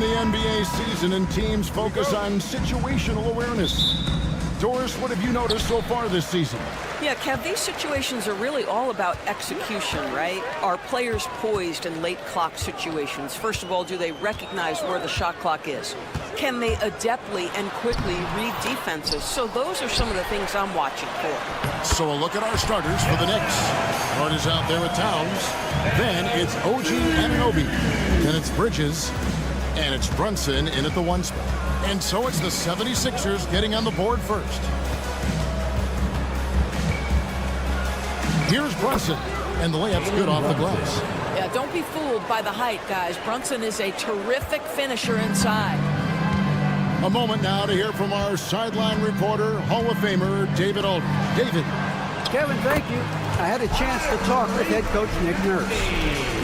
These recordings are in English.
on the NBA season, and teams focus on situational awareness. Doris, what have you noticed so far this season? Yeah, Kev, these situations are really all about execution, right? Are players poised in late clock situations? First of all, do they recognize where the shot clock is? Can they adeptly and quickly read defenses? So those are some of the things I'm watching for. So a look at our starters for the Knicks. Hart is out there with Towns. Then it's OG Anunoby. Then it's Bridges. And it's Brunson in at the 1 spot. And so it's the 76ers getting on the board first. Here's Brunson, and the layup's good off the glass. Yeah, don't be fooled by the height, guys. Brunson is a terrific finisher inside. A moment now to hear from our sideline reporter, Hall of Famer David Aldridge. David. Kevin, thank you. I had a chance to talk with head coach Nick Nurse.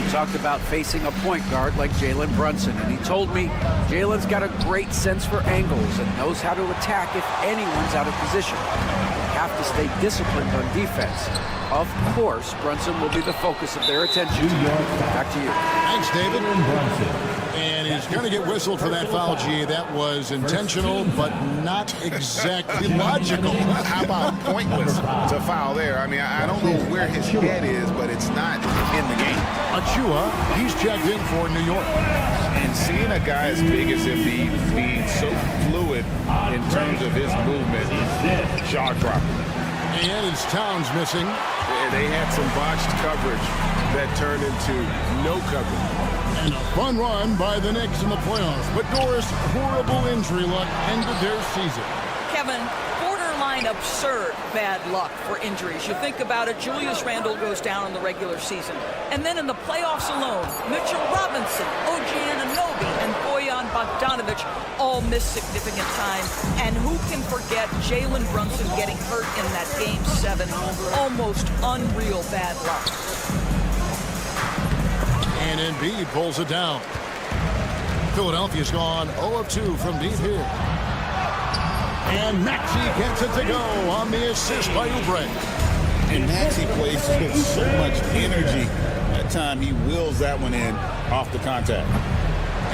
We talked about facing a point guard like Jalen Brunson, and he told me Jalen's got a great sense for angles and knows how to attack if anyone's out of position. You have to stay disciplined on defense. Of course, Brunson will be the focus of their attention. Back to you. Thanks, David. And he's going to get whistled for that foul, G. That was intentional, but not exactly logical. How about pointless to foul there? I mean, I don't know where his head is, but it's not in the game. Achua, he's checked in for New York. And seeing a guy as big as Embiid being so fluid in terms of his movement, jaw dropping. And it's Towns missing. Yeah, they had some botched coverage that turned into no coverage. And a fun run by the Knicks in the playoffs. But Doris, horrible injury luck ended their season. Kevin, borderline absurd bad luck for injuries. You think about it, Julius Randle goes down in the regular season. And then in the playoffs alone, Mitchell Robinson, OG Anunoby, and Bojan Bogdanovic all missed significant time. And who can forget Jalen Brunson getting hurt in that Game 7? Almost unreal bad luck. And Embiid pulls it down. Philadelphia's gone 0 of 2 from deep here. And Maxey gets it to go on the assist by Oubre. And Maxey plays with so much energy. That time he wills that one in off the contact.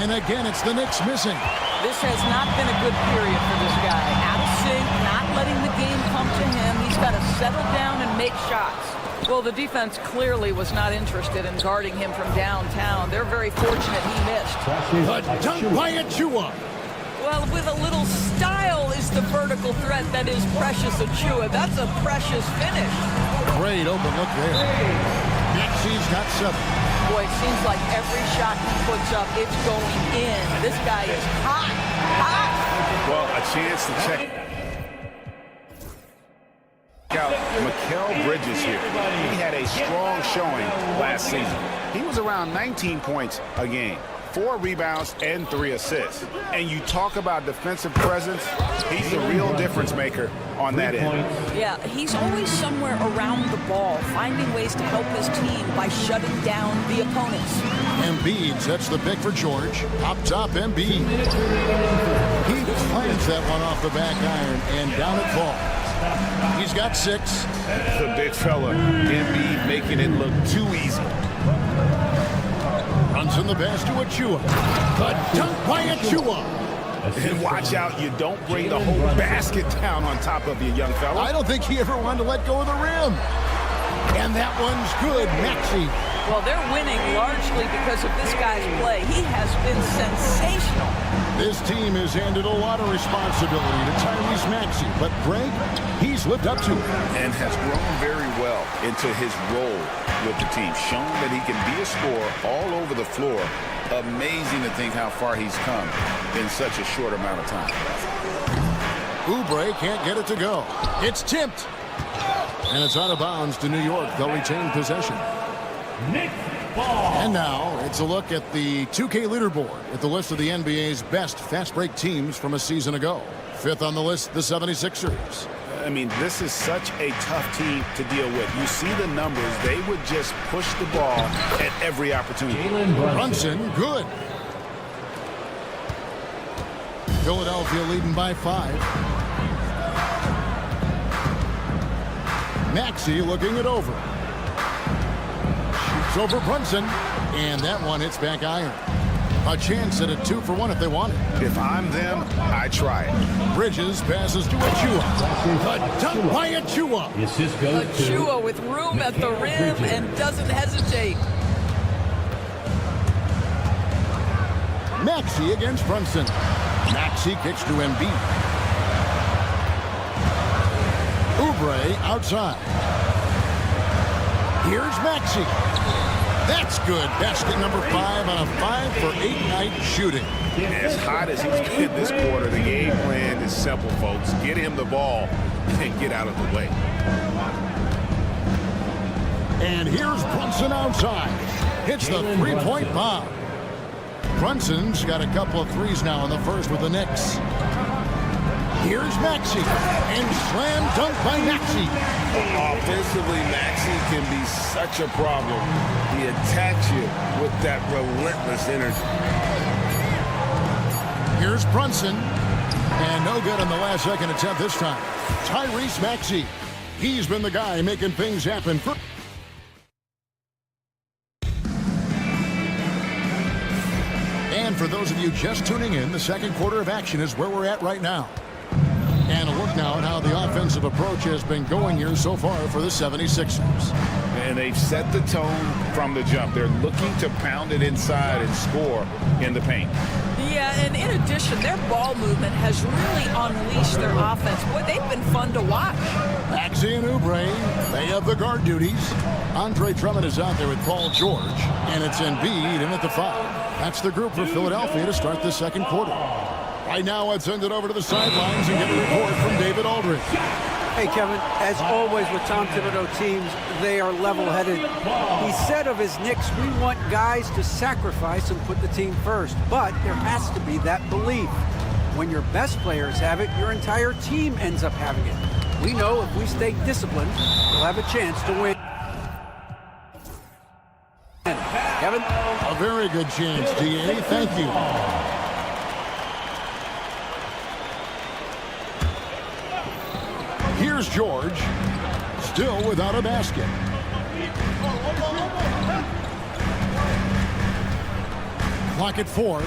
And again, it's the Knicks missing. This has not been a good period for this guy. Out of sync, not letting the game come to him. He's got to settle down and make shots. Well, the defense clearly was not interested in guarding him from downtown. They're very fortunate he missed. A dunk by Achua. Well, with a little style is the vertical threat that is Precious Achua. That's a precious finish. Great open look there. Maxey's got 7. Boy, it seems like every shot he puts up, it's going in. This guy is hot, hot. Well, a chance to check out Mikal Bridges here. He had a strong showing last season. He was around 19 points a game, 4 rebounds and 3 assists. And you talk about defensive presence, he's the real difference maker on that end. Yeah, he's always somewhere around the ball, finding ways to help his team by shutting down the opponents. Embiid sets the pick for George. Up top, Embiid. He plants that one off the back iron, and down it falls. He's got 6. The big fella, Embiid, making it look too easy. Runs in the pass to Achua. The dunk by Achua. And watch out, you don't bring the whole basket down on top of you, young fella. I don't think he ever wanted to let go of the rim. And that one's good, Maxey. Well, they're winning largely because of this guy's play. He has been sensational. This team has handed a lot of responsibility to Tyrese Maxey, but Greg, he's lived up to it. And has grown very well into his role with the team, shown that he can be a scorer all over the floor. Amazing to think how far he's come in such a short amount of time. Oubre can't get it to go. It's tipped. And it's out of bounds to New York. They'll retain possession. And now it's a look at the 2K leaderboard at the list of the NBA's best fast break teams from a season ago. 5th on the list, the 76ers. I mean, this is such a tough team to deal with. You see the numbers. They would just push the ball at every opportunity. Brunson, good. Philadelphia leading by 5. Maxey looking it over. Shoots over Brunson, and that one hits back iron. A chance at a 2-for-1 if they want it. If I'm them, I try it. Bridges passes to Achua. A dunk by Achua. Achua with room at the rim and doesn't hesitate. Maxey against Brunson. Maxey kicks to Embiid. Oubre outside. Here's Maxey. That's good. Basket number 5 on a 5-for-8 night shooting. As hot as he's been this quarter, the game plan is simple, folks. Get him the ball and get out of the way. And here's Brunson outside. Hits the three-point bomb. Brunson's got a couple of threes now in the first with the Knicks. Here's Maxey, and slam dunk by Maxey. Offensively, Maxey can be such a problem. He attacks you with that relentless energy. Here's Brunson, and no good on the last second attempt this time. Tyrese Maxey, he's been the guy making things happen. And for those of you just tuning in, the second quarter of action is where we're at right now. And a look now at how the offensive approach has been going here so far for the 76ers. And they've set the tone from the jump. They're looking to pound it inside and score in the paint. Yeah, and in addition, their ball movement has really unleashed their offense. Boy, they've been fun to watch. Maxey and Oubre, they have the guard duties. Andre Drummond is out there with Paul George, and it's Embiid in at the 5. That's the group for Philadelphia to start the second quarter. Right now, let's send it over to the sidelines and get a report from David Aldridge. Hey, Kevin, as always with Tom Thibodeau teams, they are level-headed. He said of his Knicks, we want guys to sacrifice and put the team first. But there has to be that belief. When your best players have it, your entire team ends up having it. We know if we stay disciplined, we'll have a chance to win. Kevin? A very good chance, DA. Thank you. Here's George, still without a basket. Clock at 4.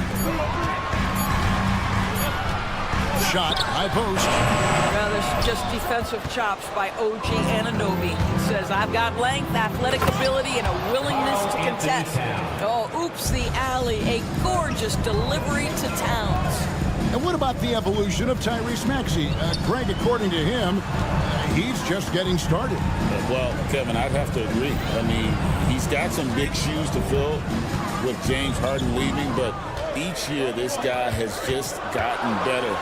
Shot, high post. Well, there's just defensive chops by OG Anunoby. He says, I've got length, athletic ability, and a willingness to contest. Oh, oops, the alley. A gorgeous delivery to Towns. And what about the evolution of Tyrese Maxey? Greg, according to him, he's just getting started. Well, Kevin, I'd have to agree. I mean, he's got some big shoes to fill with James Harden leaving, but each year this guy has just gotten better.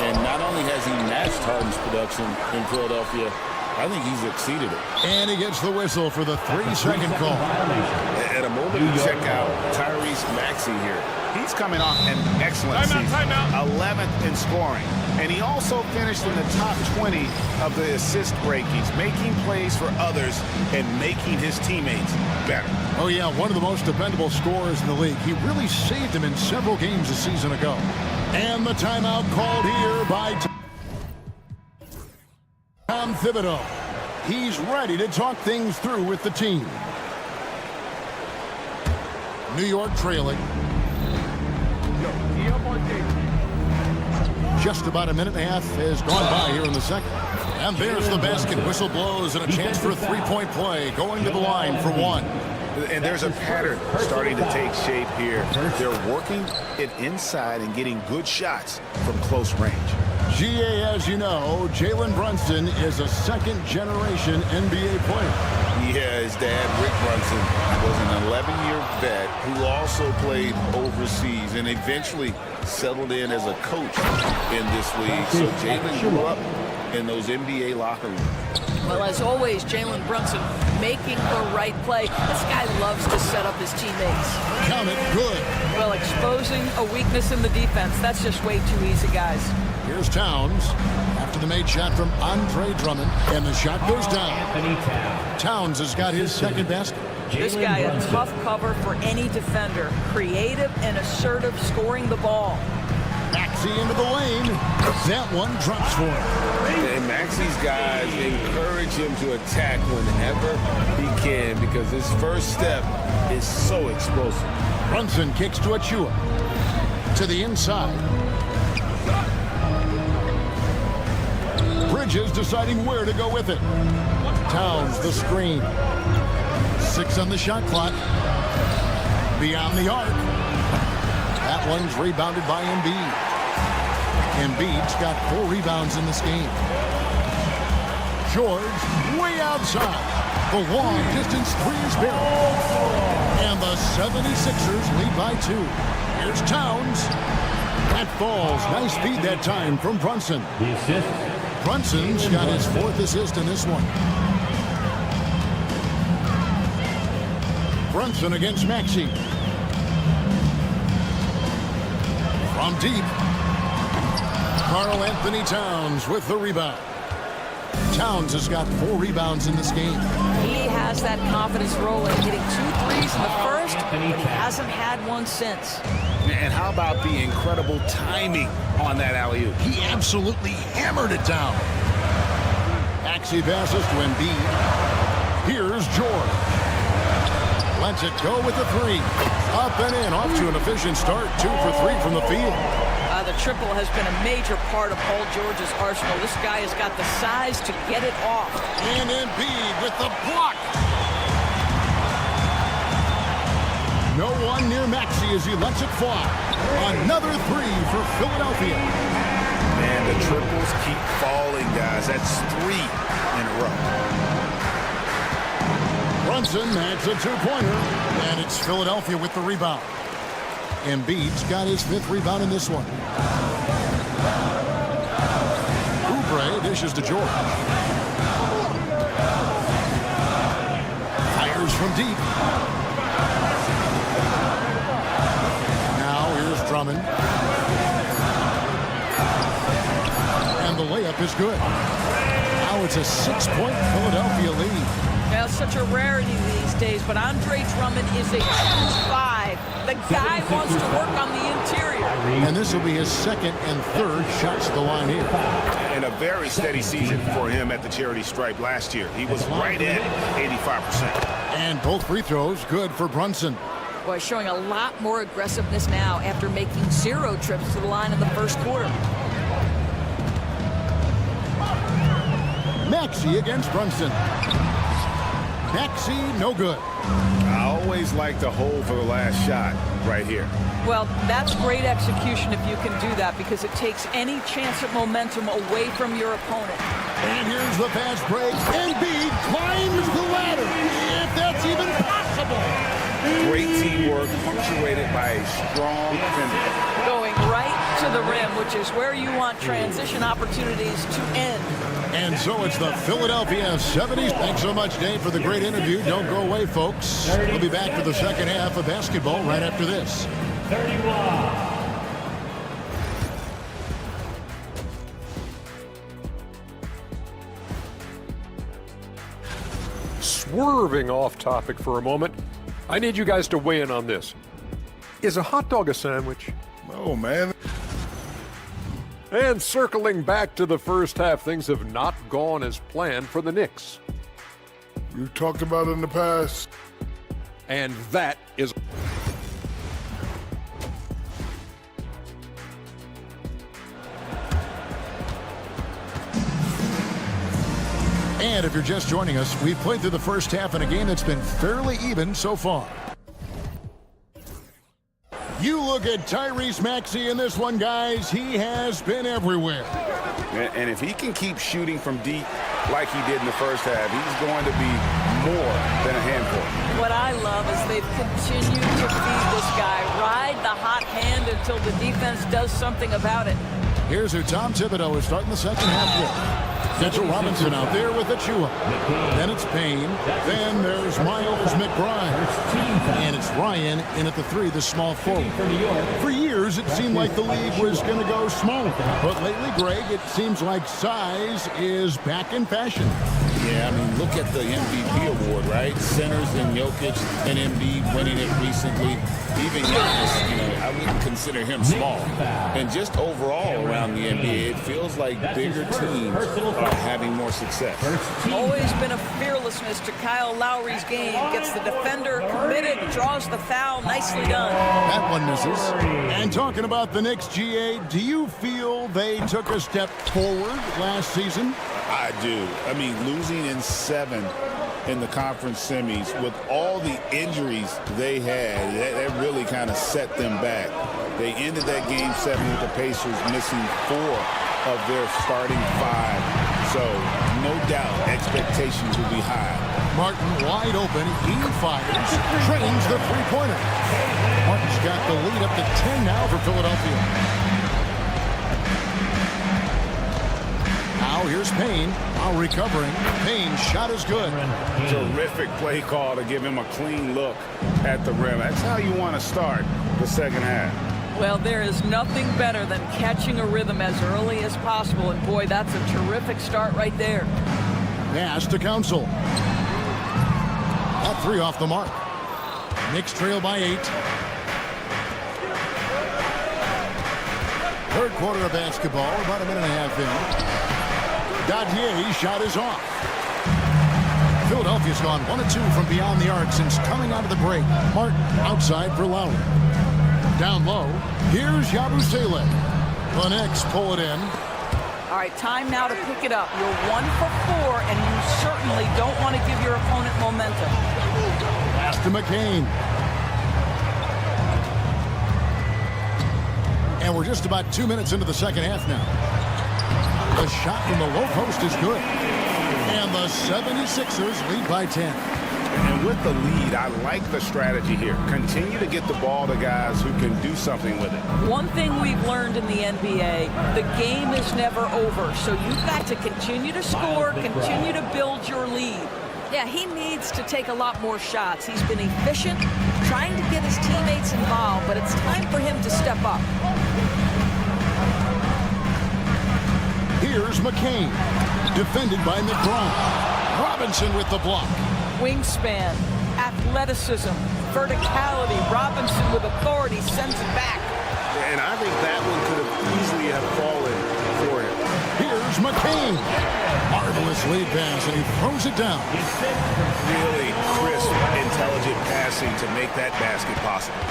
And not only has he matched Harden's production in Philadelphia, I think he's exceeded it. And he gets the whistle for the 3-second call. At a moment to check out Tyrese Maxey here. He's coming off an excellent season. 11th in scoring. And he also finished in the top 20 of the assist rankings, making plays for others and making his teammates better. Oh, yeah, one of the most dependable scorers in the league. He really saved him in several games a season ago. And the timeout called here by Tom Thibodeau. He's ready to talk things through with the team. New York trailing. Just about a minute and a half has gone by here in the second. And there's the basket. Whistle blows and a chance for a three-point play. Going to the line for 1. And there's a pattern starting to take shape here. They're working it inside and getting good shots from close range. GA, as you know, Jalen Brunson is a second-generation NBA player. Yeah, his dad, Rick Brunson, was an 11-year vet who also played overseas and eventually settled in as a coach in this league. So Jalen grew up in those NBA locker rooms. Well, as always, Jalen Brunson making the right play. This guy loves to set up his teammates. Count it, good. Well, exposing a weakness in the defense, that's just way too easy, guys. Here's Towns after the made shot from Andre Drummond, and the shot goes down. Towns has got his second basket. This guy, a tough cover for any defender. Creative and assertive scoring the ball. Maxey into the lane. That one drops for him. And Maxey's guys encourage him to attack whenever he can because his first step is so explosive. Brunson kicks to Achua. To the inside. Bridges deciding where to go with it. Towns the screen. 6 on the shot clock. Beyond the arc. That one's rebounded by Embiid. Embiid's got 4 rebounds in this game. George way outside. The long distance 3 is barrel. And the 76ers lead by 2. Here's Towns. That falls. Nice feed that time from Brunson. The assist. Brunson's got his 4th assist in this one. Brunson against Maxey. From deep. Karl Anthony Towns with the rebound. Towns has got 4 rebounds in this game. He has that confidence rolling, hitting 2 threes in the first, but he hasn't had one since. And how about the incredible timing on that alley-oop? He absolutely hammered it down. Maxey passes to Embiid. Here's George. Lets it go with the 3. Up and in, off to an efficient start. 2 for 3 from the field. The triple has been a major part of Paul George's arsenal. This guy has got the size to get it off. And Embiid with the block. No one near Maxey as he lets it fly. Another 3 for Philadelphia. Man, the triples keep falling, guys. That's 3 in a row. Brunson adds a 2-pointer, and it's Philadelphia with the rebound. Embiid's got his 5th rebound in this one. Oubre dishes to George. Fires from deep. Now here's Drummond. And the layup is good. Now it's a 6-point Philadelphia lead. Well, such a rarity these days, but Andre Drummond is a 2-5. The guy wants to work on the interior. And this will be his 2nd and 3rd shots at the line here. And a very steady season for him at the charity stripe last year. He was right at 85%. And both free throws good for Brunson. Boy, showing a lot more aggressiveness now after making 0 trips to the line in the first quarter. Maxey against Brunson. Maxey, no good. I always like to hold for the last shot right here. Well, that's great execution if you can do that, because it takes any chance of momentum away from your opponent. And here's the fast break. Embiid climbs the ladder, if that's even possible. Great teamwork, punctuated by a strong finish. Going right to the rim, which is where you want transition opportunities to end. And so it's the Philadelphia 70s. Thanks so much, Dave, for the great interview. Don't go away, folks. We'll be back for the second half of basketball right after this. 31. Swerving off topic for a moment, I need you guys to weigh in on this. Is a hot dog a sandwich? Oh, man. And circling back to the first half, things have not gone as planned for the Knicks. We've talked about it in the past. And that is... And if you're just joining us, we've played through the first half in a game that's been fairly even so far. You look at Tyrese Maxey in this one, guys. He has been everywhere. And if he can keep shooting from deep like he did in the first half, he's going to be more than a handful. What I love is they've continued to feed this guy, ride the hot hand until the defense does something about it. Here's who Tom Thibodeau is starting the second half with. Mitchell Robinson out there with Achua. Then it's Payne. Then there's Miles McBride. And it's Ryan in at the 3, the small forward. For years, it seemed like the league was going to go smaller. But lately, Greg, it seems like size is back in fashion. Yeah, I mean, look at the MVP award, right? Centers and Jokic and Embiid winning it recently. Even Giannis, I I wouldn't consider him small. And just overall around the NBA, it feels like bigger teams are having more success. Always been a fearlessness to Kyle Lowry's game. Gets the defender committed, draws the foul. Nicely done. That one misses. And talking about the Knicks, GA, do you feel they took a step forward last season? I do. I mean, losing in 7 in the conference semis with all the injuries they had, that really kind of set them back. They ended that game 7 with the Pacers missing 4 of their starting 5. So, no doubt, expectations will be high. Martin wide open. He fires. Trains the three-pointer. Martin's got the lead up to 10 now for Philadelphia. Now here's Payne. Now recovering. Payne's shot is good. Terrific play call to give him a clean look at the rim. That's how you want to start the second half. Well, there is nothing better than catching a rhythm as early as possible. And boy, that's a terrific start right there. Pass to Council. That 3 off the mark. Knicks trail by 8. Third quarter of basketball, about a minute and a half in. Dadier's shot is off. Philadelphia's gone 1 of 2 from beyond the arc since coming out of the break. Martin outside for Lowry. Down low, here's Yabusele. The Knicks pull it in. All right, time now to pick it up. You're 1 for 4, and you certainly don't want to give your opponent momentum. Pass to McCain. And we're just about 2 minutes into the second half now. The shot from the low post is good. And the 76ers lead by 10. And with the lead, I like the strategy here. Continue to get the ball to guys who can do something with it. One thing we've learned in the NBA, the game is never over. So you've got to continue to score, continue to build your lead. Yeah, he needs to take a lot more shots. He's been efficient, trying to get his teammates involved, but it's time for him to step up. Here's McCain, defended by McBride. Robinson with the block. Wingspan, athleticism, verticality. Robinson with authority sends it back. And I think that one could have easily have fallen for him. Here's McCain. Marvelous lead pass, and he throws it down. Really crisp, intelligent passing to make that basket possible.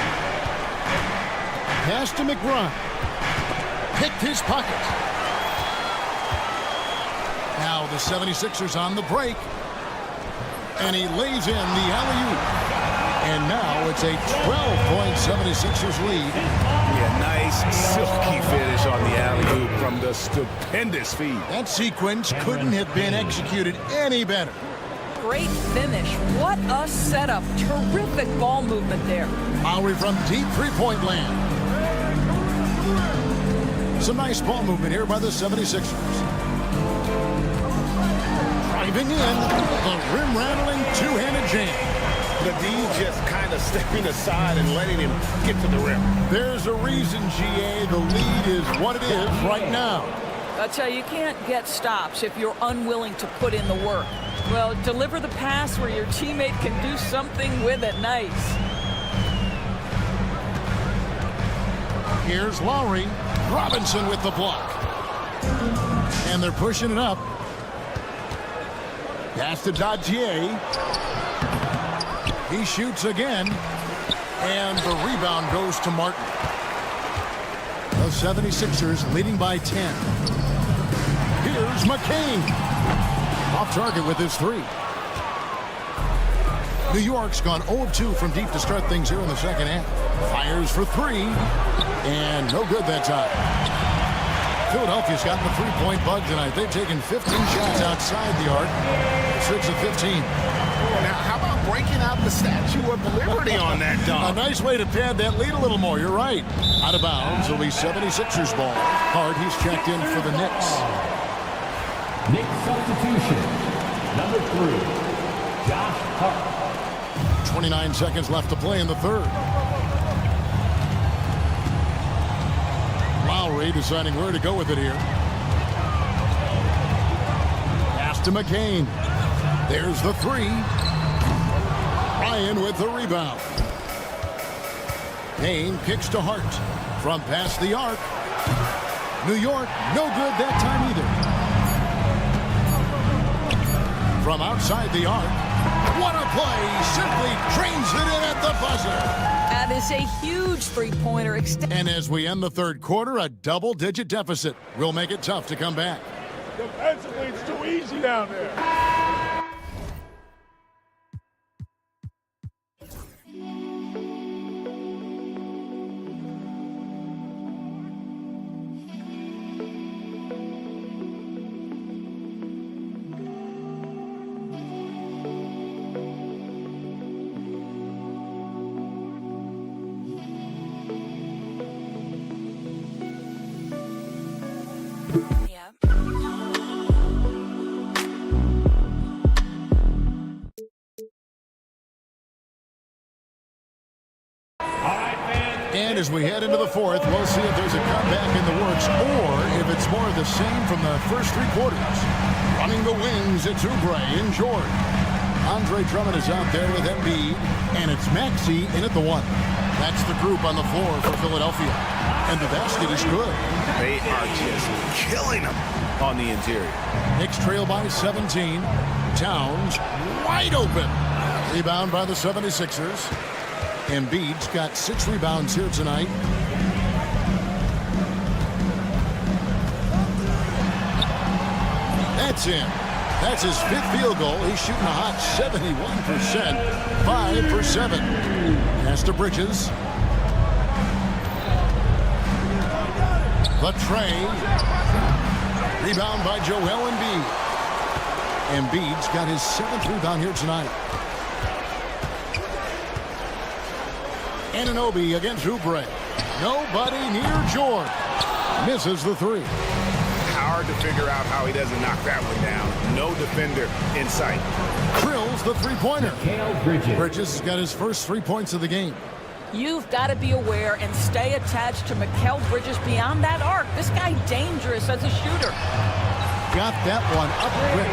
Pass to McBride. Picked his pocket. Now the 76ers on the break. And he lays in the alley-oop. And now it's a 12-point 76ers lead. Yeah, nice silky finish on the alley-oop from the stupendous feed. That sequence couldn't have been executed any better. Great finish. What a setup. Terrific ball movement there. Lowry from deep three-point land. Some nice ball movement here by the 76ers. Driving in, the rim-rattling two-handed jam. The D just kind of stepping aside and letting him get to the rim. There's a reason, GA, the lead is what it is right now. I tell you, you can't get stops if you're unwilling to put in the work. Well, deliver the pass where your teammate can do something with it. Nice. Here's Lowry. Robinson with the block. And they're pushing it up. Pass to Dadier. He shoots again. And the rebound goes to Martin. The 76ers leading by 10. Here's McCain. Off target with his 3. New York's gone 0-2 from deep to start things here in the second half. Fires for 3. And no good that time. Philadelphia's gotten the three-point bug tonight. They've taken 15 shots outside the arc. 6 of 15. Now, how about breaking out the Statue of Liberty on that dunk? A nice way to pad that lead a little more. You're right. Out of bounds. It'll be 76ers ball. Hard, he's checked in for the Knicks. Knicks substitution. Number 3, Josh Hart. 29 seconds left to play in the third. Lowry deciding where to go with it here. Pass to McCain. There's the 3. Ryan with the rebound. Payne kicks to Hart. From past the arc. New York, no good that time either. From outside the arc. What a play! Simply drains it in at the buzzer. That is a huge three-pointer extend. And as we end the third quarter, a double-digit deficit will make it tough to come back. Defensively, it's too easy down there. And as we head into the fourth, we'll see if there's a comeback in the works or if it's more of the same from the first three quarters. Running the wings, it's Oubre and George. Andre Drummond is out there with Embiid, and it's Maxey in at the one. That's the group on the floor for Philadelphia. And the basket is good. They are just killing them on the interior. Knicks trail by 17. Towns wide open. Rebound by the 76ers. Embiid's got 6 rebounds here tonight. That's in. That's his 5th field goal. He's shooting a hot 71%. 5 for 7. Pass to Bridges. The tray. Rebound by Joel Embiid. Embiid's got his 7th rebound here tonight. Anunoby against Oubre. Nobody near George. Misses the 3. Hard to figure out how he doesn't knock that one down. No defender in sight. Drills the three-pointer. Bridges. Bridges has got his first 3 points of the game. You've got to be aware and stay attached to Mikal Bridges beyond that arc. This guy dangerous as a shooter. Got that one up quick.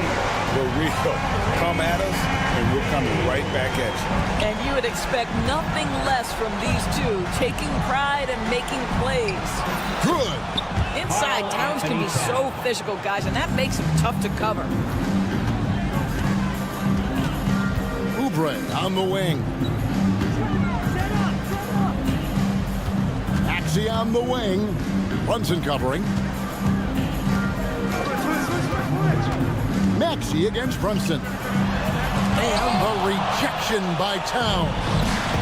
For real. Come at us, and we're coming right back at you. And you would expect nothing less from these two, taking pride and making plays. Good. Inside, Towns can be so physical, guys, and that makes him tough to cover. Oubre on the wing. Maxey on the wing. Brunson covering. Maxey against Brunson. And the rejection by Towns.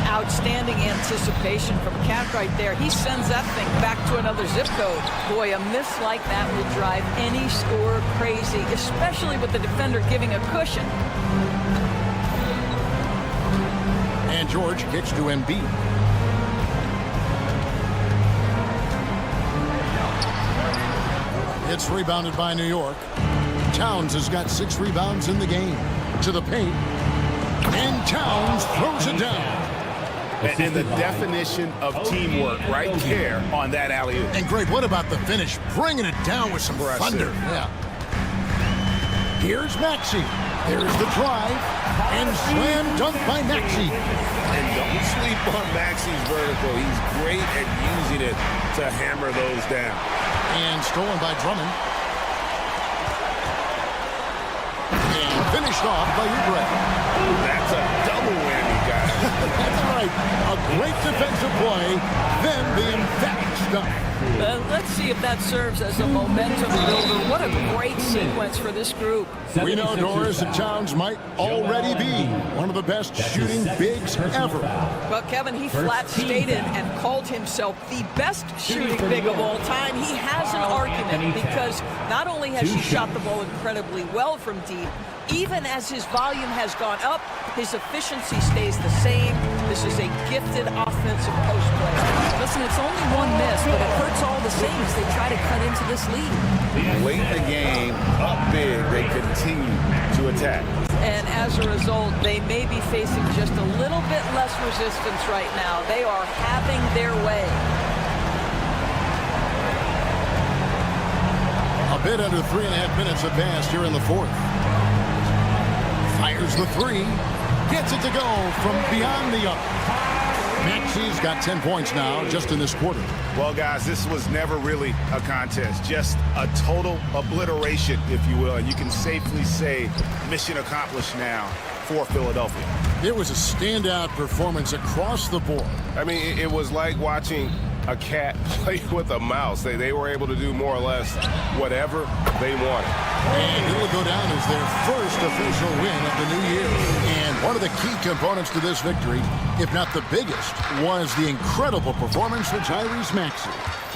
Outstanding anticipation from Cat right there. He sends that thing back to another zip code. Boy, a miss like that will drive any scorer crazy, especially with the defender giving a cushion. And George kicks to Embiid. It's rebounded by New York. Towns has got 6 rebounds in the game. To the paint. And Towns throws it down. And the definition of teamwork right there on that alley-oop. And great, what about the finish? Bringing it down with some thunder. Yeah. Here's Maxey. There's the drive. And slam dunk by Maxey. And don't sleep on Maxey's vertical. He's great at using it to hammer those down. And stolen by Drummond. And finished off by Oubre. That's a double whammy, guys. That's right. A great defensive play, then the emphatic stuff. Let's see if that serves as a momentum builder. What a great sequence for this group. We know, Doris, that Towns might already be one of the best shooting bigs ever. Well, Kevin, he flat stated and called himself the best shooting big of all time. He has an argument because not only has he shot the ball incredibly well from deep, even as his volume has gone up, his efficiency stays the same. This is a gifted offensive post player. Listen, it's only one miss, but it hurts all the same as they try to cut into this lead. Late in the game, up big, they continue to attack. And as a result, they may be facing just a little bit less resistance right now. They are having their way. A bit under 3.5 minutes have passed here in the fourth. Fires the 3. Gets it to go from beyond the arc. Maxey's got 10 points now just in this quarter. Well, guys, this was never really a contest. Just a total obliteration, if you will. And you can safely say mission accomplished now for Philadelphia. It was a standout performance across the board. I mean, it was like watching a cat play with a mouse. They were able to do more or less whatever they wanted. And it'll go down as their first official win of the new year. And one of the key components to this victory, if not the biggest, was the incredible performance of Tyrese Maxey.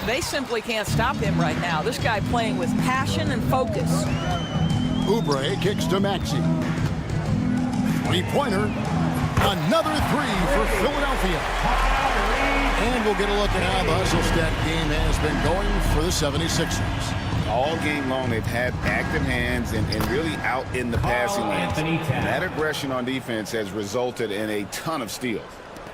They simply can't stop him right now. This guy playing with passion and focus. Oubre kicks to Maxey. Three-pointer. Another three for Philadelphia. And we'll get a look at how the hustle stat game has been going for the 76ers. All game long, they've had active hands and really out in the passing lanes. And that aggression on defense has resulted in a ton of steals.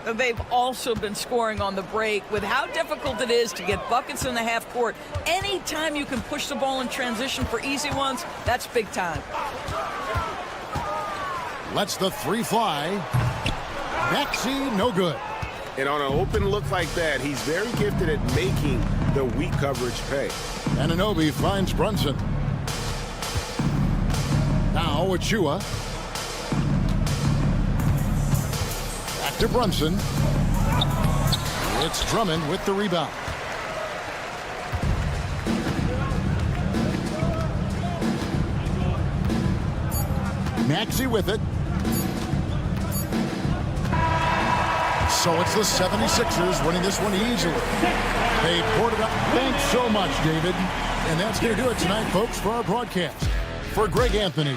They've also been scoring on the break. With how difficult it is to get buckets in the half court, anytime you can push the ball in transition for easy ones, that's big time. Lets the three fly. Maxey, no good. And on an open look like that, he's very gifted at making the weak coverage pay. Anunoby finds Brunson. Now Achua. Back to Brunson. It's Drummond with the rebound. Maxey with it. So it's the 76ers winning this one easily. They poured it up. Thanks so much, David. And that's going to do it tonight, folks, for our broadcast. For Greg Anthony,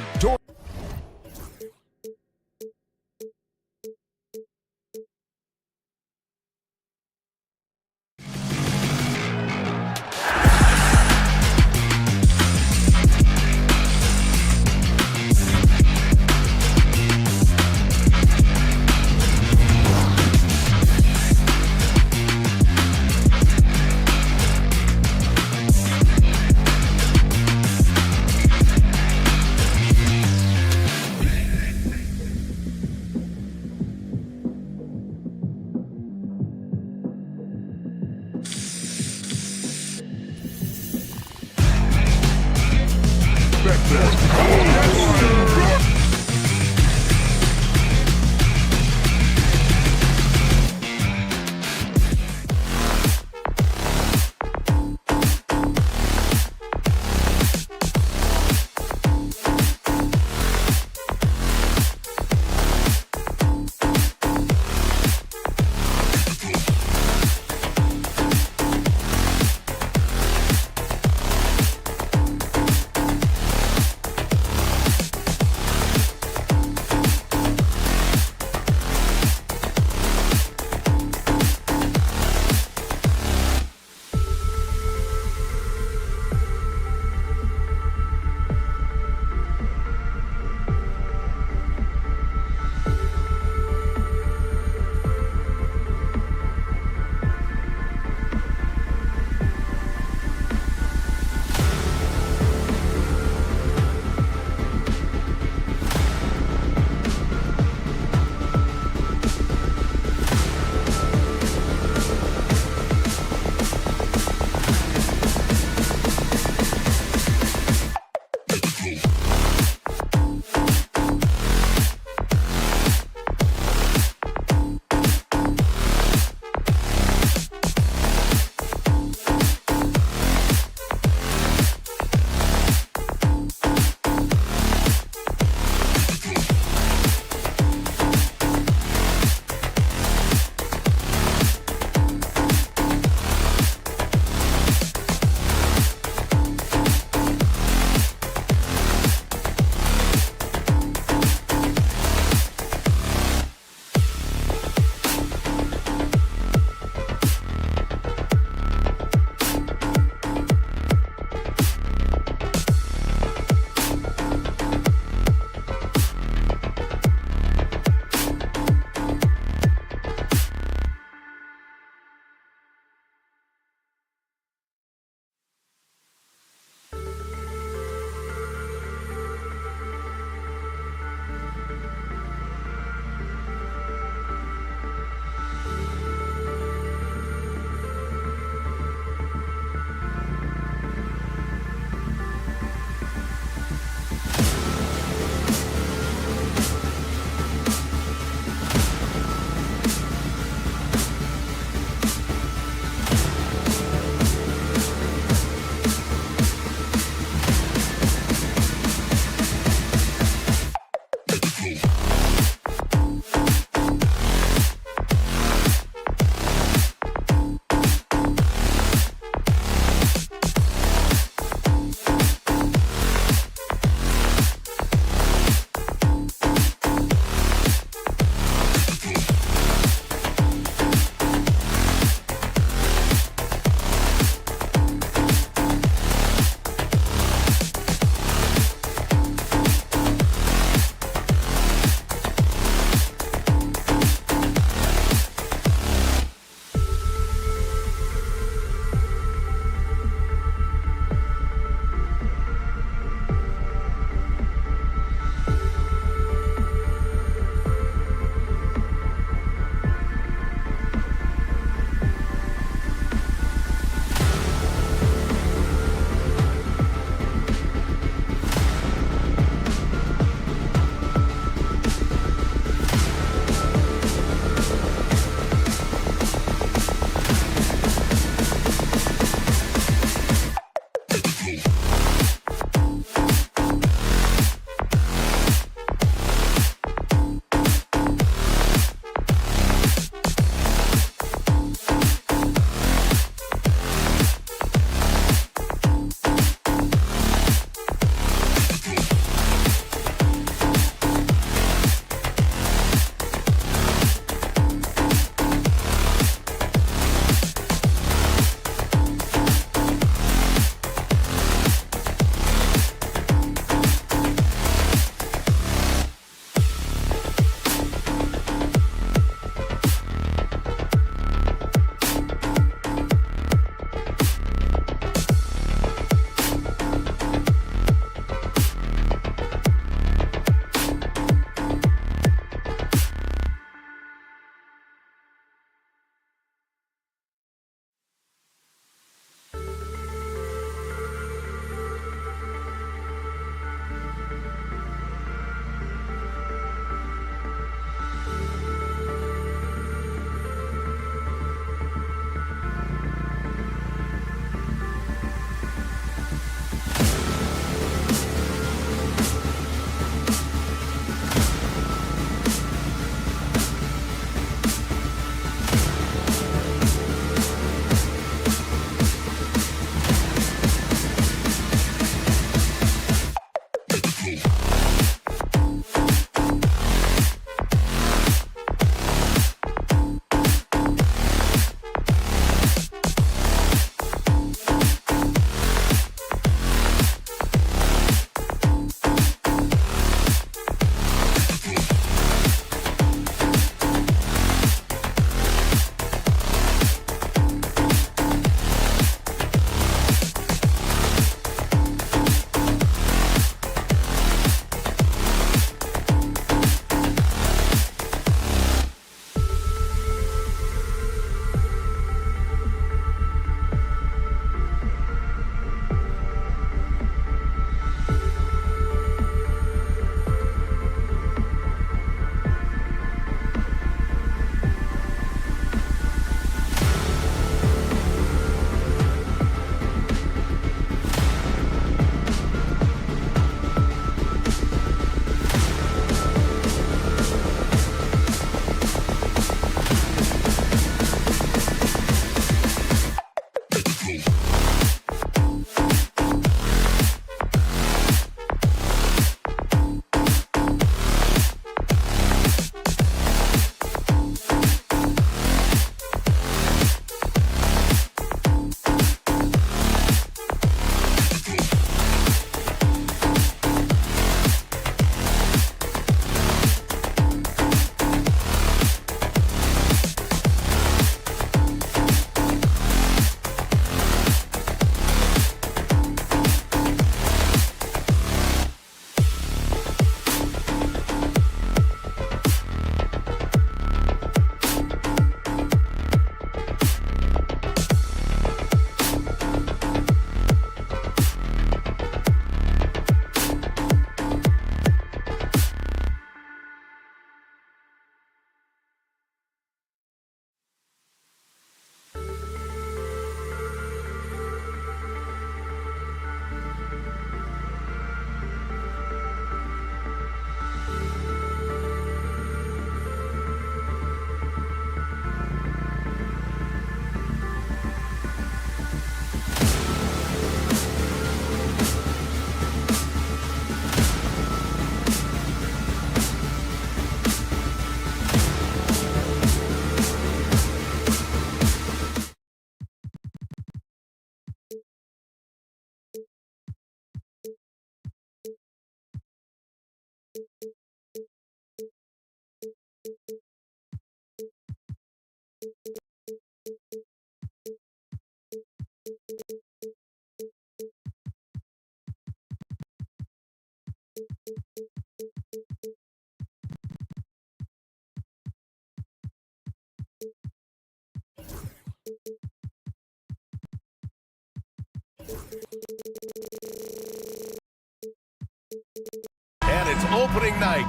And it's opening night.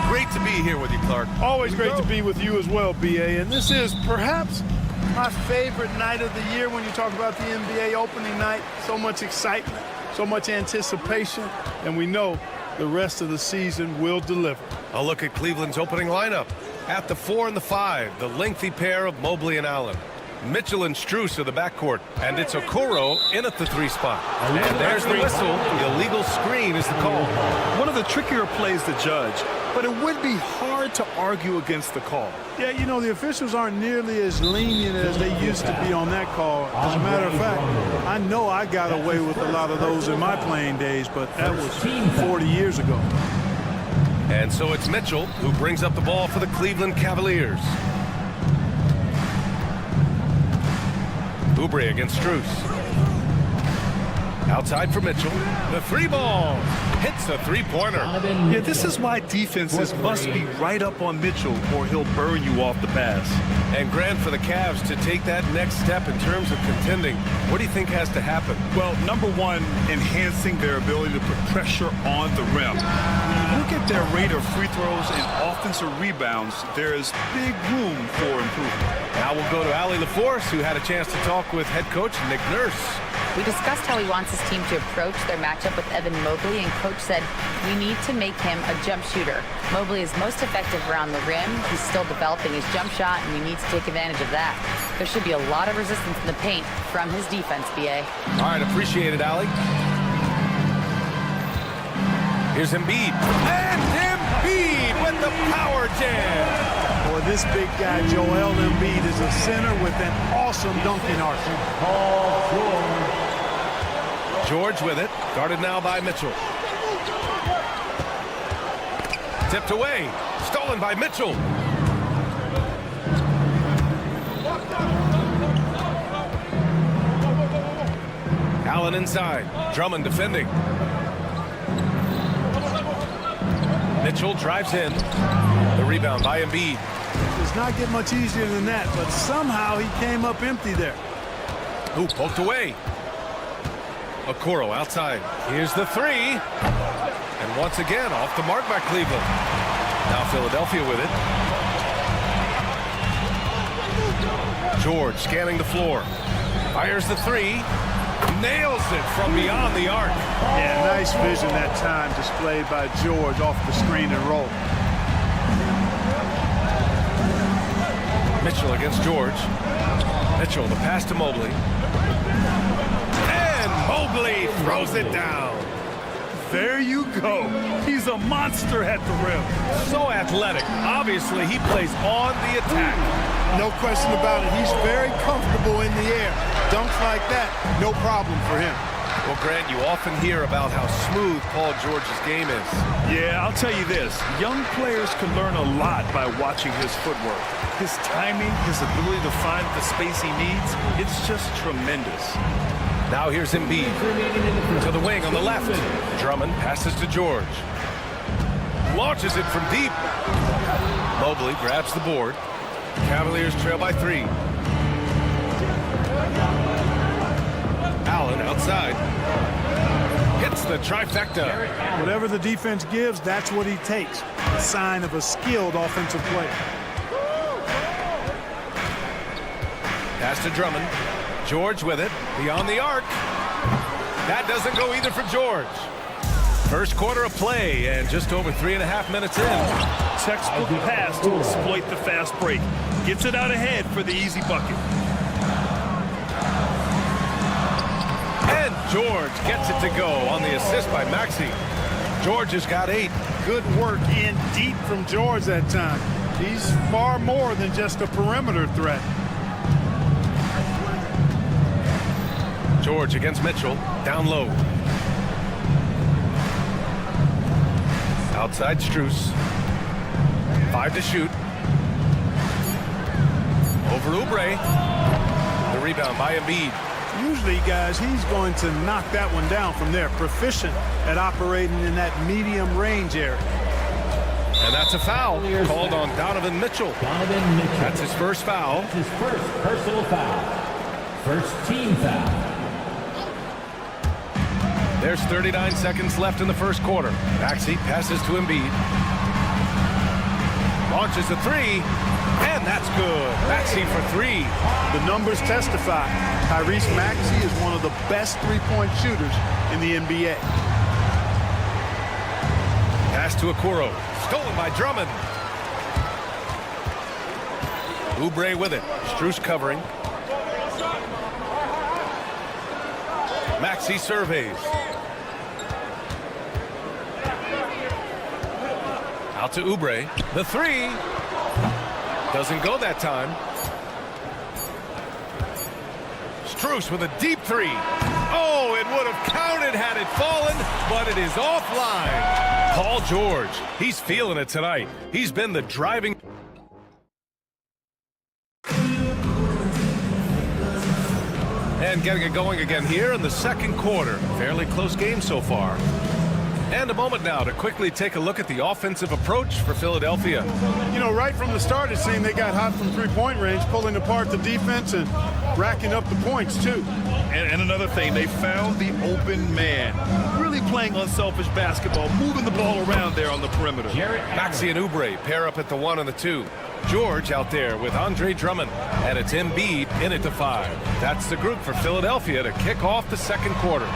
Great to be here with you, Clark. Always great to be with you as well, BA. And this is perhaps my favorite night of the year when you talk about the NBA opening night. So much excitement, so much anticipation, and we know the rest of the season will deliver. A look at Cleveland's opening lineup. At the 4 and the 5, the lengthy pair of Mobley and Allen. Mitchell and Strus are the backcourt, and it's Okoro in at the 3 spot. And there's the whistle. The illegal screen is the call. One of the trickier plays to judge, but it would be hard to argue against the call. Yeah, you know, the officials aren't nearly as lenient as they used to be on that call. As a matter of fact, I know I got away with a lot of those in my playing days, but that was 40 years ago. And so it's Mitchell who brings up the ball for the Cleveland Cavaliers. Oubre against Strus. Outside for Mitchell. The 3 ball hits a 3-pointer. Yeah, this is why defenses must be right up on Mitchell or he'll burn you off the pass. And Grant, for the Cavs to take that next step in terms of contending, what do you think has to happen? Well, number one, enhancing their ability to put pressure on the rim. When you look at their rate of free throws and offensive rebounds, there is big room for improvement. Now we'll go to Allie LaForce, who had a chance to talk with head coach Nick Nurse. We discussed how he wants his team to approach their matchup with Evan Mobley, and Coach said, we need to make him a jump shooter. Mobley is most effective around the rim. He's still developing his jump shot, and we need to take advantage of that. There should be a lot of resistance in the paint from his defense, BA. All right, appreciate it, Allie. Here's Embiid. And Embiid with the power jam. Boy, this big guy, Joel Embiid, is a center with an awesome dunking arc. George with it, guarded now by Mitchell. Tipped away, stolen by Mitchell. Allen inside, Drummond defending. Mitchell drives in. The rebound by Embiid. Does not get much easier than that, but somehow he came up empty there. Ooh, poked away. Okoro outside. Here's the 3. And once again, off the mark by Cleveland. Now Philadelphia with it. George scanning the floor. Fires the 3. Nails it from beyond the arc. Yeah, nice vision that time displayed by George off the screen and roll. Mitchell against George. Mitchell, the pass to Mobley. And Mobley throws it down. There you go. He's a monster at the rim. So athletic. Obviously, he plays on the attack. No question about it. He's very comfortable in the air. Dunks like that, no problem for him. Well, Grant, you often hear about how smooth Paul George's game is. Yeah, I'll tell you this. Young players can learn a lot by watching his footwork. His timing, his ability to find the space he needs, it's just tremendous. Now here's Embiid to the wing on the left. Drummond passes to George. Launches it from deep. Mobley grabs the board. Cavaliers trail by 3. Allen outside. Hits the trifecta. Whatever the defense gives, that's what he takes. A sign of a skilled offensive player. Pass to Drummond. George with it. Beyond the arc. That doesn't go either for George. First quarter of play and just over 3.5 minutes in. Textbook pass to exploit the fast break. Gets it out ahead for the easy bucket. And George gets it to go on the assist by Maxey. George has got 8. Good work in deep from George that time. He's far more than just a perimeter threat. George against Mitchell, down low. Outside Strus. 5 to shoot. Over Oubre. The rebound by Embiid. Usually, guys, he's going to knock that one down from there. Proficient at operating in that medium range area. And that's a foul called on Donovan Mitchell. Donovan Mitchell. That's his first foul. That's his first personal foul. First team foul. There's 39 seconds left in the first quarter. Maxey passes to Embiid. Launches a three, and that's good. Maxey for three. The numbers testify. Tyrese Maxey is one of the best three-point shooters in the NBA. Pass to Okoro. Stolen by Drummond. Oubre with it. Strus covering. Maxey surveys. Out to Oubre. The three. Doesn't go that time. Strus with a deep three. Oh, it would have counted had it fallen, but it is offline. Paul George, he's feeling it tonight. He's been the driving. And getting it going again here in the second quarter. Fairly close game so far. And a moment now to quickly take a look at the offensive approach for Philadelphia. You know, right from the start, it seemed they got hot from three-point range, pulling apart the defense and racking up the points, too. And another thing, they found the open man. Really playing unselfish basketball, moving the ball around there on the perimeter. Maxey and Oubre pair up at the 1 and the 2. George out there with Andre Drummond. And it's Embiid in at the 5. That's the group for Philadelphia to kick off the second quarter.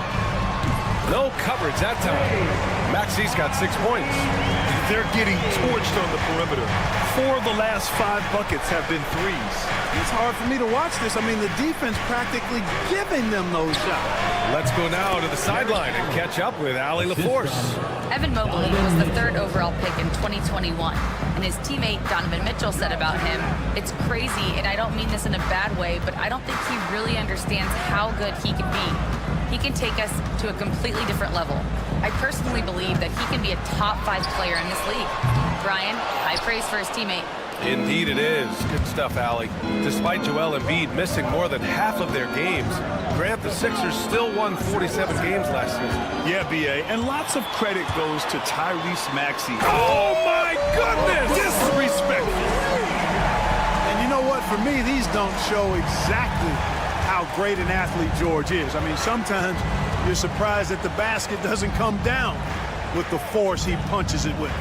No coverage that time. Maxey's got 6 points. They're getting torched on the perimeter. 4 of the last 5 buckets have been threes. It's hard for me to watch this. I mean, the defense practically giving them those shots. Let's go now to the sideline and catch up with Allie LaForce. Evan Mobley was the 3rd overall pick in 2021, and his teammate Donovan Mitchell said about him, "It's crazy, and I don't mean this in a bad way, but I don't think he really understands how good he can be. He can take us to a completely different level. I personally believe that he can be a top 5 player in this league." Brian, high praise for his teammate. Indeed it is. Good stuff, Allie. Despite Joel Embiid missing more than half of their games, Grant, the Sixers still won 47 games last season. Yeah, B.A., and lots of credit goes to Tyrese Maxey. Oh, my goodness! Disrespectful. And you know what? For me, these don't show exactly how great an athlete George is. I mean, sometimes you're surprised that the basket doesn't come down with the force he punches it with.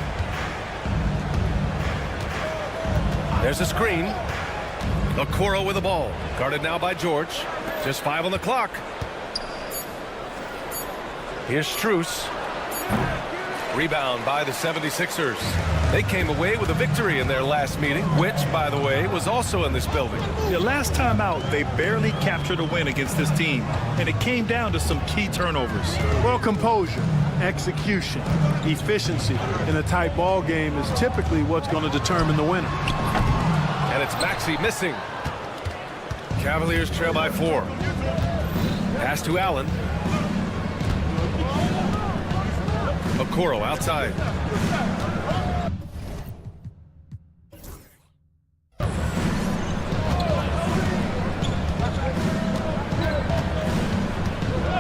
There's a screen. Okoro with the ball. Guarded now by George. Just 5 on the clock. Here's Strus. Rebound by the 76ers. They came away with a victory in their last meeting, which, by the way, was also in this building. Yeah, last time out, they barely captured a win against this team, and it came down to some key turnovers. Well, composure, execution, efficiency in a tight ball game is typically what's going to determine the winner. And it's Maxey missing. Cavaliers trail by 4. Pass to Allen. Okoro outside.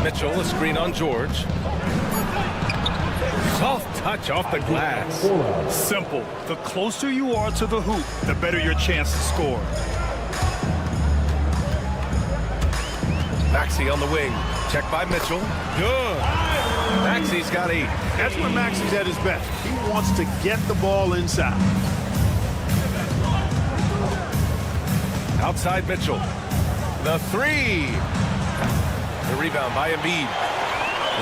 Mitchell, a screen on George. Soft touch off the glass. Simple. The closer you are to the hoop, the better your chance to score. Maxey on the wing. Check by Mitchell. Good. Maxey's got 8. That's when Maxey's at his best. He wants to get the ball inside. Outside Mitchell. The 3. The rebound by Embiid.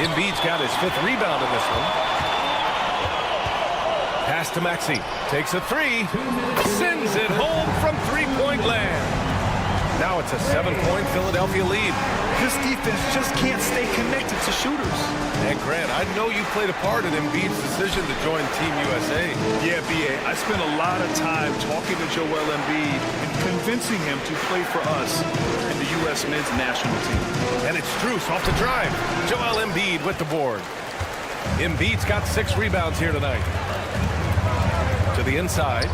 Embiid's got his 5th rebound in this one. Pass to Maxey. Takes a 3. Sends it home from 3-point land. Now it's a 7-point Philadelphia lead. This defense just can't stay connected to shooters. And Grant, I know you played a part in Embiid's decision to join Team USA. Yeah, B.A., I spent a lot of time talking to Joel Embiid and convincing him to play for us in the U.S. men's national team. And it's Strus off the drive. Joel Embiid with the board. Embiid's got 6 rebounds here tonight. To the inside.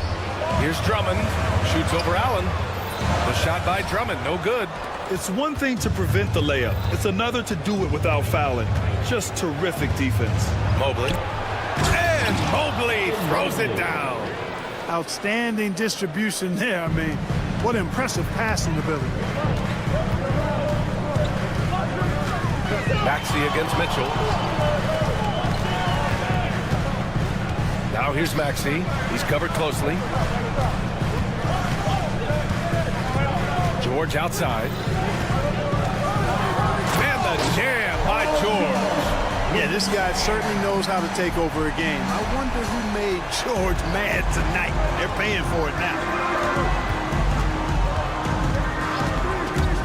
Here's Drummond. Shoots over Allen. The shot by Drummond, no good. It's one thing to prevent the layup. It's another to do it without fouling. Just terrific defense. Mobley. And Mobley throws it down. Outstanding distribution there. I mean, what impressive passing ability. Maxey against Mitchell. Now here's Maxey. He's covered closely. George outside. And the jam by George. Yeah, this guy certainly knows how to take over a game. I wonder who made George mad tonight. They're paying for it now.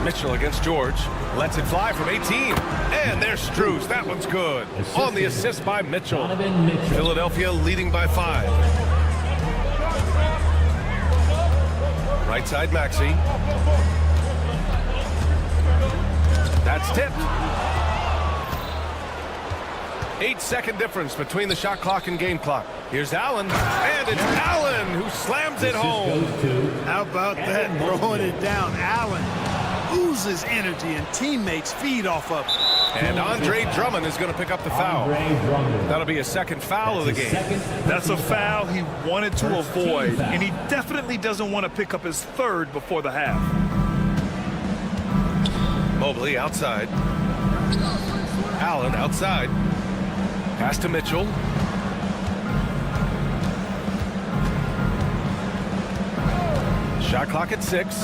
Mitchell against George. Lets it fly from 18. And there's Strus. That one's good. On the assist by Mitchell. Philadelphia leading by 5. Right side Maxey. That's tipped. 8-second difference between the shot clock and game clock. Here's Allen, and it's Allen who slams it home. How about that, throwing it down? Allen oozes energy, and teammates feed off of it. And Andre Drummond is going to pick up the foul. That'll be a second foul of the game. That's a foul he wanted to avoid, and he definitely doesn't want to pick up his third before the half. Mobley outside. Allen outside. Pass to Mitchell. Shot clock at 6.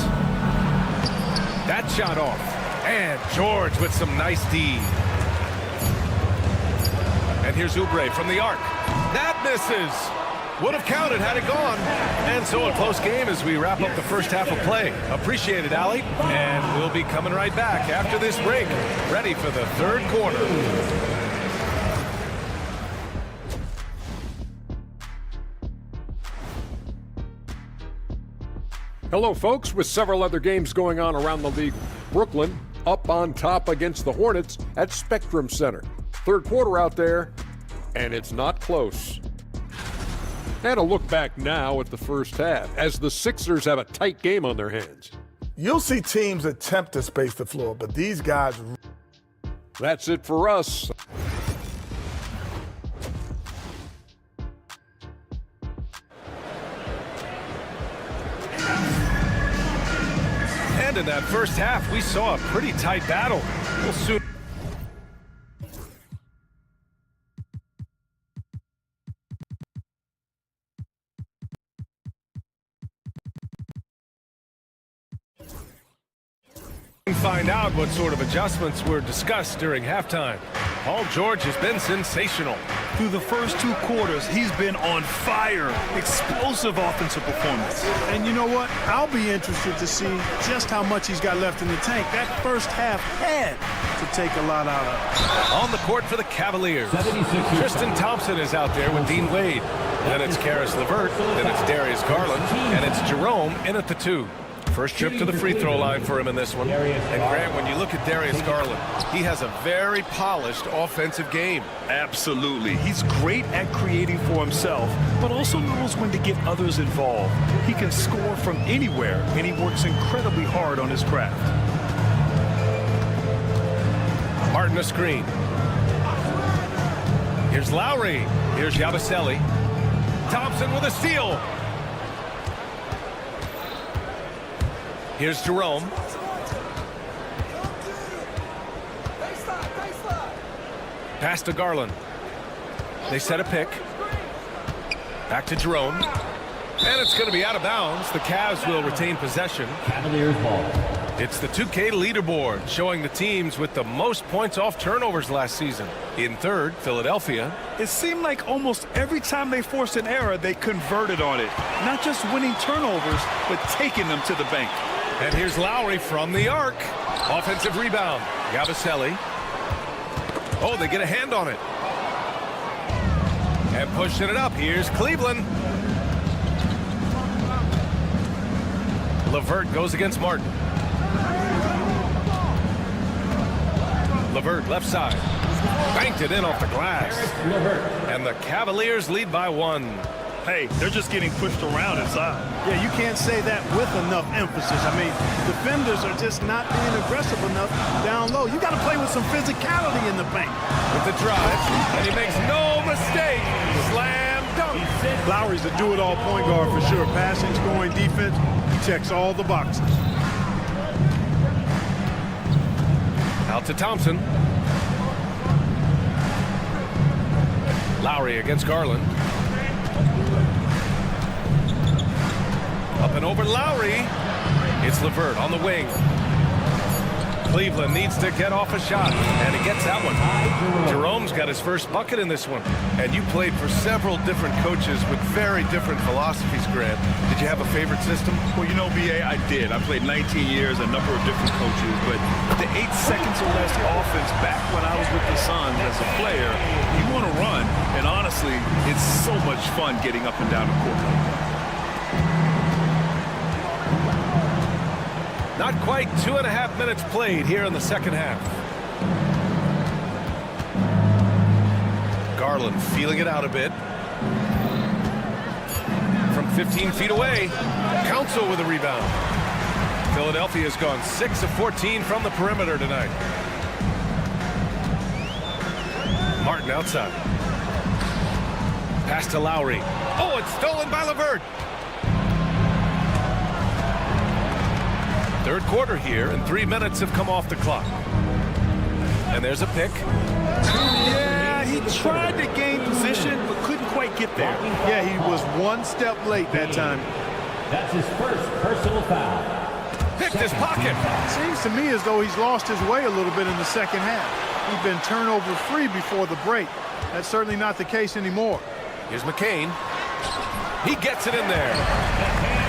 That shot off. And George with some nice D. And here's Oubre from the arc. That misses. Would have counted had it gone. And so a close game as we wrap up the first half of play. Appreciate it, Allie. And we'll be coming right back after this break. Ready for the third quarter. Hello, folks. With several other games going on around the league, Brooklyn up on top against the Hornets at Spectrum Center. Third quarter out there, and it's not close. And a look back now at the first half as the Sixers have a tight game on their hands. You'll see teams attempt to space the floor, but these guys... That's it for us. And in that first half, we saw a pretty tight battle. We'll soon... find out what sort of adjustments were discussed during halftime. Paul George has been sensational. Through the first 2 quarters, he's been on fire. Explosive offensive performance. And you know what? I'll be interested to see just how much he's got left in the tank. That first half had to take a lot out of it. On the court for the Cavaliers, Tristan Thompson is out there with Dean Wade. Then it's Karis LeVert. Then it's Darius Garland. And it's Jerome in at the 2. First trip to the free throw line for him in this one. And Grant, when you look at Darius Garland, he has a very polished offensive game. Absolutely. He's great at creating for himself, but also knows when to get others involved. He can score from anywhere, and he works incredibly hard on his craft. Martin a screen. Here's Lowry. Here's Yabusele. Thompson with a steal. Here's Jerome. Pass to Garland. They set a pick. Back to Jerome. And it's going to be out of bounds. The Cavs will retain possession. Cavaliers ball. It's the 2K leaderboard showing the teams with the most points off turnovers last season. In third, Philadelphia. It seemed like almost every time they forced an error, they converted on it. Not just winning turnovers, but taking them to the bank. And here's Lowry from the arc. Offensive rebound. Yabusele. Oh, they get a hand on it. And pushing it up. Here's Cleveland. LeVert goes against Martin. LeVert left side. Banked it in off the glass. And the Cavaliers lead by 1. Hey, they're just getting pushed around inside. Yeah, you can't say that with enough emphasis. I mean, defenders are just not being aggressive enough down low. You got to play with some physicality in the paint. With the drive, and he makes no mistake. Slam dunk. Lowry's a do-it-all point guard for sure. Passing, scoring, defense, he checks all the boxes. Out to Thompson. Lowry against Garland. Up and over Lowry. It's LeVert on the wing. Cleveland needs to get off a shot, and he gets that one. Jerome's got his first bucket in this one. And you played for several different coaches with very different philosophies, Grant. Did you have a favorite system? Well, you know, B.A., I did. I played 19 years, a number of different coaches, but the 8 seconds or less offense back when I was with the Suns as a player, you want to run, and honestly, it's so much fun getting up and down the court like that. Not quite 2.5 minutes played here in the second half. Garland feeling it out a bit. From 15 feet away, Council with a rebound. Philadelphia's gone 6 of 14 from the perimeter tonight. Martin outside. Pass to Lowry. Oh, it's stolen by LeVert. Third quarter here, and 3 minutes have come off the clock. And there's a pick. Yeah, he tried to gain position, but couldn't quite get there. Yeah, he was one step late that time. That's his first personal foul. Picked his pocket. Seems to me as though he's lost his way a little bit in the second half. He's been turnover free before the break. That's certainly not the case anymore. Here's McCain. He gets it in there.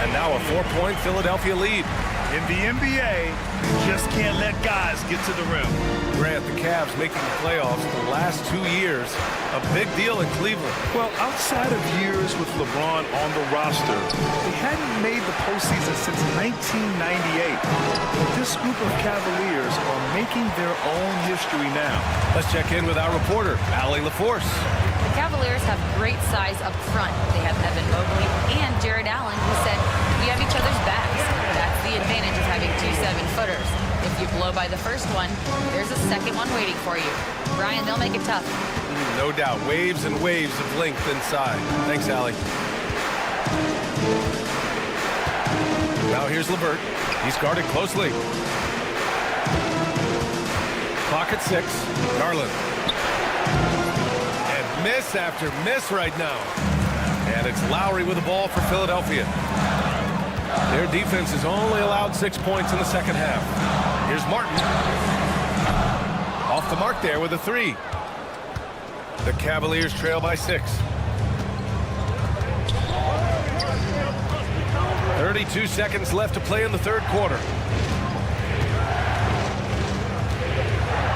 And now a 4-point Philadelphia lead. In the NBA, you just can't let guys get to the rim. Grant, the Cavs making the playoffs the last 2 years. A big deal in Cleveland. Well, outside of years with LeBron on the roster, they hadn't made the postseason since 1998. But this group of Cavaliers are making their own history now. Let's check in with our reporter, Allie LaForce. The Cavaliers have great size up front. They have Evan Mobley and Jared Allen, who said, "We have each other's backs." That's the advantage of having 2 7-footers. If you blow by the first one, there's a second one waiting for you. Brian, they'll make it tough. No doubt. Waves and waves of length inside. Thanks, Allie. Now here's LeVert. He's guarded closely. Clock at 6. Garland. And miss after miss right now. And it's Lowry with the ball for Philadelphia. Their defense has only allowed 6 points in the second half. Here's Martin. Off the mark there with a 3. The Cavaliers trail by 6. 32 seconds left to play in the third quarter.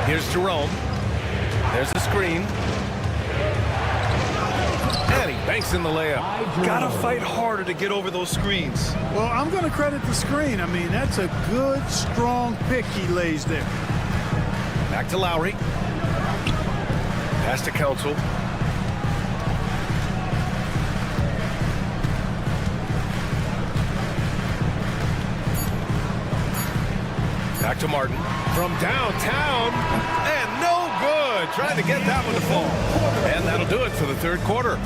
Here's Jerome. There's the screen. And he banks in the layup. Gotta fight harder to get over those screens. Well, I'm going to credit the screen. I mean, that's a good, strong pick he lays there. Back to Lowry. Pass to Council. Back to Martin. From downtown. And no good. Trying to get that one to fall. And that'll do it for the third quarter.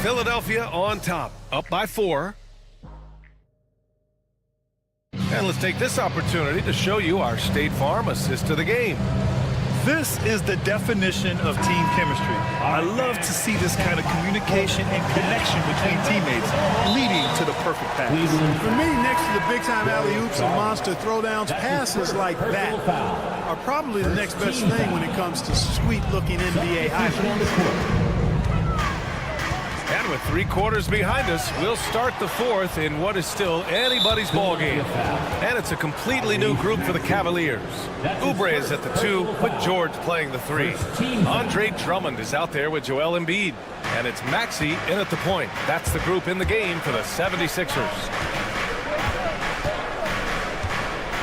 Philadelphia on top. Up by 4. And let's take this opportunity to show you our State Farm assist to the game. This is the definition of team chemistry. I love to see this kind of communication and connection between teammates leading to the perfect pass. For me, next to the big-time alley-oops and monster throwdowns, passes like that are probably the next best thing when it comes to sweet-looking NBA highlights. And with 3 quarters behind us, we'll start the fourth in what is still anybody's ball game. And it's a completely new group for the Cavaliers. Oubre is at the 2, with George playing the 3. Andre Drummond is out there with Joel Embiid. And it's Maxey in at the point. That's the group in the game for the 76ers.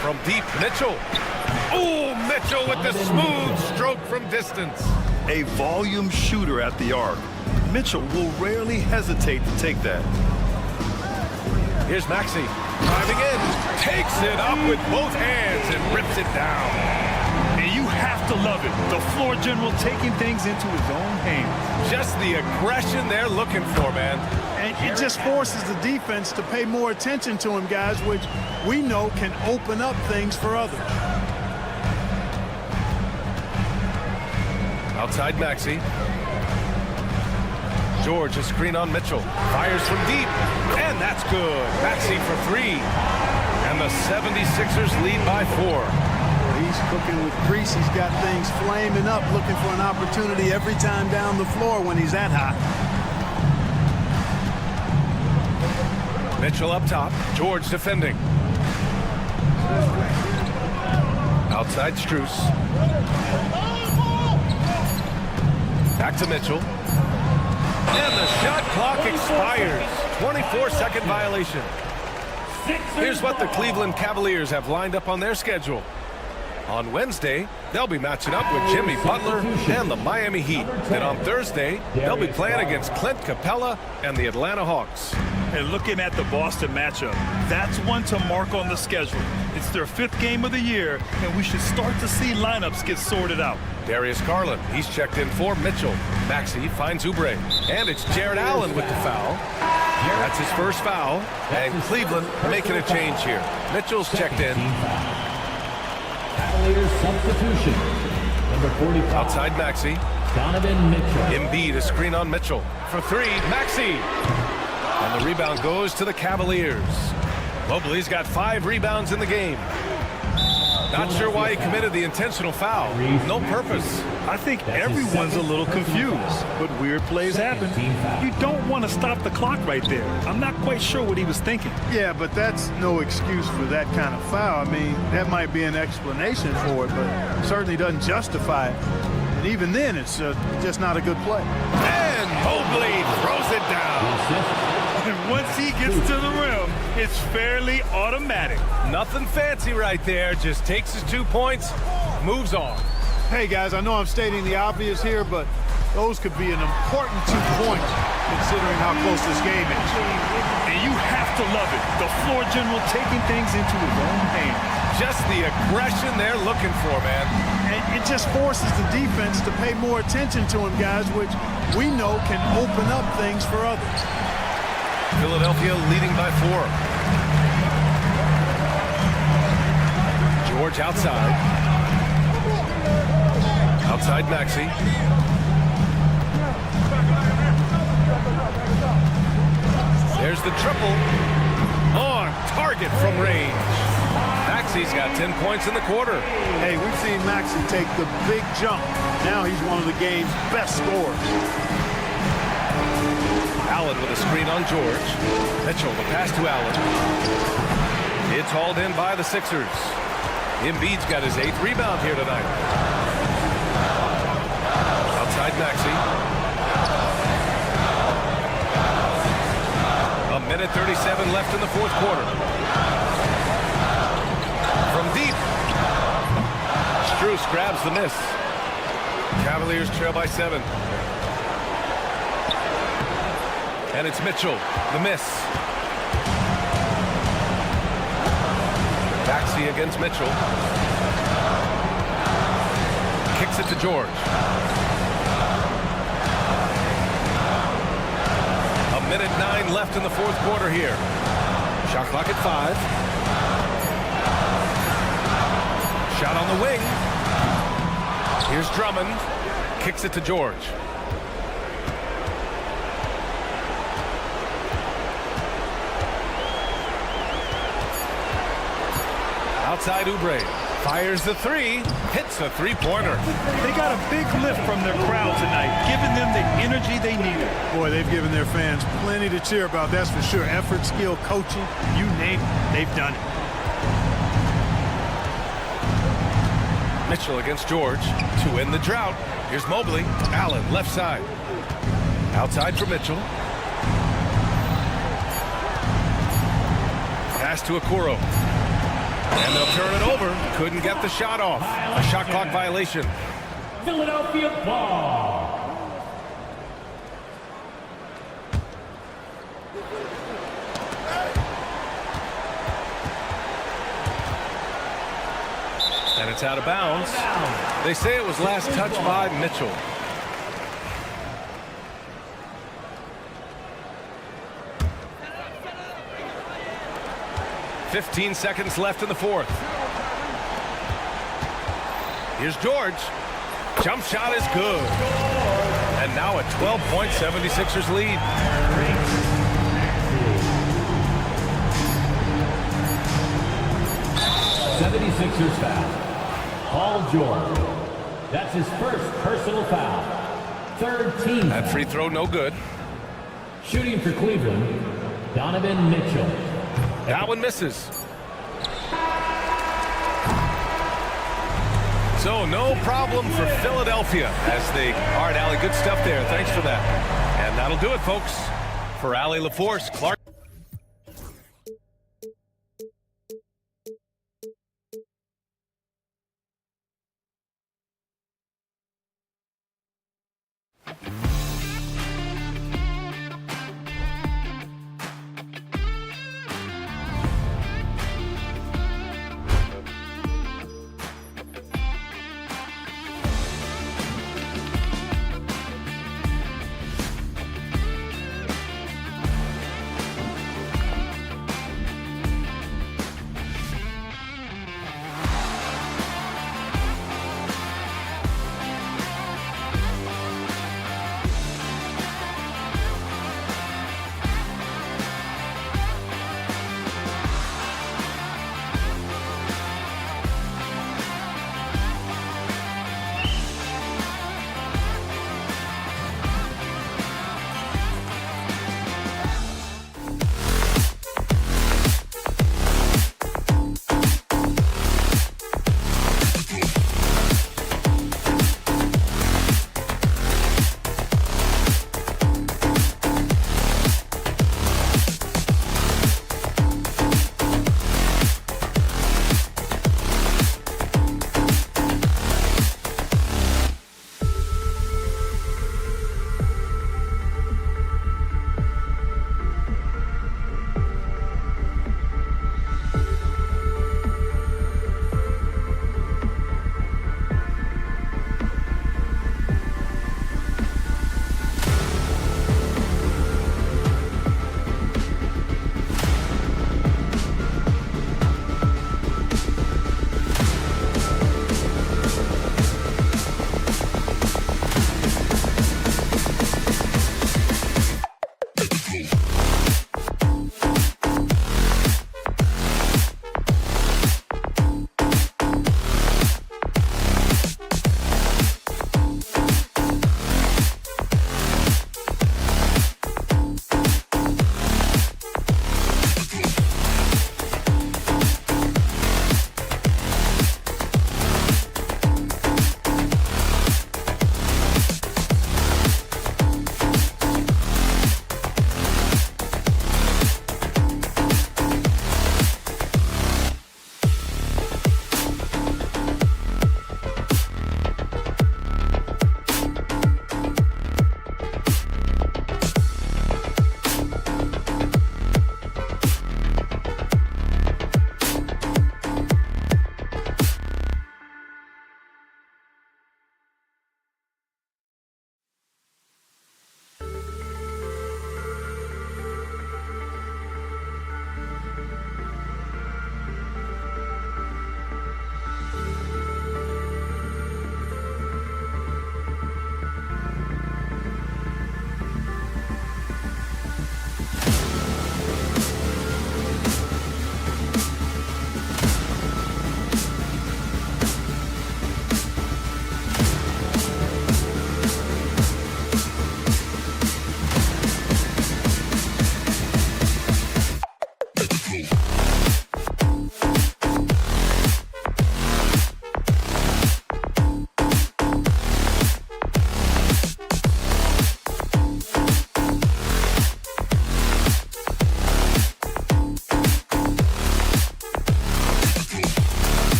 From deep, Mitchell. Oh, Mitchell with the smooth stroke from distance. A volume shooter at the arc. Mitchell will rarely hesitate to take that. Here's Maxey, driving in, takes it up with both hands and rips it down. And you have to love it. The floor general taking things into his own hands. Just the aggression they're looking for, man. And it just forces the defense to pay more attention to him, guys, which we know can open up things for others. Outside Maxey. George, a screen on Mitchell. Fires from deep, and that's good. Maxey for three. And the 76ers lead by 4. He's cooking with grease. He's got things flaming up, looking for an opportunity every time down the floor when he's that hot. Mitchell up top. George defending. Outside Strus. Back to Mitchell. And the shot clock expires. 24-second violation. Here's what the Cleveland Cavaliers have lined up on their schedule. On Wednesday, they'll be matching up with Jimmy Butler and the Miami Heat. Then on Thursday, they'll be playing against Clint Capella and the Atlanta Hawks. And looking at the Boston matchup, that's one to mark on the schedule. It's their 5th game of the year, and we should start to see lineups get sorted out. Darius Garland, he's checked in for Mitchell. Maxey finds Oubre. And it's Jared Allen with the foul. That's his first foul. And Cleveland making a change here. Mitchell's checked in. Cavaliers substitution. Number 45. Outside Maxey. Donovan Mitchell. Embiid, a screen on Mitchell. For 3, Maxey. And the rebound goes to the Cavaliers. Mobley's got 5 rebounds in the game. Not sure why he committed the intentional foul. No purpose. I think everyone's a little confused, but weird plays happen. You don't want to stop the clock right there. I'm not quite sure what he was thinking. Yeah, but that's no excuse for that kind of foul. I mean, that might be an explanation for it, but certainly doesn't justify it. And even then, it's just not a good play. And Mobley throws it down. And once he gets to the rim, it's fairly automatic. Nothing fancy right there. Just takes his 2 points, moves on. Hey, guys, I know I'm stating the obvious here, but those could be an important 2 points considering how close this game is. And you have to love it. The floor general taking things into his own hands. Just the aggression they're looking for, man. And it just forces the defense to pay more attention to him, guys, which we know can open up things for others. Philadelphia leading by 4. George outside. Outside Maxey. There's the triple. On target from range. Maxey's got 10 points in the quarter. Hey, we've seen Maxey take the big jump. Now he's one of the game's best scorers. Allen with a screen on George. Mitchell, the pass to Allen. It's hauled in by the Sixers. Embiid's got his 8th rebound here tonight. Outside Maxey. 1:37 left in the 4th quarter. From deep. Strus grabs the miss. Cavaliers trail by 7. And it's Mitchell, the miss. Maxey against Mitchell. Kicks it to George. 1:09 left in the 4th quarter here. Shot clock at 5. Shot on the wing. Here's Drummond. Kicks it to George. Outside Oubre. Fires the 3. Hits a 3-pointer. They got a big lift from their crowd tonight, giving them the energy they needed. Boy, they've given their fans plenty to cheer about, that's for sure. Effort, skill, coaching, you name it, they've done it. Mitchell against George to end the drought. Here's Mobley. Allen, left side. Outside for Mitchell. Pass to Okoro. And they'll turn it over. Couldn't get the shot off. A shot clock violation. Philadelphia ball. It's out of bounds. They say it was last touched by Mitchell. "15 seconds left in the fourth. Here's George. Jump shot is good. And now a 12-point 76ers lead. 76ers foul. Paul George. That's his first personal foul. Third team. That free throw no good. Shooting for Cleveland, Donovan Mitchell. That one misses. So no problem for Philadelphia as they... All right, Allie, good stuff there. Thanks for that. And that'll do it, folks. For Allie LaForce, Clark.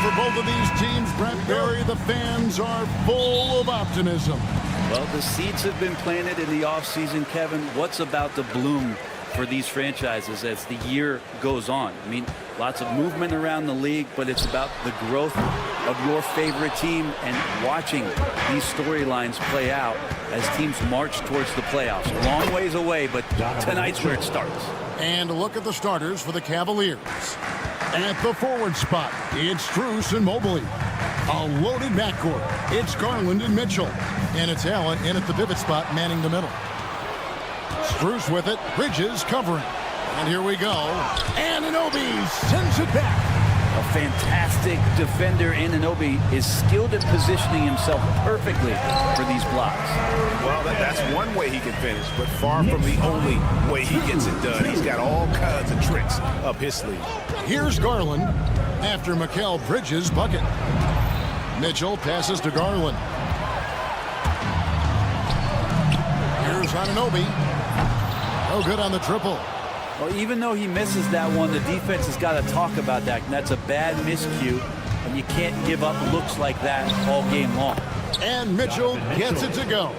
for both of these teams, Brent Barry, the fans are full of optimism. Well, the seeds have been planted in the offseason, Kevin. What's about to bloom for these franchises as the year goes on? I mean, lots of movement around the league, but it's about the growth of your favorite team and watching these storylines play out as teams march towards the playoffs. A long ways away, but tonight's where it starts. And look at the starters for the Cavaliers. At the forward spot, it's Strus and Mobley. A loaded backcourt. It's Garland and Mitchell. And it's Allen in at the pivot spot, manning the middle. Strus with it. Bridges covering. And here we go. Anunoby sends it back. A fantastic defender. Anunoby is skilled at positioning himself perfectly for these blocks. Well, that's one way he can finish, but far from the only way he gets it done. He's got all kinds of tricks up his sleeve. Here's Garland after Mikal Bridges' bucket. Mitchell passes to Garland. Here's Anunoby. Oh, good on the triple. Well, even though he misses that one, the defense has got to talk about that. And that's a bad miscue, and you can't give up looks like that all game long. And Mitchell gets it to go.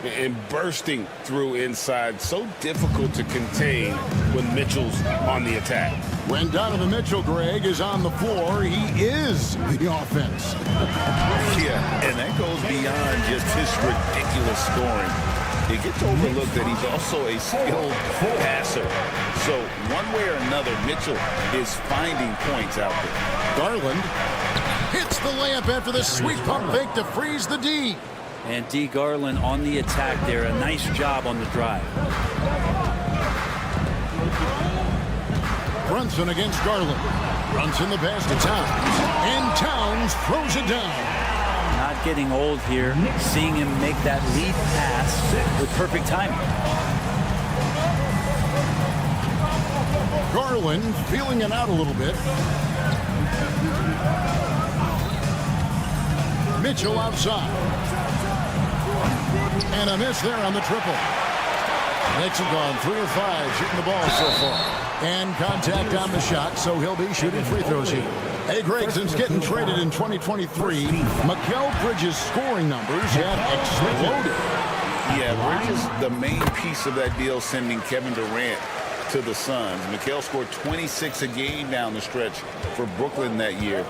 And bursting through inside, so difficult to contain when Mitchell's on the attack. When Donovan Mitchell, Greg, is on the floor, he is the offense. Yeah, and that goes beyond just his ridiculous scoring. It gets overlooked that he's also a skilled passer. So one way or another, Mitchell is finding points out there. Garland hits the layup after the sweet pump fake to freeze the D. And D. Garland on the attack there. A nice job on the drive. Brunson against Garland. Brunson the pass to Towns. And Towns throws it down. Not getting old here. Seeing him make that lead pass with perfect timing. Garland feeling it out a little bit. Mitchell outside. And a miss there on the triple. Knicks have gone 3 of 5 shooting the ball so far. And contact on the shot, so he'll be shooting free throws here. Hey, Greg, since getting traded in 2023, Mikal Bridges' scoring numbers have exploded. Yeah, Bridges, the main piece of that deal, sending Kevin Durant to the Suns. Mikal scored 26 a game down the stretch for Brooklyn that year,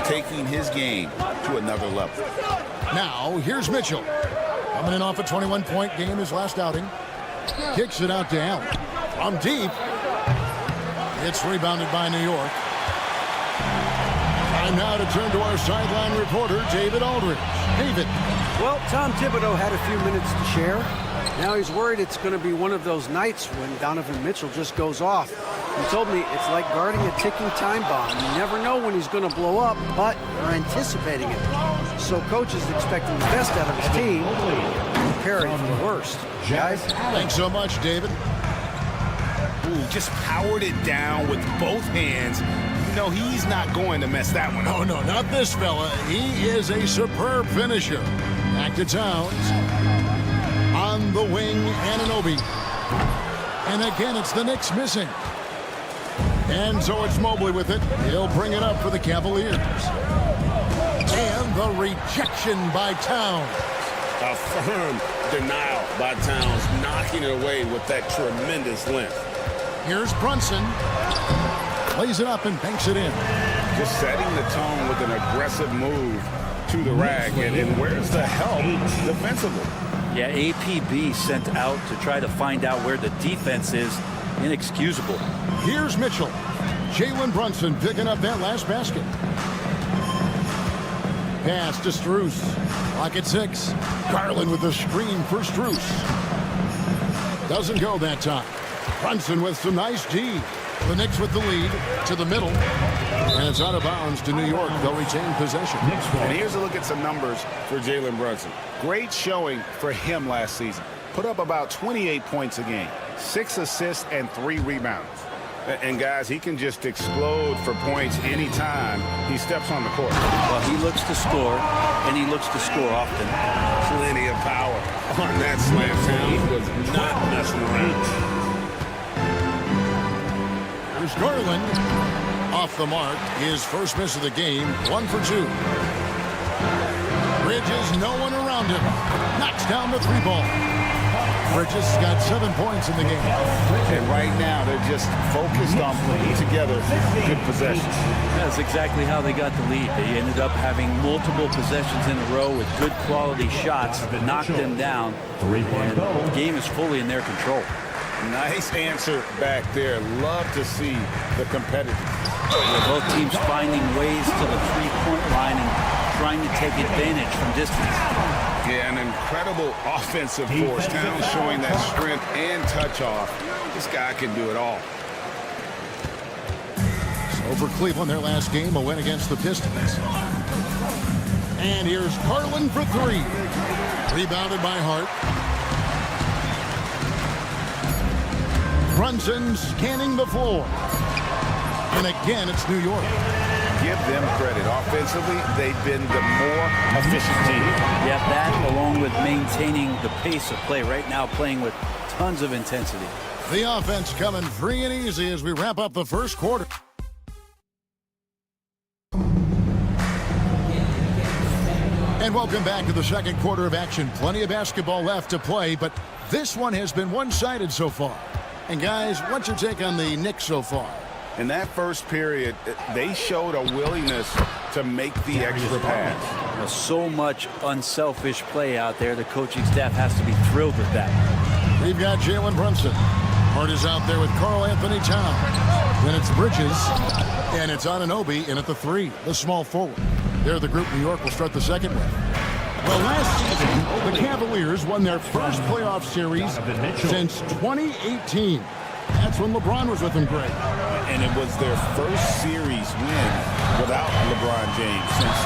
taking his game to another level. Now, here's Mitchell. Coming in off a 21-point game his last outing. Kicks it out to Allen. From deep. It's rebounded by New York. Time now to turn to our sideline reporter, David Aldridge. David. Well, Tom Thibodeau had a few minutes to share. Now he's worried it's going to be one of those nights when Donovan Mitchell just goes off. He told me it's like guarding a ticking time bomb. You never know when he's going to blow up, but you're anticipating it. So coach is expecting the best out of his team, preparing for the worst. Guys? Thanks so much, David. Ooh, just powered it down with both hands. No, he's not going to mess that one up. Oh, no, not this fella. He is a superb finisher. Back to Towns. On the wing, Anunoby. And again, it's the Knicks missing. And so it's Mobley with it. He'll bring it up for the Cavaliers. And the rejection by Towns. A firm denial by Towns, knocking it away with that tremendous length. Here's Brunson. Lays it up and banks it in. Just setting the tone with an aggressive move to the rack. And where's the help defensively? Yeah, APB sent out to try to find out where the defense is. Inexcusable. Here's Mitchell. Jalen Brunson picking up that last basket. Pass to Strus. Clock at 6. Garland with the screen for Strus. Doesn't go that time. Brunson with some nice D. The Knicks with the lead to the middle. And it's out of bounds to New York. They'll retain possession. And here's a look at some numbers for Jalen Brunson. Great showing for him last season. Put up about 28 points a game, 6 assists and 3 rebounds. And guys, he can just explode for points anytime he steps on the court. Well, he looks to score, and he looks to score often. Plenty of power on that slam. Towns was not messing around. There's Garland. A off the mark. His first miss of the game, 1 for 2. Bridges, no one around him. Knocks down the 3-ball. Bridges got 7 points in the game. And right now, they're just focused on putting together good possessions. That's exactly how they got the lead. They ended up having multiple possessions in a row with good quality shots that knocked them down. And the game is fully in their control. Nice answer back there. Love to see the competitiveness. Both teams finding ways to the three-point line and trying to take advantage from distance. Yeah, an incredible offensive force. Towns showing that strength and touch off. This guy can do it all. So for Cleveland, their last game, a win against the Pistons. And here's Garland for 3. Rebounded by Hart. Brunson scanning the floor. And again, it's New York. Give them credit. Offensively, they've been the more efficient team. Yeah, that along with maintaining the pace of play right now, playing with tons of intensity. The offense coming free and easy as we wrap up the first quarter. And welcome back to the second quarter of action. Plenty of basketball left to play, but this one has been one-sided so far. And guys, what's your take on the Knicks so far? In that first period, they showed a willingness to make the extra pass. Well, so much unselfish play out there. The coaching staff has to be thrilled with that. We've got Jalen Brunson. Hart is out there with Karl Anthony Towns. Then it's Bridges, and it's Anunoby in at the 3, the small forward. They're the group New York will start the second with. Well, last season, the Cavaliers won their first playoff series since 2018. That's when LeBron was with them, Greg. And it was their first series win without LeBron James since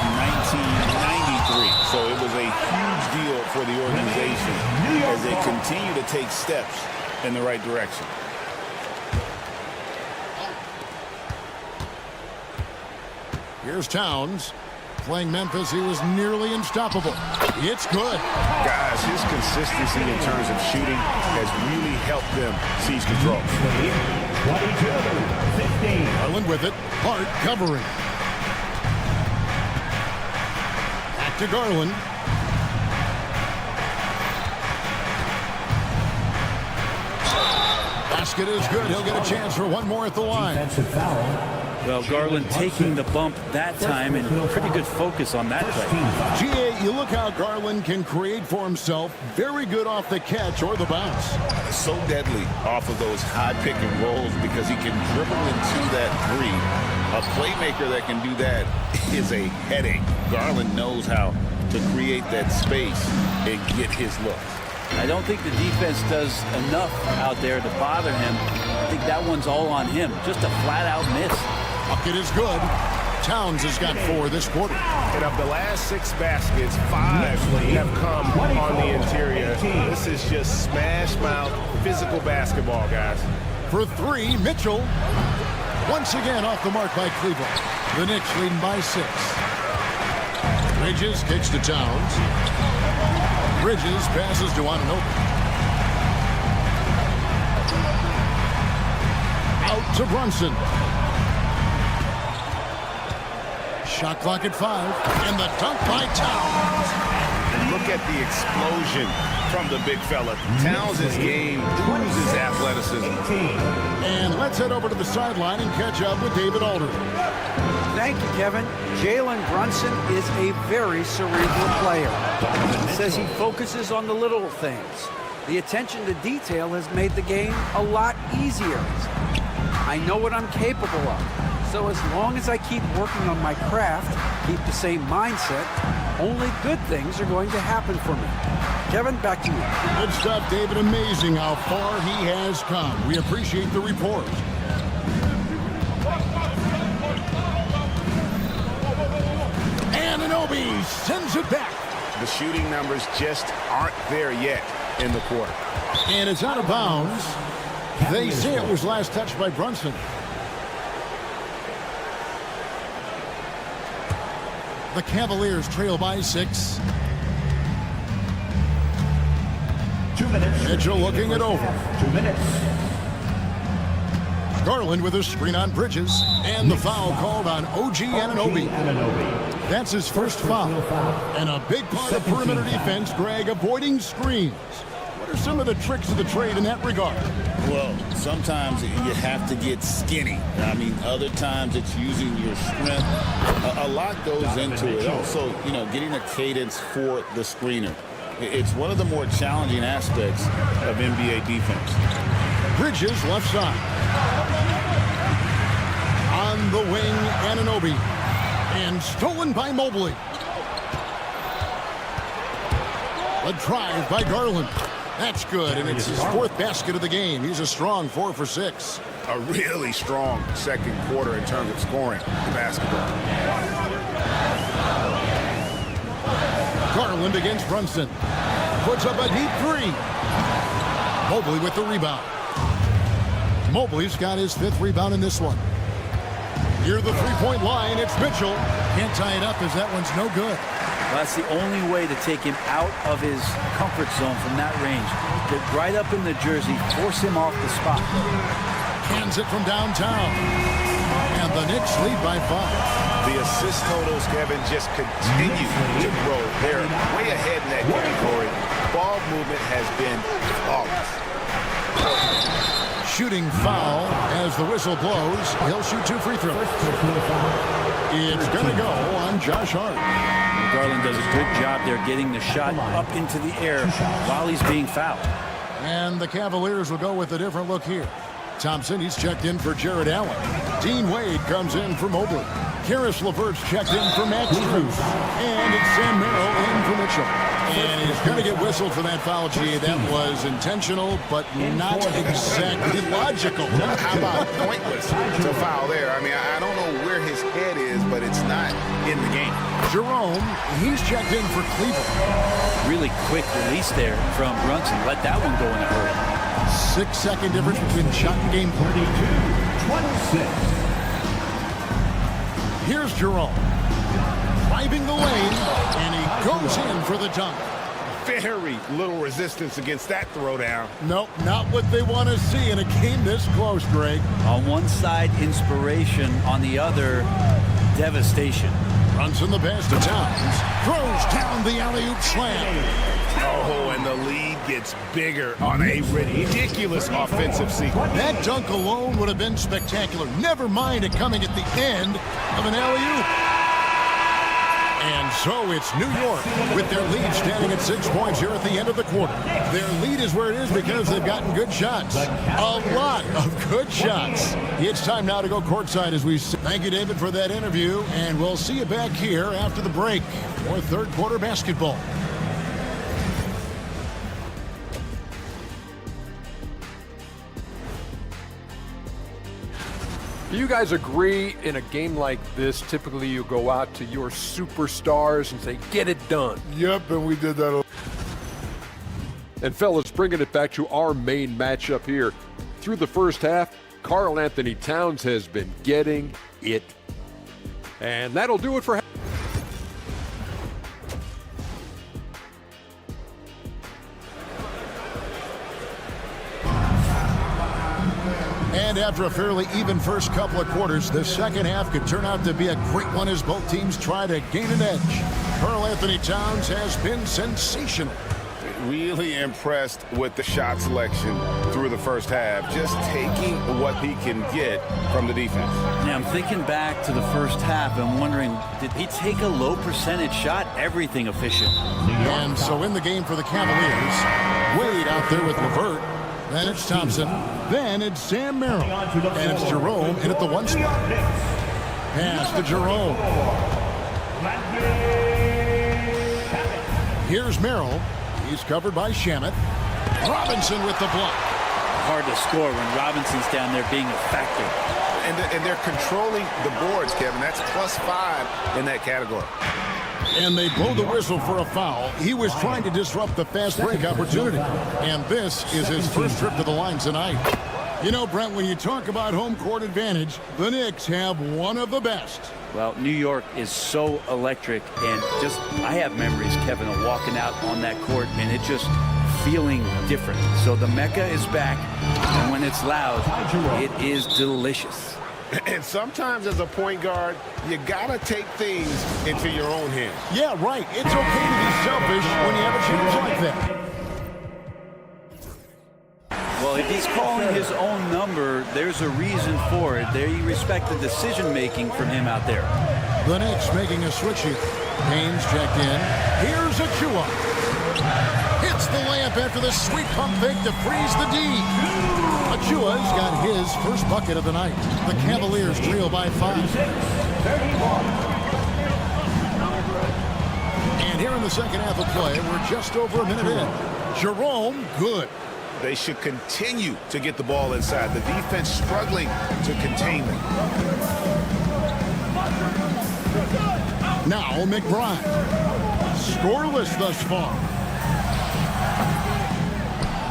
1993. So it was a huge deal for the organization as they continue to take steps in the right direction. Here's Towns. Playing Memphis, he was nearly unstoppable. It's good. Guys, his consistency in terms of shooting has really helped them seize control. 22-16. Garland with it. Hart covering. Back to Garland. Basket is good. He'll get a chance for one more at the line. Defensive foul. Well, Garland taking the bump that time and pretty good focus on that play. GA, you look how Garland can create for himself. Very good off the catch or the bounce. So deadly off of those high pick and rolls because he can dribble into that 3. A playmaker that can do that is a headache. Garland knows how to create that space and get his look. I don't think the defense does enough out there to bother him. I think that one's all on him. Just a flat-out miss. Bucket is good. Towns has got 4 this quarter. And of the last 6 baskets, 5 have come on the interior. This is just smash-mouth, physical basketball, guys. For 3, Mitchell. Once again off the mark by Cleveland. The Knicks leading by 6. Bridges kicks to Towns. Bridges passes to Anunoby. Out to Brunson. Shot clock at 5. And the dunk by Towns. And look at the explosion from the big fella. Towns' game oozes athleticism. And let's head over to the sideline and catch up with David Alder. Thank you, Kevin. Jalen Brunson is a very cerebral player. Says he focuses on the little things. The attention to detail has made the game a lot easier. I know what I'm capable of. So as long as I keep working on my craft, keep the same mindset, only good things are going to happen for me. Kevin, back to you. Good stuff, David. Amazing how far he has come. We appreciate the report. Anunoby sends it back. The shooting numbers just aren't there yet in the quarter. And it's out of bounds. They say it was last touched by Brunson. The Cavaliers trail by 6. 2 minutes. Mitchell looking it over. 2 minutes. Garland with a screen on Bridges, and the foul called on OG Anunoby. That's his first foul. And a big part of perimeter defense, Greg, avoiding screens. What are some of the tricks of the trade in that regard? Well, sometimes you have to get skinny. I mean, other times it's using your strength. A lot goes into it. Also, you know, getting a cadence for the screener. It's one of the more challenging aspects of NBA defense. Bridges left side. On the wing, Anunoby. And stolen by Mobley. A drive by Garland. That's good, and it's his fourth basket of the game. He's a strong 4 for 6. A really strong second quarter in terms of scoring the basketball. Garland against Brunson. Puts up a deep 3. Mobley with the rebound. Mobley's got his 5th rebound in this one. Near the three-point line, it's Mitchell. Can't tie it up as that one's no good. Well, that's the only way to take him out of his comfort zone from that range. Get right up in the jersey, force him off the spot. Cans it from downtown. And the Knicks lead by 5. The assist totals, Kevin, just continue to grow. They're way ahead in that category. Ball movement has been flawless. Shooting foul as the whistle blows. He'll shoot 2 free throws. It's going to go on Josh Hart. Garland does a good job there getting the shot up into the air while he's being fouled. And the Cavaliers will go with a different look here. Thompson, he's checked in for Jared Allen. Dean Wade comes in for Mobley. Karis LeVert's checked in for Max Strus. And it's Sam Merrill in for Mitchell. And he's going to get whistled for that foul, G. That was intentional, but not exactly logical. How about pointless to foul there? I mean, I don't know where his head is, but it's not in the game. Jerome, he's checked in for Cleveland. Really quick release there from Brunson. Let that one go in a hurry. 6-second difference between shot and game play. 32-26. Here's Jerome. Driving the lane, and he goes in for the dunk. Very little resistance against that throwdown. Nope, not what they want to see in a game this close, Greg. On one side, inspiration. On the other, devastation. Runs in the pass to Towns. Throws down the alley-oop slam. Oh, and the lead gets bigger on a ridiculous offensive sequence. That dunk alone would have been spectacular. Never mind it coming at the end of an alley-oop. And so it's New York with their lead standing at 6 points here at the end of the quarter. Their lead is where it is because they've gotten good shots. A lot of good shots. It's time now to go courtside as we say. Thank you, David, for that interview. And we'll see you back here after the break for third quarter basketball. Do you guys agree in a game like this, typically you go out to your superstars and say, get it done? Yep, and we did that. And fellas, bringing it back to our main matchup here. Through the first half, Karl Anthony Towns has been getting it. And that'll do it for And after a fairly even first couple of quarters, the second half could turn out to be a great one as both teams try to gain an edge. Karl Anthony Towns has been sensational. Really impressed with the shot selection through the first half, just taking what he can get from the defense. Yeah, I'm thinking back to the first half and wondering, did he take a low percentage shot? Everything efficient. And so in the game for the Cavaliers, Wade out there with LeVert. Then it's Thompson. Then it's Sam Merrill. And it's Jerome in at the 1 spot. Pass to Jerome. Here's Merrill. He's covered by Shamet. Robinson with the block. Hard to score when Robinson's down there being a factor. And they're controlling the boards, Kevin. That's +5 in that category. And they blow the whistle for a foul. He was trying to disrupt the fast break opportunity. And this is his first trip to the line tonight. You know, Brent, when you talk about home court advantage, the Knicks have one of the best. Well, New York is so electric, and just I have memories, Kevin, of walking out on that court, and it just feeling different. So the Mecca is back, and when it's loud, it is delicious. And sometimes as a point guard, you gotta take things into your own hands. Yeah, right. It's okay to be selfish when you have a chance like that. Well, if he's calling his own number, there's a reason for it. They respect the decision-making from him out there. The Knicks making a switch here. Haynes checked in. Here's Achua. Hits the layup after the sweet pump fake to freeze the D. Achua's got his first bucket of the night. The Cavaliers trail by 5. And here in the second half of play, we're just over a minute in. Jerome, good. They should continue to get the ball inside. The defense struggling to contain them. Now McBride. Scoreless thus far.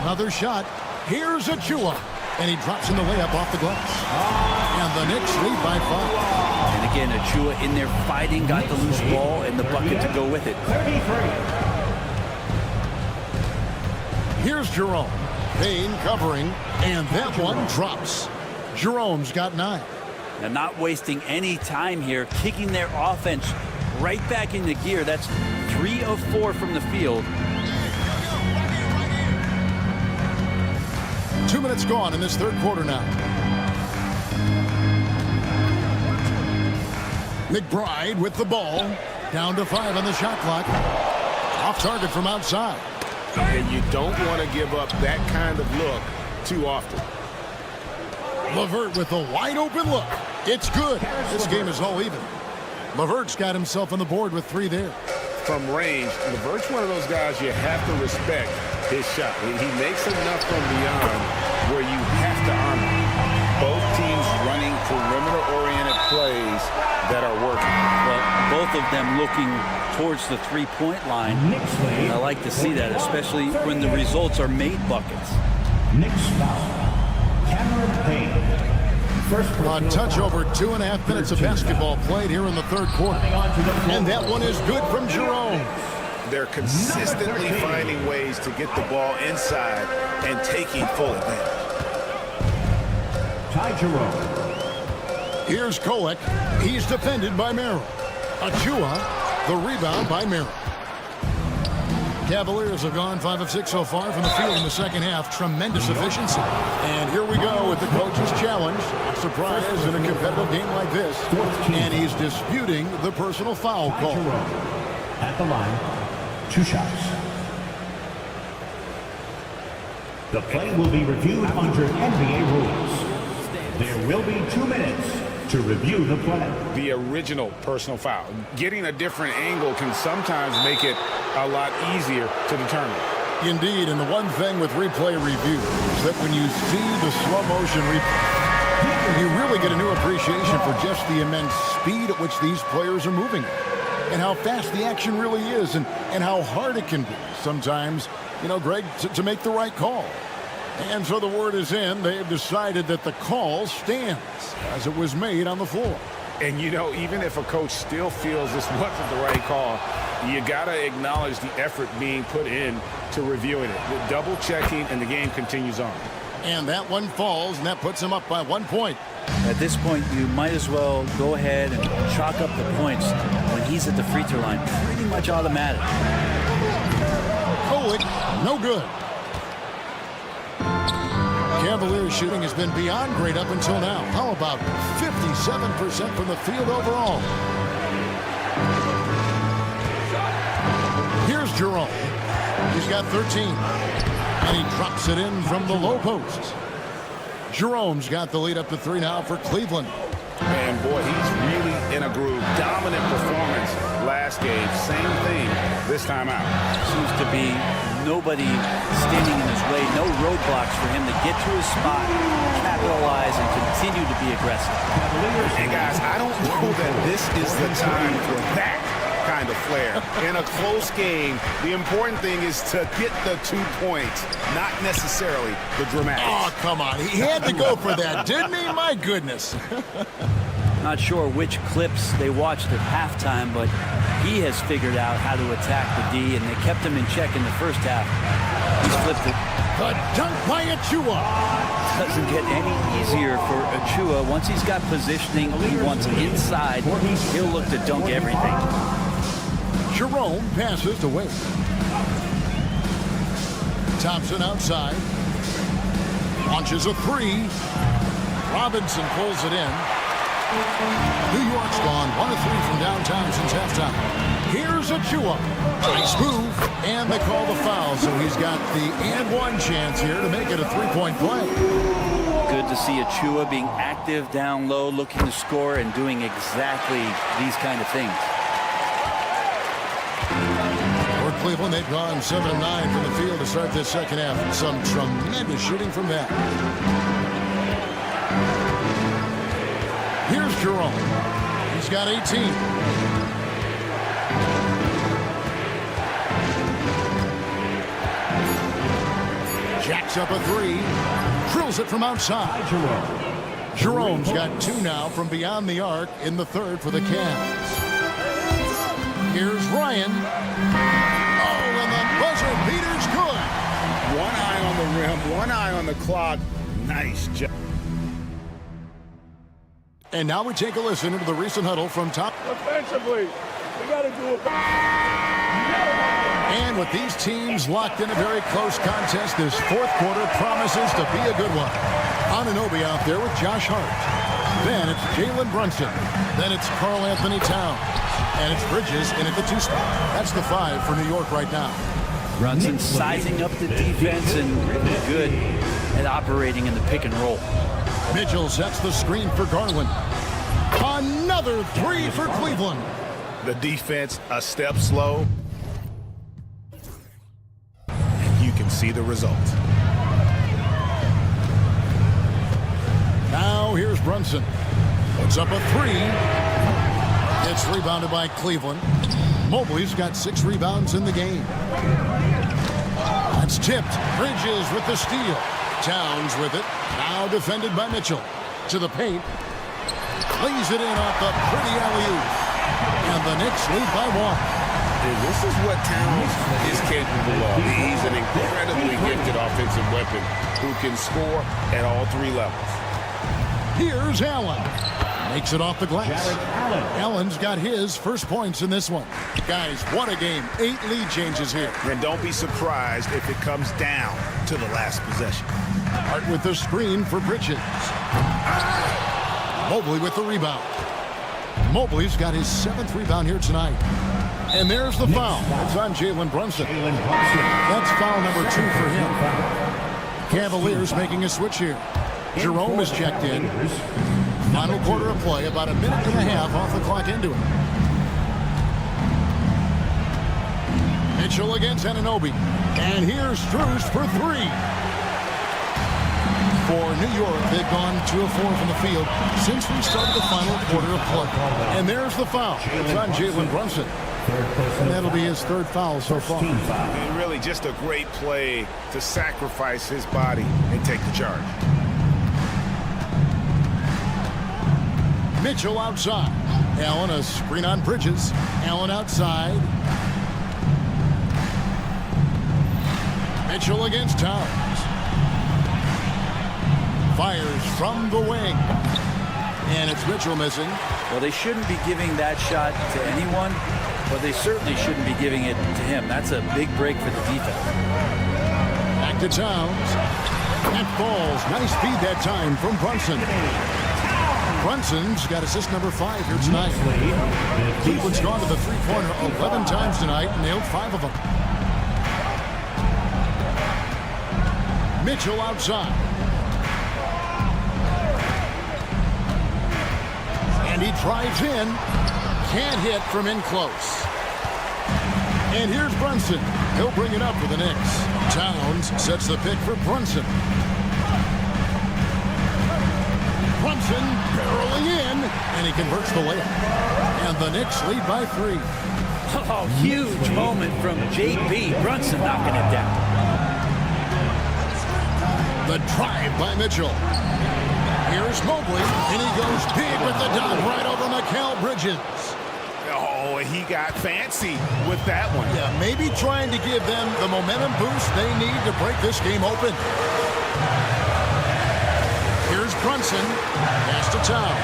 Another shot. Here's Achua. And he drops in the layup off the glass. And the Knicks lead by 5. And again, Achua in there fighting, got the loose ball and the bucket to go with it. 33. Here's Jerome. Payne covering, and that one drops. Jerome's got 9. Now not wasting any time here, kicking their offense right back into gear. That's 3 of 4 from the field. 2 minutes gone in this third quarter now. McBride with the ball. Down to 5 on the shot clock. Off target from outside. And you don't want to give up that kind of look too often. LeVert with a wide open look. It's good. This game is all even. LeVert's got himself on the board with 3 there. From range, LeVert's one of those guys you have to respect his shot. He makes enough from beyond where you have to honor him. Both teams running perimeter-oriented plays that are working. Well, both of them looking towards the three-point line. I like to see that, especially when the results are made buckets. Knicks foul. Cameron Payne. A touch over 2.5 minutes of basketball played here in the third quarter. And that one is good from Jerome. They're consistently finding ways to get the ball inside and taking full advantage. Ty Jerome. Here's Kolek. He's defended by Merrill. Achua, the rebound by Merrill. Cavaliers have gone 5 of 6 so far from the field in the second half. Tremendous efficiency. And here we go with the coach's challenge. A surprise in a competitive game like this. And he's disputing the personal foul call. At the line, 2 shots. The play will be reviewed under NBA rules. There will be 2 minutes to review the play. The original personal foul. Getting a different angle can sometimes make it a lot easier to determine. Indeed, and the one thing with replay review is that when you see the slow motion replay, you really get a new appreciation for just the immense speed at which these players are moving and how fast the action really is and how hard it can be sometimes, you know, Greg, to make the right call. And so the word is in. They've decided that the call stands as it was made on the floor. And, you know, even if a coach still feels this wasn't the right call, you got to acknowledge the effort being put in to reviewing it. The double checking, and the game continues on. And that one falls, and that puts him up by 1 point. At this point, you might as well go ahead and chalk up the points when he's at the free throw line. Pretty much automatic. Kolek, no good. Cavaliers shooting has been beyond great up until now. How about 57% from the field overall? Here's Jerome. He's got 13. And he drops it in from the low post. Jerome's got the lead up to 3 now for Cleveland. And boy, he's really in a groove. Dominant performance last game. Same thing this time out. Seems to be nobody standing in his way. No roadblocks for him to get to his spot, capitalize, and continue to be aggressive. And guys, I don't know that this is the time for that kind of flair. In a close game, the important thing is to get the 2 points, not necessarily the dramatics. Oh, come on. He had to go for that, didn't he? My goodness. Not sure which clips they watched at halftime, but he has figured out how to attack the D, and they kept him in check in the first half. He's flipped it. The dunk by Achua. Doesn't get any easier for Achua. Once he's got positioning, he wants inside. He'll look to dunk everything. Jerome passes to Wade. Thompson outside. Launches a three. Robinson pulls it in. New York's gone 1 of 3 from downtown since halftime. Here's Achua. Nice move. And they call the foul, so he's got the and one chance here to make it a three-point play. Good to see Achua being active down low, looking to score, and doing exactly these kind of things. For Cleveland, they've gone 7 of 9 from the field to start this second half. Some tremendous shooting from that. Here's Jerome. He's got 18. Jacks up a three. Drills it from outside. Jerome's got 2 now from beyond the arc in the third for the Cavs. Here's Ryan. Oh, and the buzzer beater's good. 1 eye on the rim, 1 eye on the clock. Nice job. And now we take a listen to the recent huddle from top. Offensively, we got to do it. And with these teams locked in a very close contest, this fourth quarter promises to be a good one. Anunoby out there with Josh Hart. Then it's Jalen Brunson. Then it's Karl Anthony Towns. And it's Bridges in at the 2 spot. That's the 5 for New York right now. Brunson sizing up the defense and really good at operating in the pick and roll. Mitchell sets the screen for Garland. Another 3 for Cleveland. The defense a step slow. And you can see the result. Now here's Brunson. Puts up a 3. It's rebounded by Cleveland. Mobley's got 6 rebounds in the game. That's tipped. Bridges with the steal. Towns with it. Now defended by Mitchell. To the paint. Lays it in off the pretty alley-oop. And the Knicks lead by 1. And this is what Towns is capable of. He's an incredibly gifted offensive weapon who can score at all 3 levels. Here's Allen. Makes it off the glass. Allen's got his first points in this one. Guys, what a game. 8 lead changes here. And don't be surprised if it comes down to the last possession. Hart with the screen for Bridges. Mobley with the rebound. Mobley's got his 7th rebound here tonight. And there's the foul. It's on Jalen Brunson. That's foul number 2 for him. Cavaliers making a switch here. Jerome is checked in. Final quarter of play, about a minute and a half off the clock into it. Mitchell against Anunoby. And here's Strus for 3. For New York, they've gone 2 of 4 from the field since we started the final quarter of play. And there's the foul. It's on Jalen Brunson. And that'll be his 3rd foul so far. And really just a great play to sacrifice his body and take the charge. Mitchell outside. Allen a screen on Bridges. Allen outside. Mitchell against Towns. Fires from the wing. And it's Mitchell missing. Well, they shouldn't be giving that shot to anyone, but they certainly shouldn't be giving it to him. That's a big break for the defense. Back to Towns. That falls. Nice feed that time from Brunson. Brunson's got assist number 5 here tonight. Cleveland's gone to the three-pointer 11 times tonight, nailed 5 of them. Mitchell outside. And he drives in. Can't hit from in close. And here's Brunson. He'll bring it up for the Knicks. Towns sets the pick for Brunson. Brunson barreling in, and he converts the layup. And the Knicks lead by 3. Oh, huge moment from J.B. Brunson knocking it down. The drive by Mitchell. Here's Mobley, and he goes big with the dunk right over Mikal Bridges. Oh, he got fancy with that one. Yeah, maybe trying to give them the momentum boost they need to break this game open. Here's Brunson. Pass to Towns.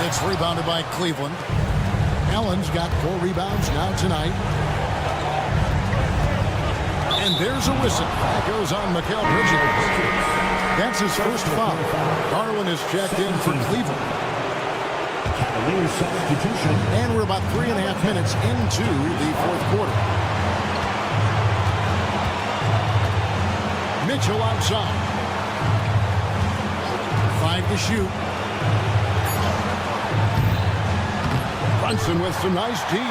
It's rebounded by Cleveland. Allen's got 4 rebounds now tonight. And there's a whistle. That goes on Mikal Bridges. That's his first foul. Garland is checked in for Cleveland. Cavaliers substitution. And we're about 3.5 minutes into the fourth quarter. Mitchell outside. 5 to shoot. Brunson with some nice D.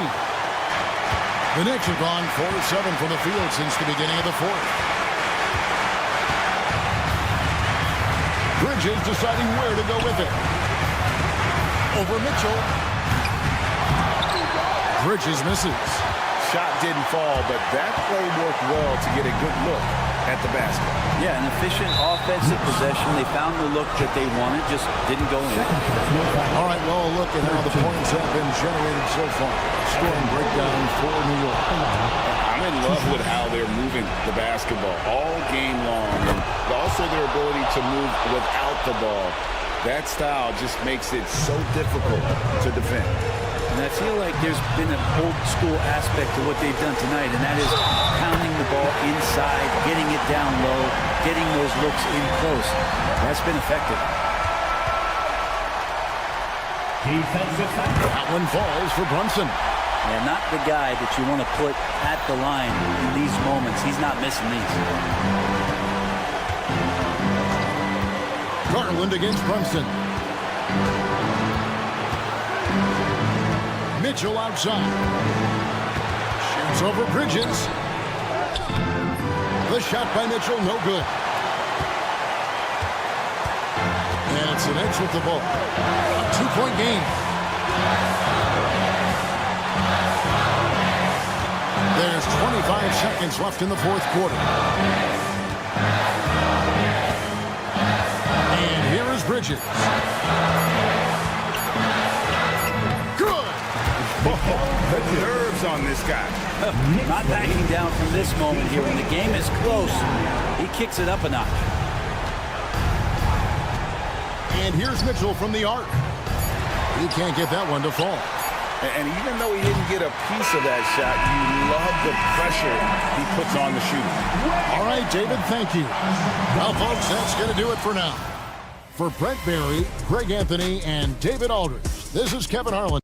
The Knicks have gone 4-7 from the field since the beginning of the fourth. Bridges deciding where to go with it. Over Mitchell. Bridges misses. Shot didn't fall, but that play worked well to get a good look at the basket. Yeah, an efficient offensive possession. They found the look that they wanted, just didn't go in. All right, well, look at how the points have been generated so far. Scoring breakdown for New York. I'm in love with how they're moving the basketball all game long, and also their ability to move without the ball. That style just makes it so difficult to defend. And I feel like there's been an old school aspect to what they've done tonight, and that is pounding the ball inside, getting it down low, getting those looks in close. That's been effective. Defensive foul. That one falls for Brunson. And not the guy that you want to put at the line in these moments. He's not missing these. Garland against Brunson. Mitchell outside. Shoots over Bridges. The shot by Mitchell, no good. And it's the Knicks with the ball. A 2-point game. There's 25 seconds left in the fourth quarter. And here is Bridges. Good. The nerves on this guy. Not backing down from this moment here. When the game is close, he kicks it up a notch. And here's Mitchell from the arc. He can't get that one to fall. And even though he didn't get a piece of that shot, you love the pressure he puts on the shooter. All right, David, thank you. Well, folks, that's going to do it for now. For Brent Barry, Greg Anthony, and David Aldridge, this is Kevin Harlan.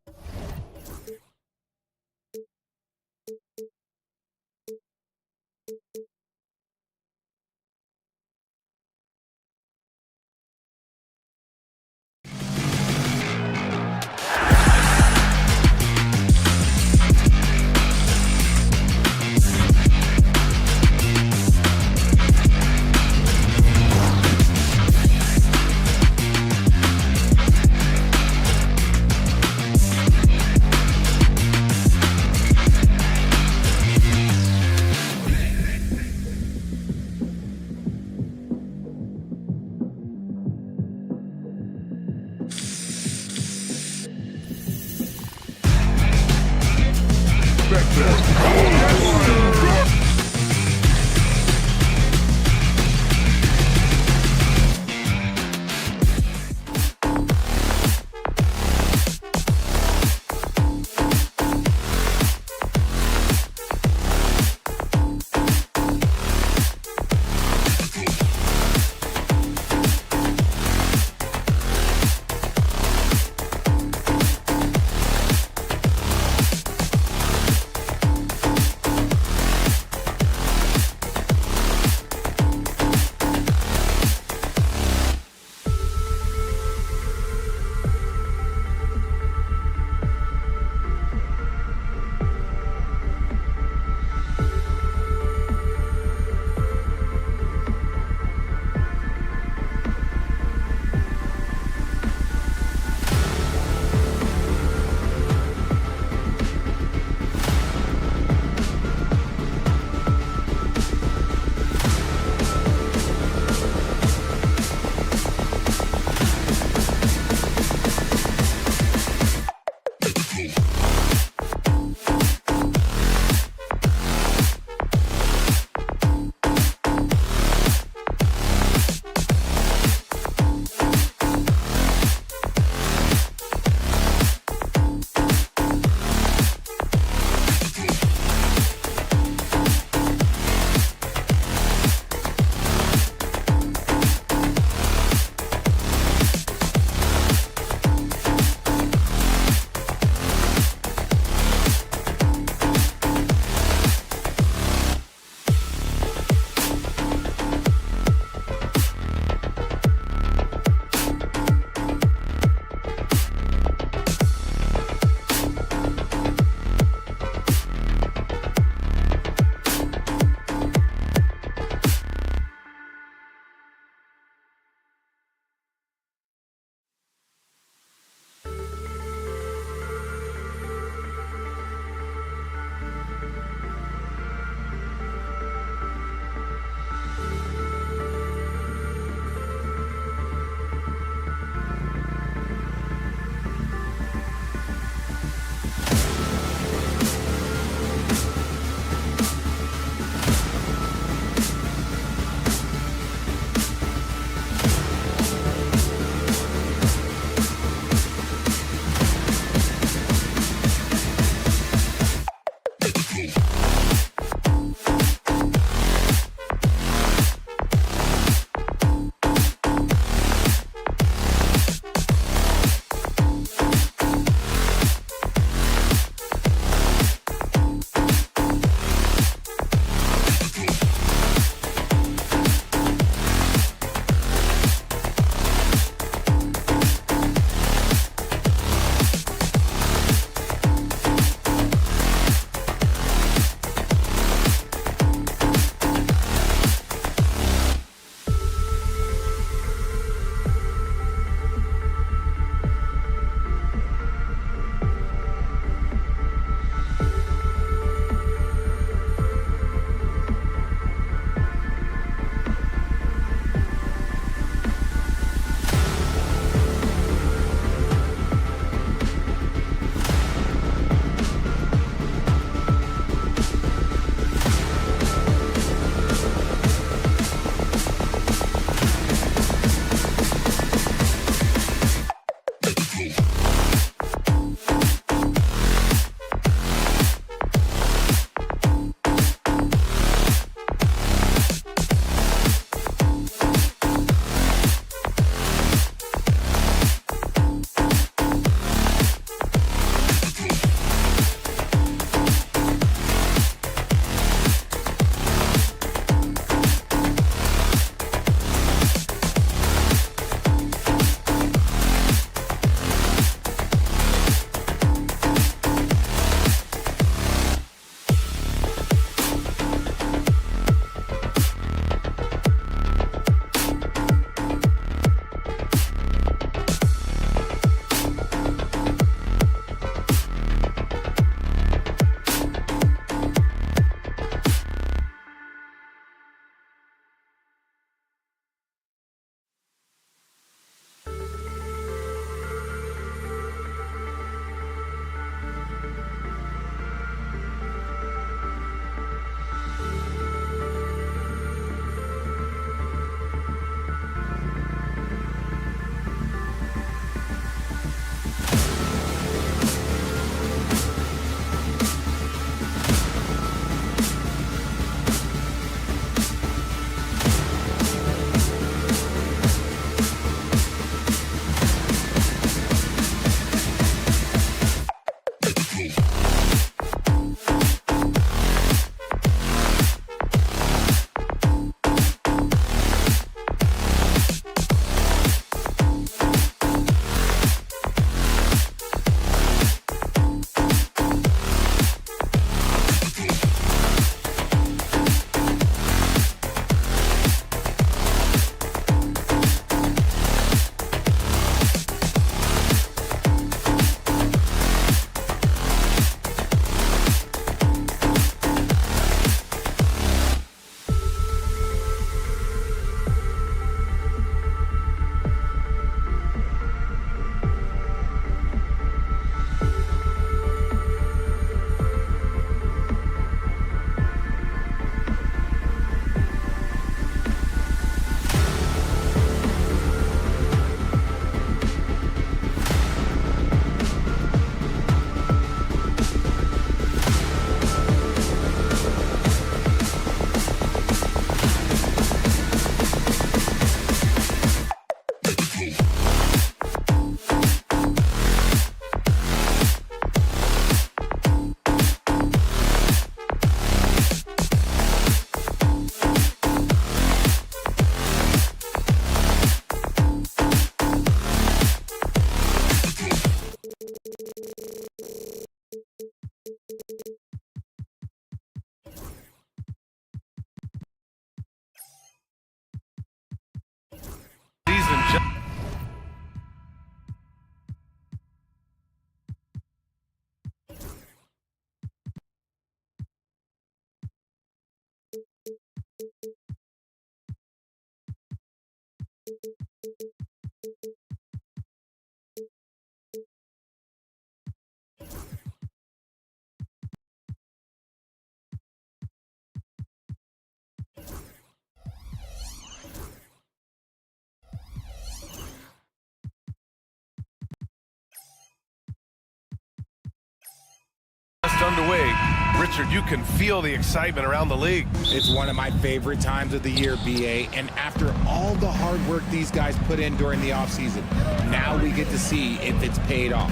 underway. Richard, you can feel the excitement around the league. It's one of my favorite times of the year, BA. And after all the hard work these guys put in during the offseason, now we get to see if it's paid off.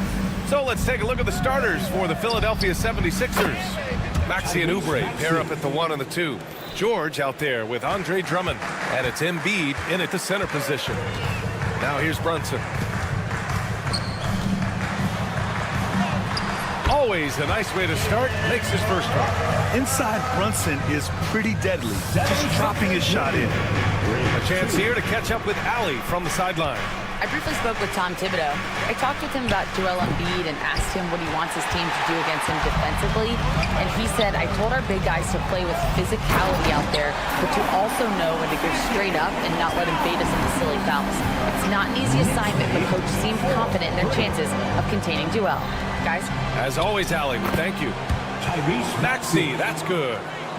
So let's take a look at the starters for the Philadelphia 76ers. Maxey and Oubre pair up at the 1 and the 2. George out there with Andre Drummond. And it's Embiid in at the center position. Now here's Brunson. Always a nice way to start. Makes his first try. Inside Brunson is pretty deadly. Just dropping his shot in. A chance here to catch up with Allie from the sideline. I briefly spoke with Tom Thibodeau. I talked with him about Joel Embiid and asked him what he wants his team to do against him defensively. And he said, I told our big guys to play with physicality out there, but to also know when to go straight up and not let him bait us into silly fouls. It's not an easy assignment, but coach seemed confident in their chances of containing Joel. Guys? As always, Allie, thank you. Maxey, that's good.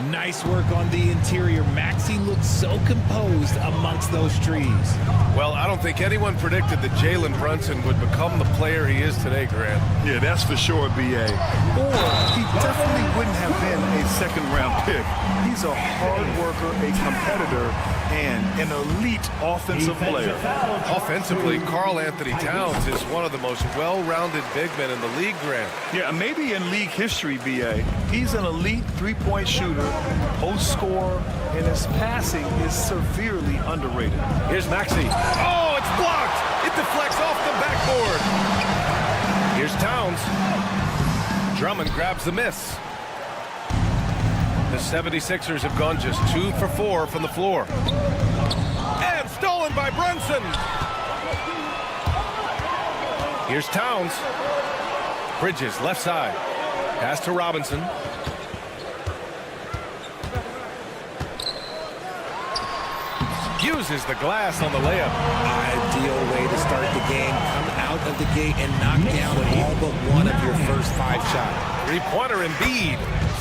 Nice work on the interior. Maxey looks so composed amongst those trees. Well, I don't think anyone predicted that Jalen Brunson would become the player he is today, Grant. Yeah, that's for sure, BA. Or he definitely wouldn't have been a second-round pick. He's a hard worker, a competitor, and an elite offensive player. Offensively, Karl Anthony Towns is one of the most well-rounded big men in the league, Grant. Yeah, maybe in league history, BA. He's an elite three-point shooter, post scorer, and his passing is severely underrated. Here's Maxey. Oh, it's blocked! It deflects off the backboard. Here's Towns. Drummond grabs the miss. The 76ers have gone just 2 for 4 from the floor. And stolen by Brunson. Here's Towns. Bridges, left side. Pass to Robinson. Uses the glass on the layup. Ideal way to start the game. Come out of the gate and knock down all but one of your first 5 shots. Three-pointer Embiid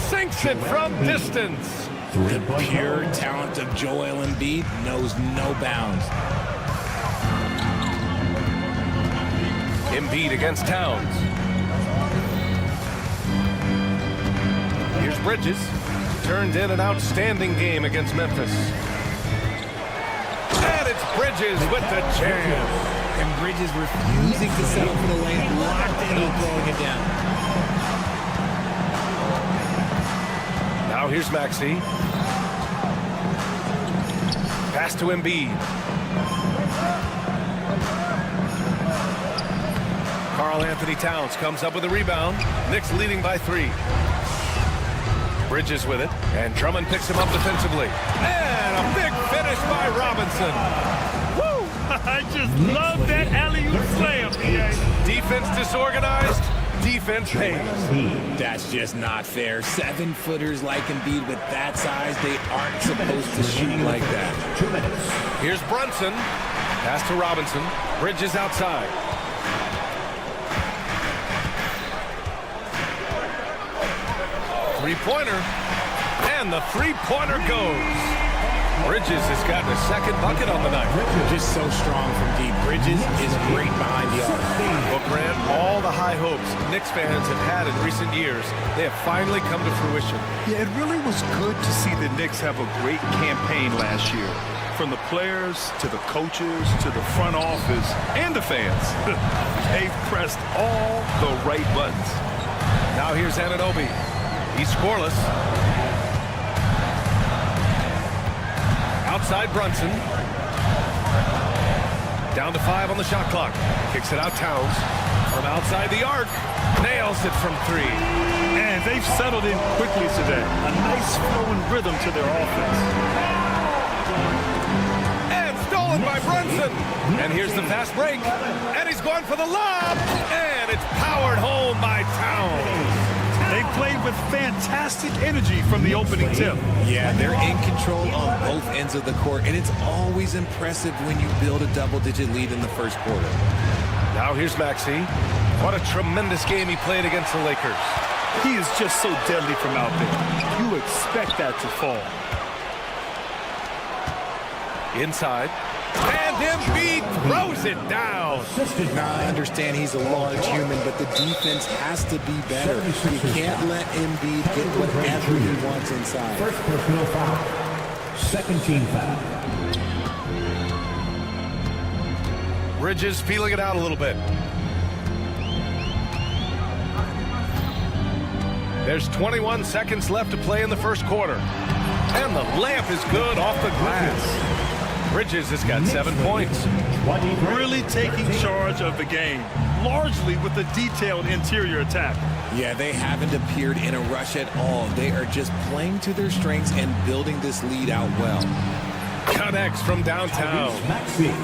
sinks it from distance. The pure talent of Joel Embiid knows no bounds. Embiid against Towns. Here's Bridges. Turned in an outstanding game against Memphis. And it's Bridges with the jam. And Bridges refusing to settle for the lane, locked in on throwing it down. Now here's Maxey. Pass to Embiid. Karl Anthony Towns comes up with a rebound. Knicks leading by 3. Bridges with it, and Drummond picks him up defensively. And a big finish by Robinson. Woo! I just love that alley-oop slam. Defense disorganized, defense pays. That's just not fair. 7-footers like Embiid with that size, they aren't supposed to shoot like that. Here's Brunson. Pass to Robinson. Bridges outside. Three-pointer, and the three-pointer goes. Bridges has gotten a second bucket on the night. Just so strong from deep. Bridges is great behind the arc. Well, Grant, all the high hopes Knicks fans have had in recent years, they have finally come to fruition. Yeah, it really was good to see the Knicks have a great campaign last year. From the players to the coaches to the front office and the fans. They've pressed all the right buttons. Now here's Anunoby. He's scoreless. Outside Brunson. Down to 5 on the shot clock. Kicks it out Towns. From outside the arc. Nails it from 3. And they've settled in quickly today. A nice flowing rhythm to their offense. And stolen by Brunson. And here's the fast break. And he's going for the lob. And it's powered home by Towns. They played with fantastic energy from the opening tip. Yeah, they're in control on both ends of the court, and it's always impressive when you build a double-digit lead in the first quarter. Now here's Maxey. What a tremendous game he played against the Lakers. He is just so deadly from out there. You expect that to fall. Inside. And Embiid throws it down. Now, I understand he's a large human, but the defense has to be better. You can't let Embiid get whatever he wants inside. First personal foul. Second team foul. Bridges feeling it out a little bit. There's 21 seconds left to play in the first quarter. And the layup is good off the glass. Bridges has got 7 points. Really taking charge of the game, largely with a detailed interior attack. Yeah, they haven't appeared in a rush at all. They are just playing to their strengths and building this lead out well. Connects from downtown.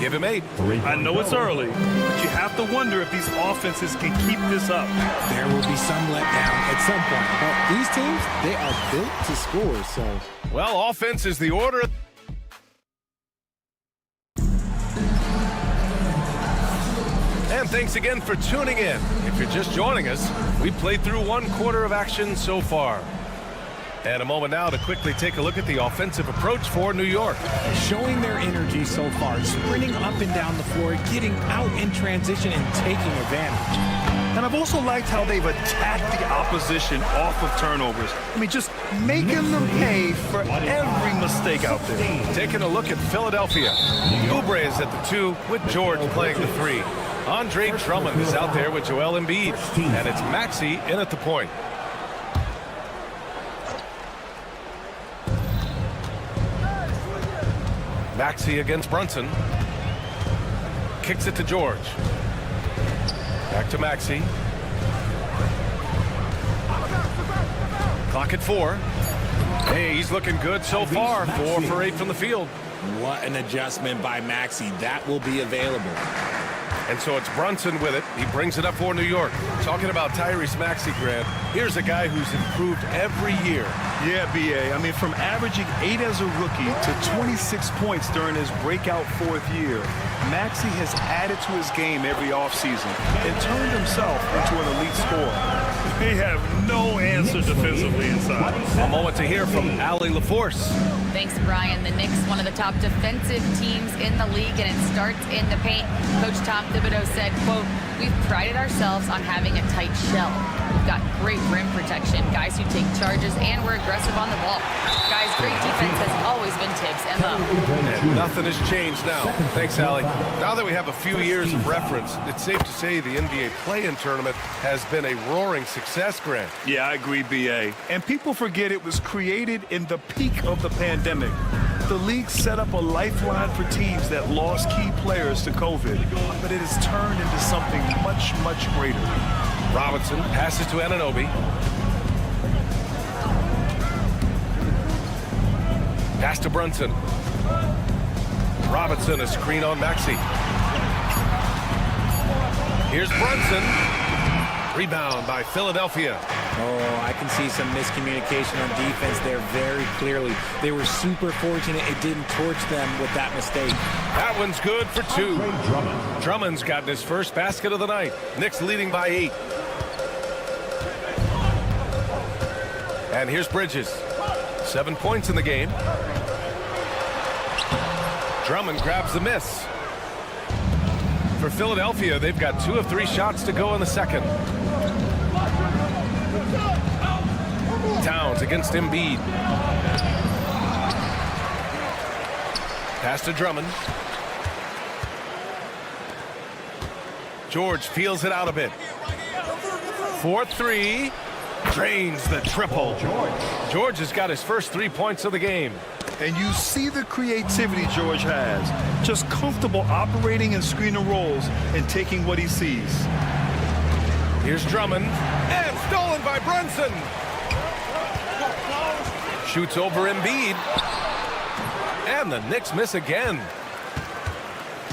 Give him 8. I know it's early, but you have to wonder if these offenses can keep this up. There will be some letdown at some point, but these teams, they are built to score, so. Well, offense is the order. And thanks again for tuning in. If you're just joining us, we played through 1 quarter of action so far. And a moment now to quickly take a look at the offensive approach for New York. Showing their energy so far, sprinting up and down the floor, getting out in transition and taking advantage. And I've also liked how they've attacked the opposition off of turnovers. I mean, just making them pay for every mistake out there. Taking a look at Philadelphia. Oubre is at the 2 with George playing the 3. Andre Drummond is out there with Joel Embiid. And it's Maxey in at the point. Maxey against Brunson. Kicks it to George. Back to Maxey. Clock at 4. Hey, he's looking good so far. 4 for 8 from the field. What an adjustment by Maxey. That will be available. And so it's Brunson with it. He brings it up for New York. Talking about Tyrese Maxey, Grant, here's a guy who's improved every year. Yeah, B.A. I mean, from averaging 8 as a rookie to 26 points during his breakout 4th year, Maxey has added to his game every offseason and turned himself into an elite scorer. They have no answer defensively inside. A moment to hear from Allie LaForce. Thanks, Brian. The Knicks, one of the top defensive teams in the league, and it starts in the paint. Coach Tom Thibodeau said, quote, "We've prided ourselves on having a tight shell. We've got great rim protection, guys who take charges, and we're aggressive on the ball. Guys, great defense has always been Tibbs' MO." And nothing has changed now. Thanks, Allie. Now that we have a few years of reference, it's safe to say the NBA play-in tournament has been a roaring success, Grant. Yeah, I agree, B.A. And people forget it was created in the peak of the pandemic. The league set up a lifeline for teams that lost key players to COVID, but it has turned into something much, much greater. Robinson passes to Anunoby. Pass to Brunson. Robinson, a screen on Maxey. Here's Brunson. Rebound by Philadelphia. Oh, I can see some miscommunication on defense there very clearly. They were super fortunate it didn't torch them with that mistake. That one's good for 2. Drummond's gotten his first basket of the night. Knicks leading by 8. And here's Bridges. 7 points in the game. Drummond grabs the miss. For Philadelphia, they've got 2 of 3 shots to go in the second. Towns against Embiid. Pass to Drummond. George feels it out a bit. 4-3. Drains the triple. George has got his first 3 points of the game. And you see the creativity George has. Just comfortable operating in screen and rolls and taking what he sees. Here's Drummond. And stolen by Brunson. Shoots over Embiid. And the Knicks miss again.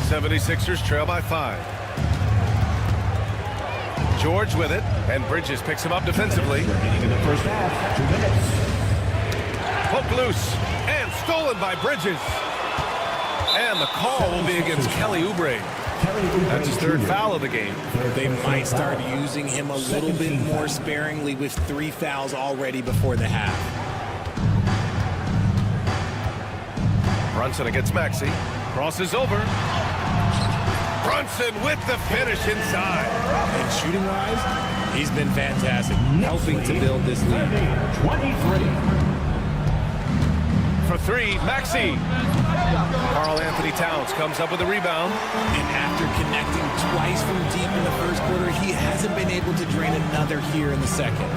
76ers trail by 5. George with it. And Bridges picks him up defensively. In the first half, 2 minutes. Poked loose. And stolen by Bridges. And the call will be against Kelly Oubre. That's his 3rd foul of the game. They might start using him a little bit more sparingly with 3 fouls already before the half. Brunson against Maxey. Crosses over. Brunson with the finish inside. And shooting-wise, he's been fantastic, helping to build this lead. 23. For three, Maxey. Karl Anthony Towns comes up with a rebound. And after connecting twice from deep in the first quarter, he hasn't been able to drain another here in the second.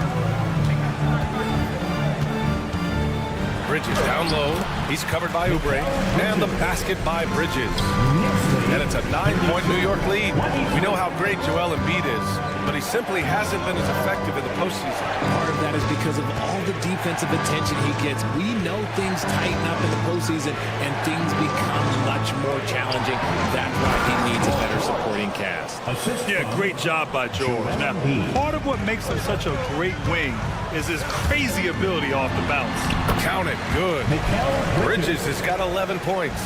Bridges down low. He's covered by Oubre. And the basket by Bridges. And it's a 9-point New York lead. We know how great Joel Embiid is, but he simply hasn't been as effective in the postseason. Part of that is because of all the defensive attention he gets. We know things tighten up in the postseason and things become much more challenging. That's why he needs a better supporting cast. Yeah, great job by George. Now, part of what makes him such a great wing is his crazy ability off the bounce. Count it. Good. Bridges has got 11 points.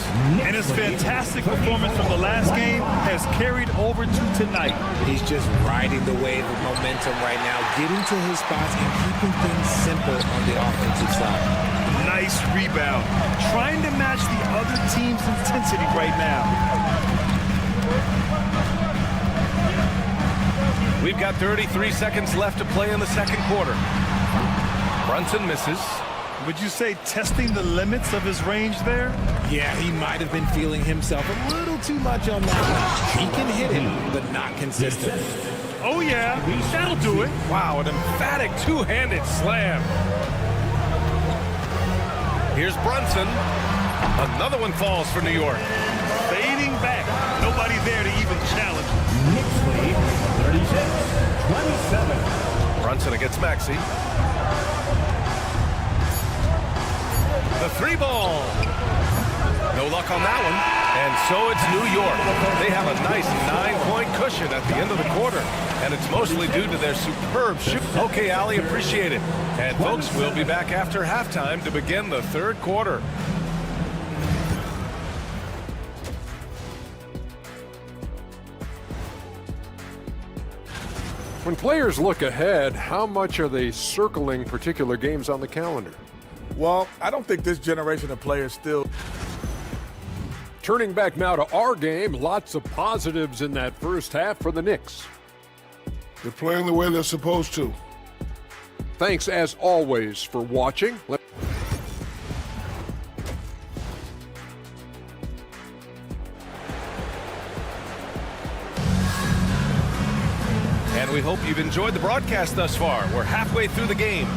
And his fantastic performance from the last game has carried over to tonight. He's just riding the wave of momentum right now, getting to his spots and keeping things simple on the offensive side. Nice rebound. Trying to match the other team's intensity right now. We've got 33 seconds left to play in the second quarter. Brunson misses. Would you say testing the limits of his range there? Yeah, he might have been feeling himself a little too much on that one. He can hit it, but not consistently. Oh, yeah. That'll do it. Wow, an emphatic two-handed slam. Here's Brunson. Another one falls for New York. Fading back. Nobody there to even challenge. Knicks lead 36-27. Brunson against Maxey. The three ball. No luck on that one. And so it's New York. They have a nice 9-point cushion at the end of the quarter. And it's mostly due to their superb shoot. Okay, Allie, appreciate it. And folks, we'll be back after halftime to begin the third quarter. When players look ahead, how much are they circling particular games on the calendar? Well, I don't think this generation of players still. Turning back now to our game, lots of positives in that first half for the Knicks. They're playing the way they're supposed to. Thanks, as always, for watching. And we hope you've enjoyed the broadcast thus far. We're halfway through the game.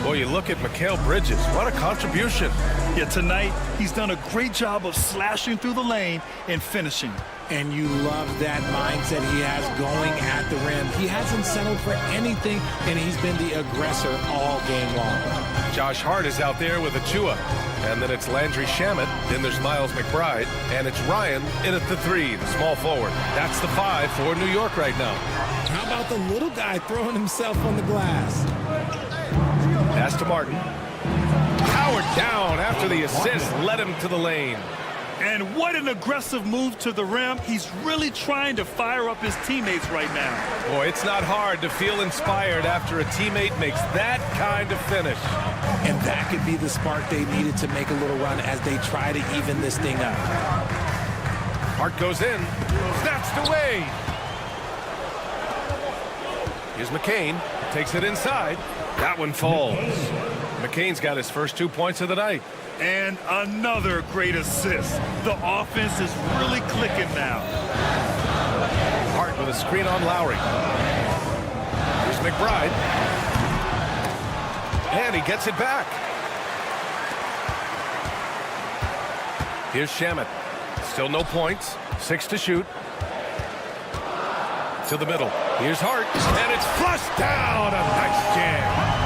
Boy, you look at Mikal Bridges. What a contribution. Yeah, tonight he's done a great job of slashing through the lane and finishing. And you love that mindset he has going at the rim. He hasn't settled for anything, and he's been the aggressor all game long. Josh Hart is out there with Achua. And then it's Landry Shamet. Then there's Miles McBride. And it's Ryan in at the three, the small forward. That's the 5 for New York right now. How about the little guy throwing himself on the glass? Pass to Martin. Howard down after the assist led him to the lane. And what an aggressive move to the rim. He's really trying to fire up his teammates right now. Boy, it's not hard to feel inspired after a teammate makes that kind of finish. And that could be the spark they needed to make a little run as they try to even this thing up. Hart goes in. Snatched away. Here's McCain. Takes it inside. That one falls. McCain's got his first 2 points of the night. And another great assist. The offense is really clicking now. Hart with a screen on Lowry. Here's McBride. And he gets it back. Here's Shamet. Still no points. 6 to shoot. To the middle. Here's Hart. And it's flushed down. A nice jam.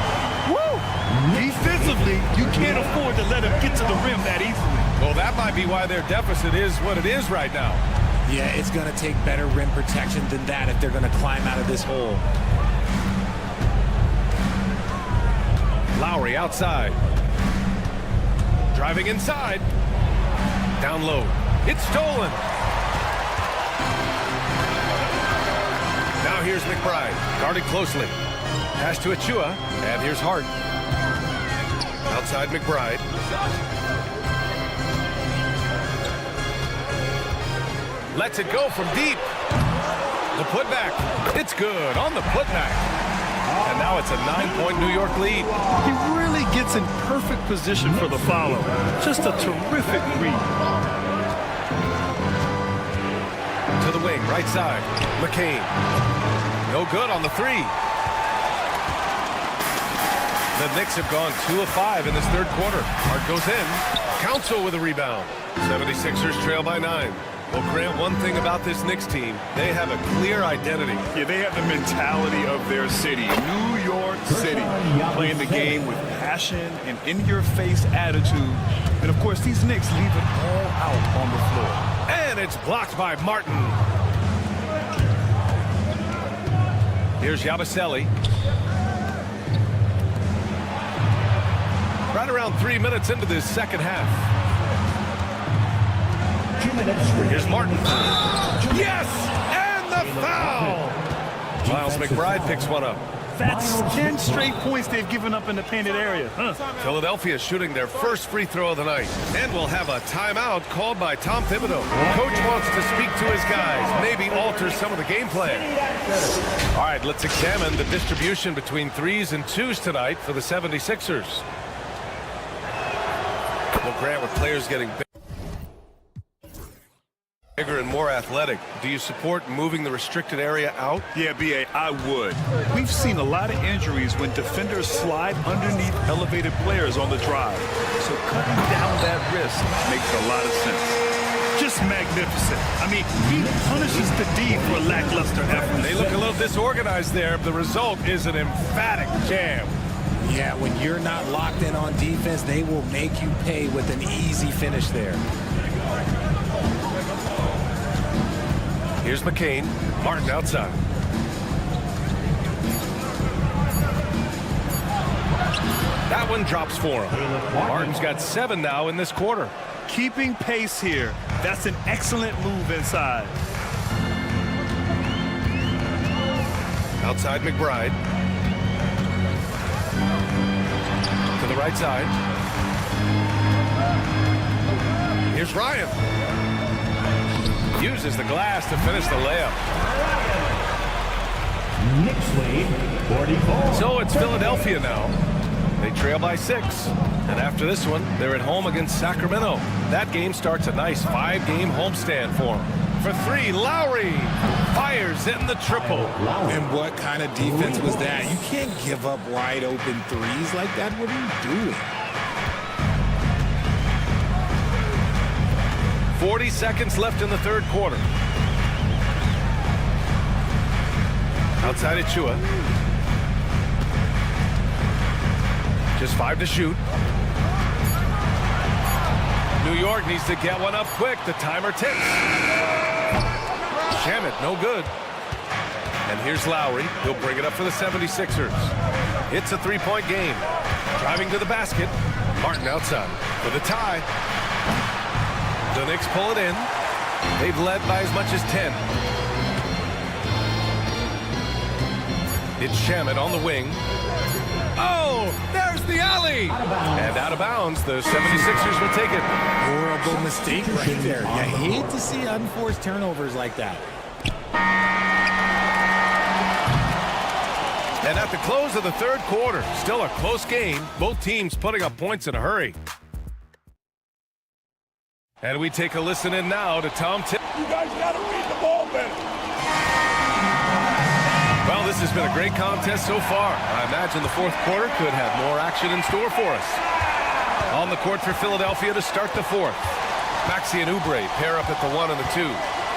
Defensively, you can't afford to let him get to the rim that easily. Well, that might be why their deficit is what it is right now. Yeah, it's going to take better rim protection than that if they're going to climb out of this hole. Lowry outside. Driving inside. Down low. It's stolen. Now here's McBride. Guarded closely. Pass to Achua. And here's Hart. Outside McBride. Lets it go from deep. The putback. It's good on the putback. And now it's a 9-point New York lead. He really gets in perfect position for the follow. Just a terrific read. To the wing, right side. McCain. No good on the three. The Knicks have gone 2 of 5 in this third quarter. Hart goes in. Council with a rebound. 76ers trail by 9. Well, Grant, one thing about this Knicks team, they have a clear identity. Yeah, they have the mentality of their city, New York City, playing the game with passion and in-your-face attitude. And, of course, these Knicks leave it all out on the floor. And it's blocked by Martin. Here's Yabusele. Right around 3 minutes into this second half. Here's Martin. Yes! And the foul! Miles McBride picks one up. That's 10 straight points they've given up in the painted area. Philadelphia shooting their first free throw of the night. And we'll have a timeout called by Tom Thibodeau. Coach wants to speak to his guys, maybe alter some of the game plan. All right, let's examine the distribution between 3s and 2s tonight for the 76ers. Well, Grant, with players getting bigger and more athletic, do you support moving the restricted area out? Yeah, B.A., I would. We've seen a lot of injuries when defenders slide underneath elevated players on the drive. So cutting down that risk makes a lot of sense. Just magnificent. I mean, he punishes the D for lackluster effort. They look a little disorganized there. The result is an emphatic jam. Yeah, when you're not locked in on defense, they will make you pay with an easy finish there. Here's McCain. Martin outside. That one drops for him. Martin's got 7 now in this quarter. Keeping pace here. That's an excellent move inside. Outside McBride. To the right side. Here's Ryan. Uses the glass to finish the layup. Knicks lead 44. So it's Philadelphia now. They trail by 6. And after this one, they're at home against Sacramento. That game starts a nice 5-game homestand for them. For 3, Lowry fires in the triple. And what kind of defense was that? You can't give up wide open threes like that. What are you doing? 40 seconds left in the third quarter. Outside Achua. Just 5 to shoot. New York needs to get one up quick. The timer ticks. Shamet, no good. And here's Lowry. He'll bring it up for the 76ers. It's a 3-point game. Driving to the basket. Martin outside for the tie. The Knicks pull it in. They've led by as much as 10. It's Shamet on the wing. Oh, there's the alley. And out of bounds, the 76ers will take it. Horrible mistake right there. You hate to see unforced turnovers like that. And at the close of the third quarter, still a close game. Both teams putting up points in a hurry. And we take a listen in now to Tom Thibodeau. You guys got to read the ball better. Well, this has been a great contest so far. I imagine the fourth quarter could have more action in store for us. On the court for Philadelphia to start the fourth. Maxey and Oubre pair up at the 1 and the 2.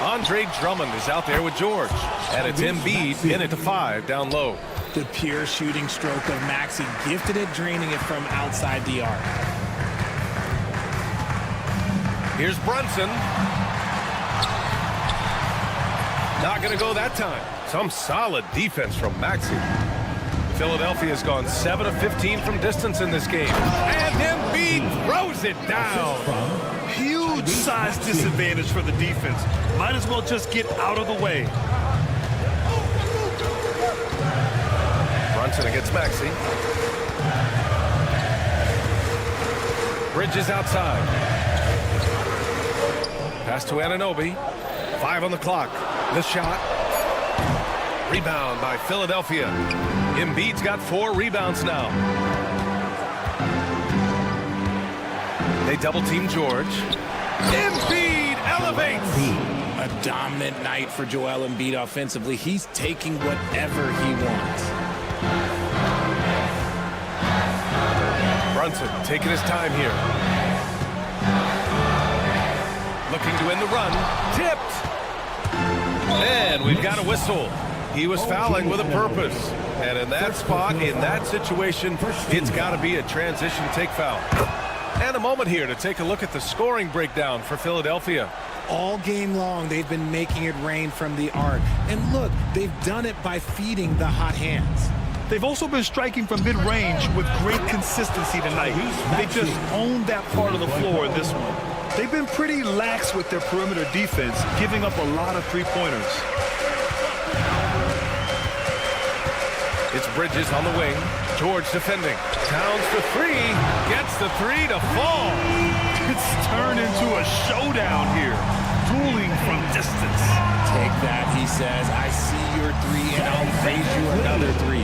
Andre Drummond is out there with George. And it's Embiid in at the 5 down low. The pure shooting stroke of Maxey, gifted at draining it from outside the arc. Here's Brunson. Not going to go that time. Some solid defense from Maxey. Philadelphia's gone 7 of 15 from distance in this game. And Embiid throws it down. Huge size disadvantage for the defense. Might as well just get out of the way. Brunson against Maxey. Bridges outside. Pass to Anunoby. 5 on the clock. The shot. Rebound by Philadelphia. Embiid's got 4 rebounds now. They double-team George. Embiid elevates. A dominant night for Joel Embiid offensively. He's taking whatever he wants. Brunson taking his time here. Looking to end the run. Tipped. And we've got a whistle. He was fouling with a purpose. And in that spot, in that situation, it's got to be a transition take foul. And a moment here to take a look at the scoring breakdown for Philadelphia. All game long, they've been making it rain from the arc. And look, they've done it by feeding the hot hands. They've also been striking from mid-range with great consistency tonight. They just owned that part of the floor in this one. They've been pretty lax with their perimeter defense, giving up a lot of three-pointers. It's Bridges on the wing. George defending. Towns for 3. Gets the 3 to fall. It's turned into a showdown here. Dueling from distance. Take that, he says. I see your 3, and I'll raise you another 3.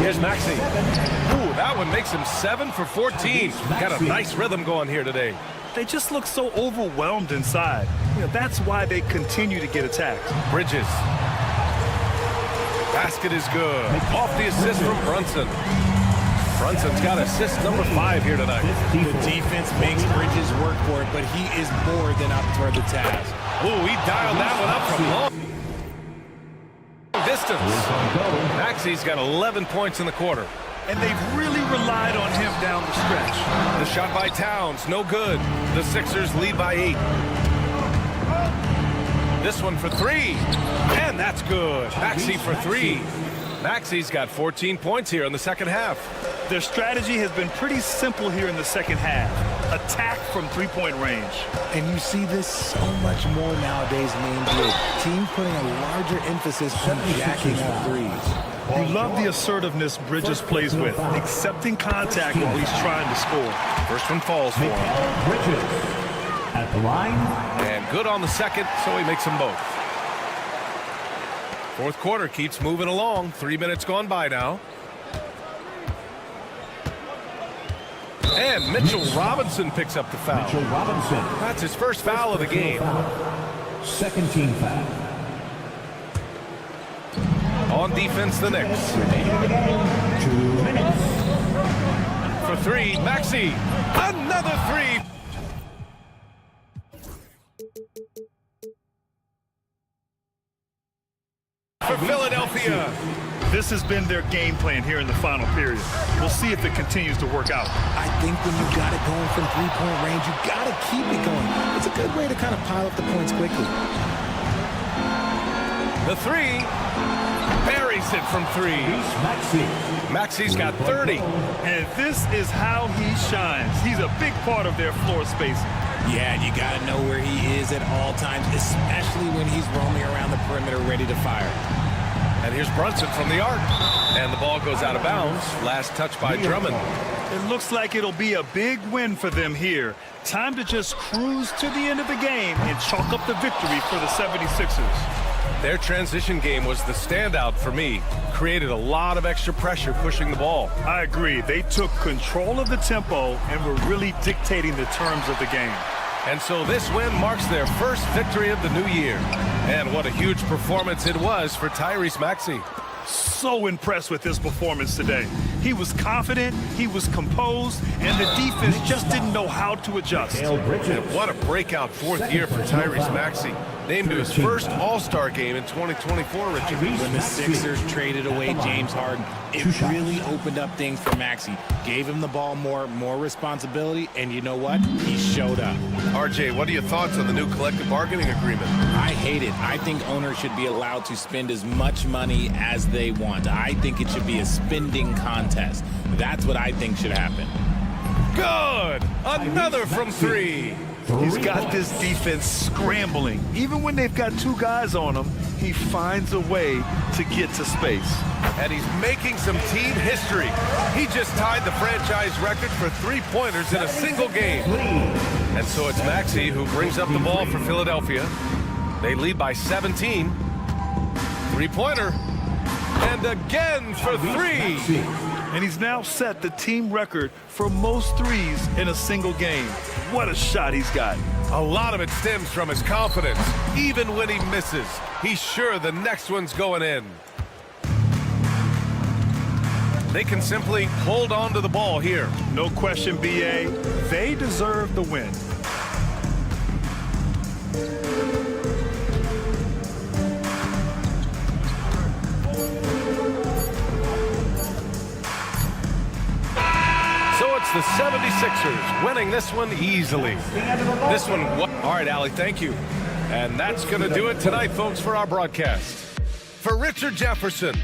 Here's Maxey. Ooh, that one makes him 7 for 14. Got a nice rhythm going here today. They just look so overwhelmed inside. That's why they continue to get attacked. Bridges. Basket is good. Off the assist from Brunson. Brunson's got assist number 5 here tonight. The defense makes Bridges work for it, but he is more than up for the task. Ooh, he dialed that one up from long distance. Maxey's got 11 points in the quarter. And they've really relied on him down the stretch. The shot by Towns, no good. The Sixers lead by 8. This one for 3. And that's good. Maxey for 3. Maxey's got 14 points here in the second half. Their strategy has been pretty simple here in the second half. Attack from three-point range. And you see this so much more nowadays in the NBA. Teams putting a larger emphasis on jacking up threes. You love the assertiveness Bridges plays with, accepting contact while he's trying to score. First one falls for him. Bridges at the line. And good on the second, so he makes them both. Fourth quarter keeps moving along. 3 minutes gone by now. And Mitchell Robinson picks up the foul. Mitchell Robinson. That's his first foul of the game. Second team foul. On defense, the Knicks. 2 minutes. For 3, Maxey. Another 3. For Philadelphia. This has been their game plan here in the final period. We'll see if it continues to work out. I think when you got it going from three-point range, you got to keep it going. It's a good way to kind of pile up the points quickly. The 3. Buries it from 3. Maxey's got 30. And this is how he shines. He's a big part of their floor spacing. Yeah, and you got to know where he is at all times, especially when he's roaming around the perimeter ready to fire. And here's Brunson from the arc. And the ball goes out of bounds. Last touch by Drummond. It looks like it'll be a big win for them here. Time to just cruise to the end of the game and chalk up the victory for the 76ers. Their transition game was the standout for me. Created a lot of extra pressure pushing the ball. I agree. They took control of the tempo and were really dictating the terms of the game. And so this win marks their first victory of the new year. And what a huge performance it was for Tyrese Maxey. So impressed with his performance today. He was confident, he was composed, and the defense just didn't know how to adjust. And what a breakout fourth year for Tyrese Maxey. Named to his first All-Star game in 2024, Richard. When the Sixers traded away James Harden, it really opened up things for Maxey. Gave him the ball more responsibility, and you know what? He showed up. RJ, what are your thoughts on the new collective bargaining agreement? I hate it. I think owners should be allowed to spend as much money as they want. I think it should be a spending contest. That's what I think should happen. Good! Another from 3. He's got this defense scrambling. Even when they've got 2 guys on him, he finds a way to get to space. And he's making some team history. He just tied the franchise record for 3-pointers in a single game. And so it's Maxey who brings up the ball for Philadelphia. They lead by 17. Three-pointer. And again for three. And he's now set the team record for most threes in a single game. What a shot he's got. A lot of it stems from his confidence. Even when he misses, he's sure the next one's going in. They can simply hold on to the ball here. No question, BA. They deserve the win. The 76ers winning this one easily. This one, all right, Allie, thank you. And that's going to do it tonight, folks, for our broadcast. For Richard Jefferson.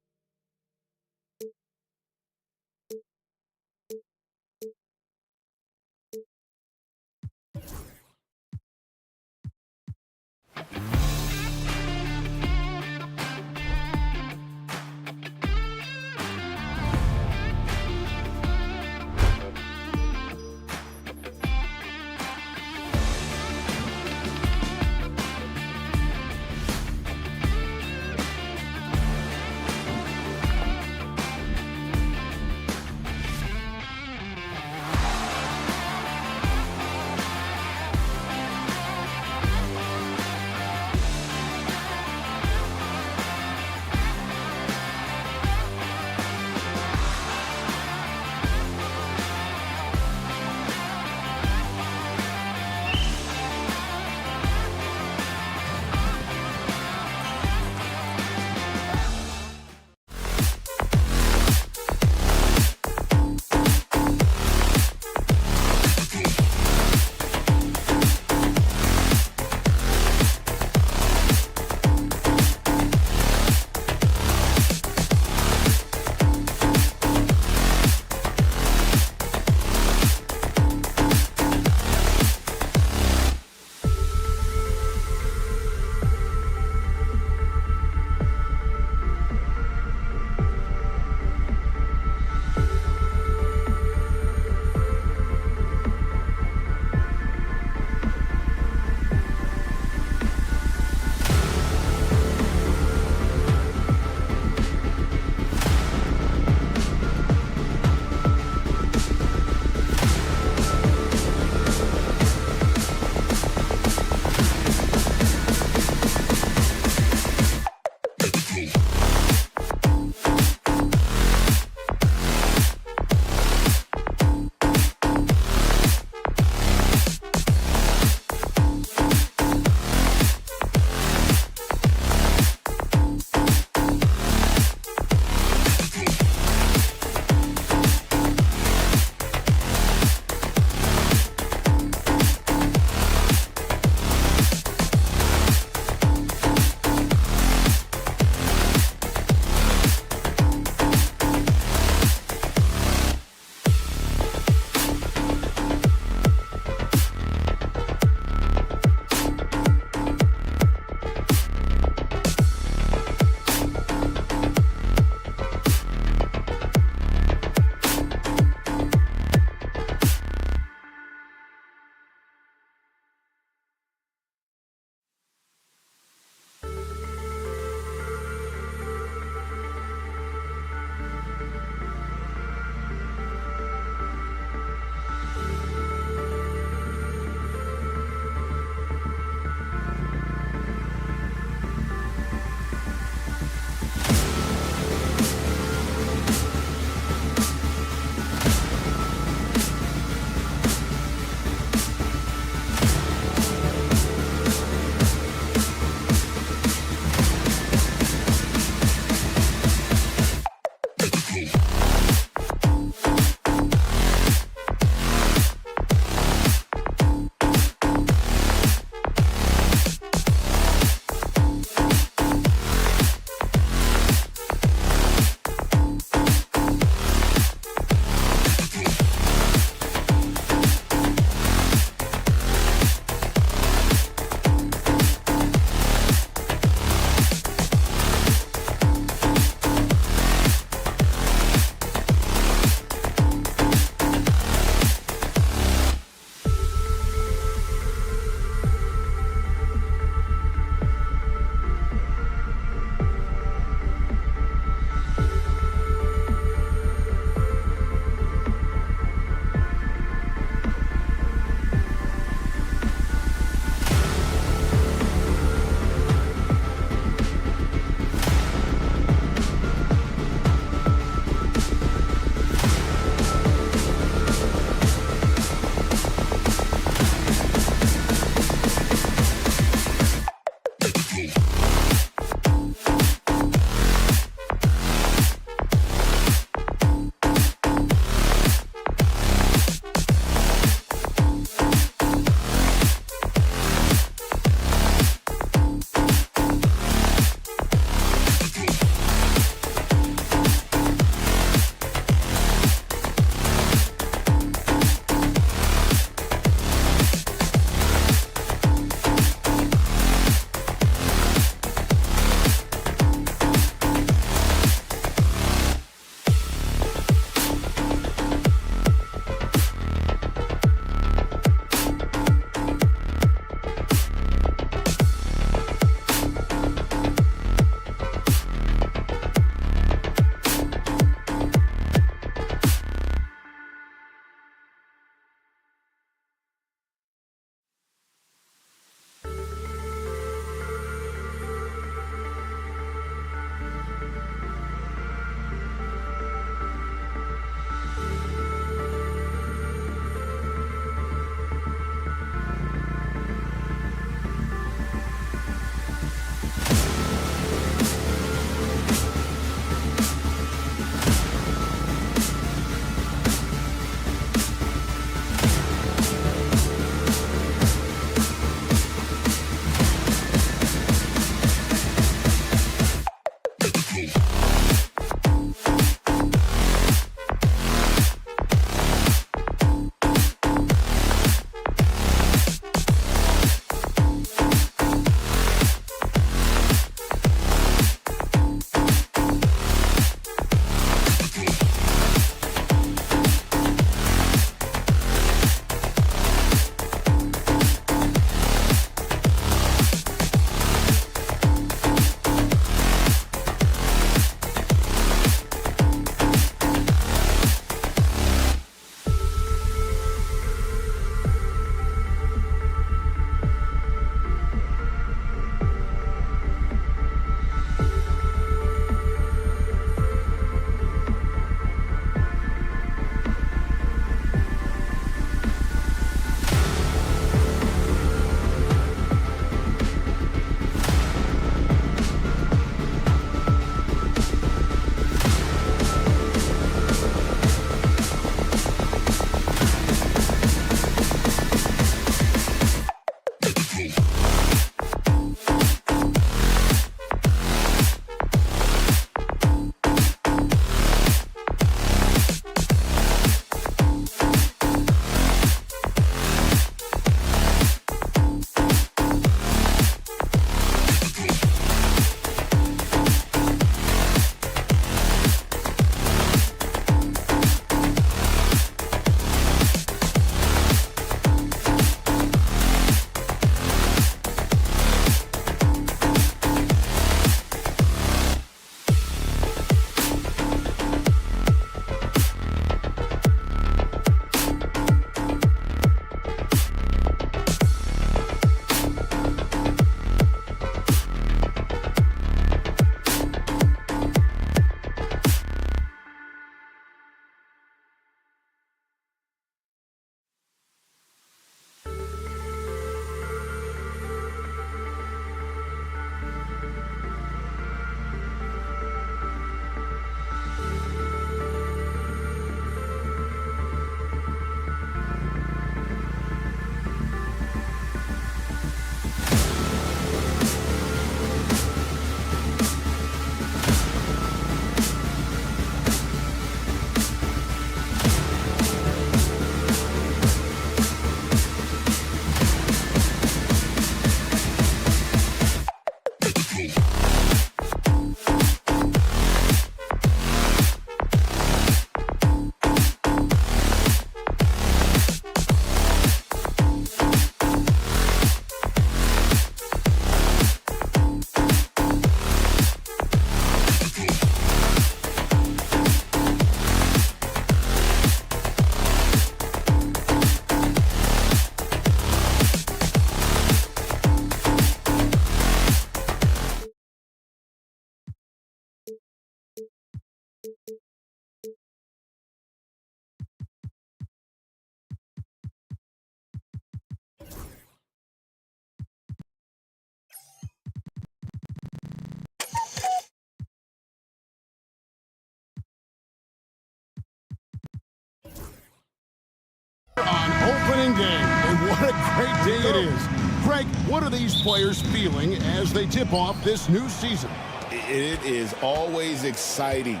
On opening day, and what a great day it is. Greg, what are these players feeling as they tip off this new season? It is always exciting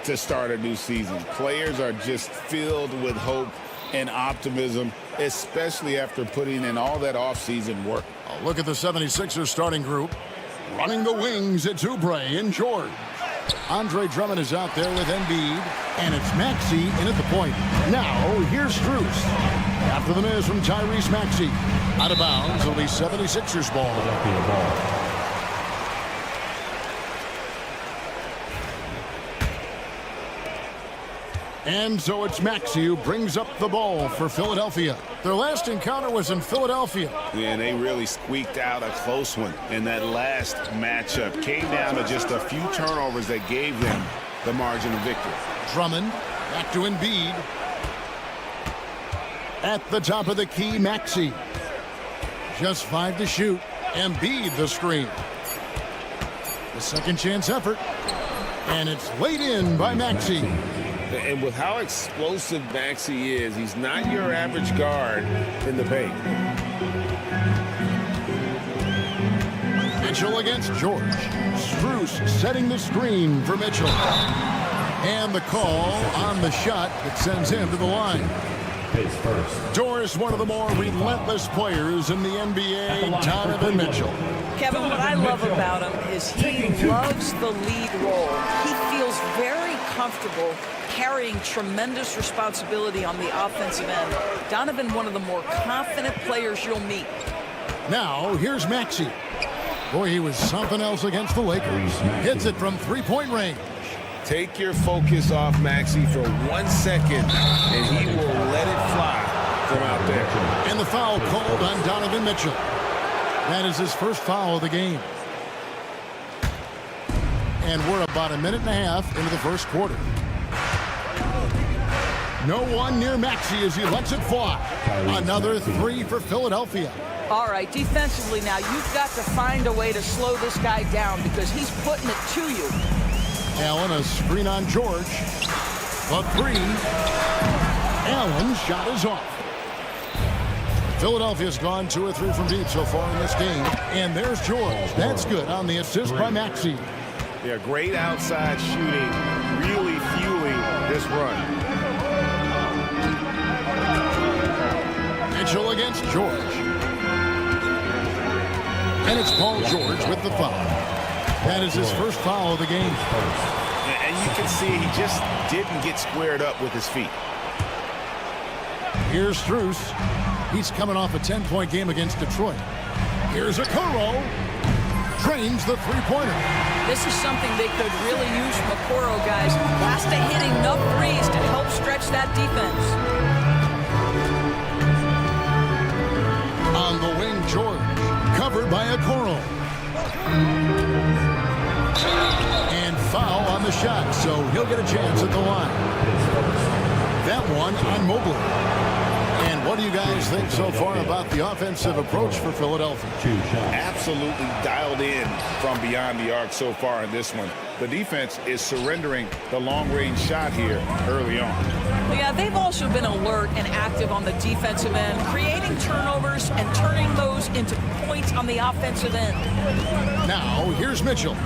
to start a new season. Players are just filled with hope and optimism, especially after putting in all that offseason work. Oh, look at the 76ers starting group. Running the wings, it's Oubre and George. Andre Drummond is out there with Embiid, and it's Maxey in at the point. Now, here's Strus. After the miss from Tyrese Maxey. Out of bounds, it'll be 76ers ball. And so it's Maxey who brings up the ball for Philadelphia. Their last encounter was in Philadelphia. And they really squeaked out a close one in that last matchup. Came down to just a few turnovers that gave them the margin of victory. Drummond back to Embiid. At the top of the key, Maxey. Just 5 to shoot. Embiid the screen. The second chance effort. And it's laid in by Maxey. And with how explosive Maxey is, he's not your average guard in the paint. Mitchell against George. Strus setting the screen for Mitchell. And the call on the shot that sends him to the line. Doris, one of the more relentless players in the NBA, Donovan Mitchell. Kevin, what I love about him is he loves the lead role. He feels very comfortable carrying tremendous responsibility on the offensive end. Donovan, one of the more confident players you'll meet. Now, here's Maxey. Boy, he was something else against the Lakers. Hits it from three-point range. Take your focus off Maxey for 1 second, and he will let it fly from out there. And the foul called on Donovan Mitchell. That is his first foul of the game. And we're about a minute and a half into the first quarter. No one near Maxey as he lets it fly. Another 3 for Philadelphia. All right, defensively now, you've got to find a way to slow this guy down because he's putting it to you. Allen, a screen on George. The 3. Allen's shot is off. Philadelphia's gone 2 or 3 from deep so far in this game. And there's George. That's good on the assist by Maxey. Yeah, great outside shooting, really fueling this run. Mitchell against George. And it's Paul George with the foul. That is his first foul of the game. And you can see he just didn't get squared up with his feet. Here's Strus. He's coming off a 10-point game against Detroit. Here's Okoro. Drains the three-pointer. This is something they could really use from Okoro, guys. Has to hit enough threes to help stretch that defense. On the wing, George. Covered by Okoro. And foul on the shot, so he'll get a chance at the line. That one on Mobley. And what do you guys think so far about the offensive approach for Philadelphia? Absolutely dialed in from beyond the arc so far in this one. The defense is surrendering the long-range shot here early on. Yeah, they've also been alert and active on the defensive end, creating turnovers and turning those into points on the offensive end. Now, here's Mitchell.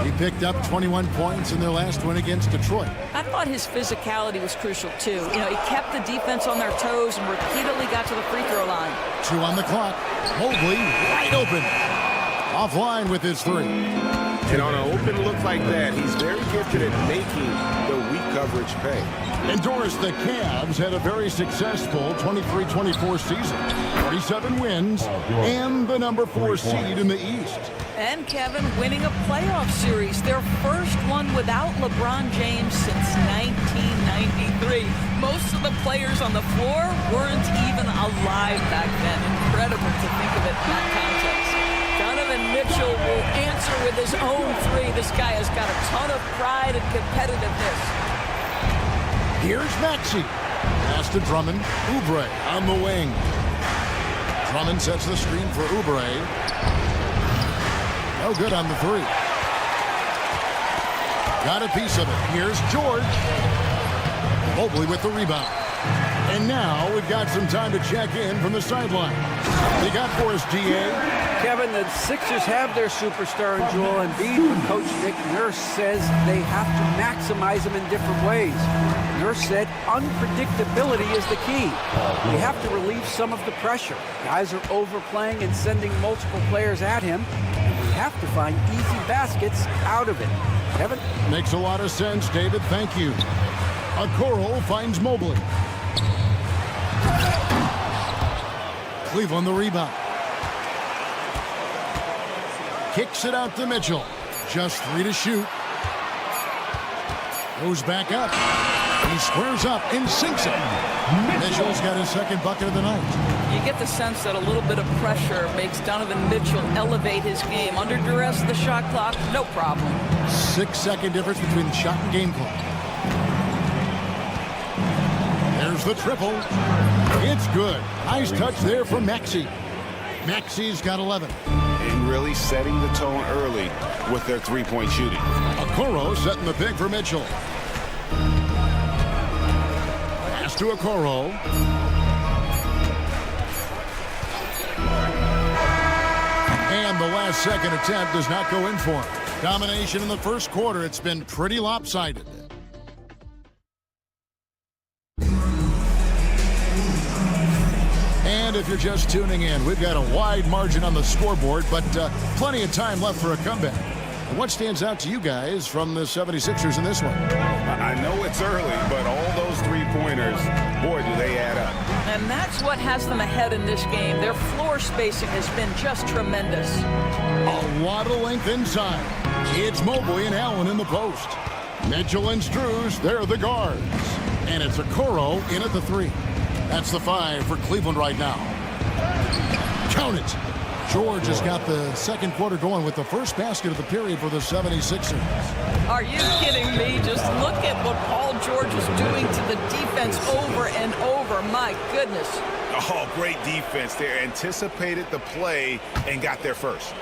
He picked up 21 points in their last win against Detroit. I thought his physicality was crucial, too. You know, he kept the defense on their toes and repeatedly got to the free throw line. 2 on the clock. Mobley wide open. Offline with his 3. And on an open look like that, he's very gifted at making the weak coverage pay. And Doris, the Cavs had a very successful 23-24 season. 47 wins and the number 4 seed in the East. And Kevin winning a playoff series, their first one without LeBron James since 1993. Most of the players on the floor weren't even alive back then. Incredible to think of it in that context. Donovan Mitchell will answer with his own three. This guy has got a ton of pride and competitiveness. Here's Maxey. Pass to Drummond. Oubre on the wing. Drummond sets the screen for Oubre. No good on the three. Got a piece of it. Here's George. Mobley with the rebound. And now we've got some time to check in from the sideline. They got for us, DA. Kevin, the Sixers have their superstar in Joel Embiid, but Coach Nick Nurse says they have to maximize him in different ways. Nurse said unpredictability is the key. You have to relieve some of the pressure. Guys are overplaying and sending multiple players at him, and we have to find easy baskets out of it. Kevin? Makes a lot of sense, David. Thank you. Okoro finds Mobley. Cleveland the rebound. Kicks it out to Mitchell. Just 3 to shoot. Goes back up. He squares up and sinks it. Mitchell's got his second bucket of the night. You get the sense that a little bit of pressure makes Donovan Mitchell elevate his game. Under duress, the shot clock, no problem. 6-second difference between the shot and game clock. There's the triple. It's good. Nice touch there from Maxey. Maxey's got 11. And really setting the tone early with their three-point shooting. Okoro setting the pick for Mitchell. Pass to Okoro. And the last second attempt does not go in for him. Domination in the first quarter. It's been pretty lopsided. And if you're just tuning in, we've got a wide margin on the scoreboard, but plenty of time left for a comeback. And what stands out to you guys from the 76ers in this one? I know it's early, but all those three-pointers, boy, do they add up. And that's what has them ahead in this game. Their floor spacing has been just tremendous. A lot of length inside. It's Mobley and Allen in the post. Mitchell and Strus, they're the guards. And it's Okoro in at the three. That's the 5 for Cleveland right now. Count it. George has got the second quarter going with the first basket of the period for the 76ers. Are you kidding me? Just look at what Paul George is doing to the defense over and over. My goodness. Oh, great defense there. Anticipated the play and got there first.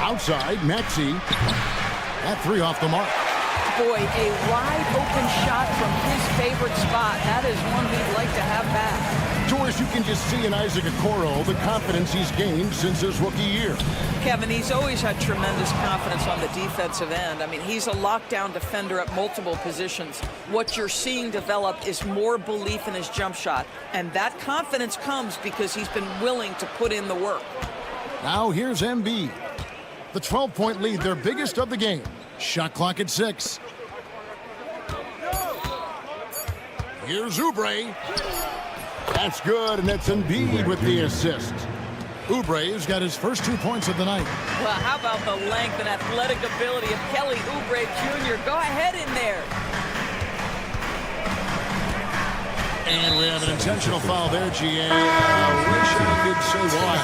Outside, Maxey. That three off the mark. Boy, a wide open shot from his favorite spot. That is one he'd like to have back. George, you can just see in Isaac Okoro the confidence he's gained since his rookie year. Kevin, he's always had tremendous confidence on the defensive end. I mean, he's a lockdown defender at multiple positions. What you're seeing develop is more belief in his jump shot. And that confidence comes because he's been willing to put in the work. Now here's Embiid. The 12-point lead, their biggest of the game. Shot clock at 6. Here's Oubre. That's good, and that's Embiid with the assist. Oubre's got his first 2 points of the night. Well, how about the length and athletic ability of Kelly Oubre Jr.? Go ahead in there. And we have an intentional foul there, GA. I wish I could say why.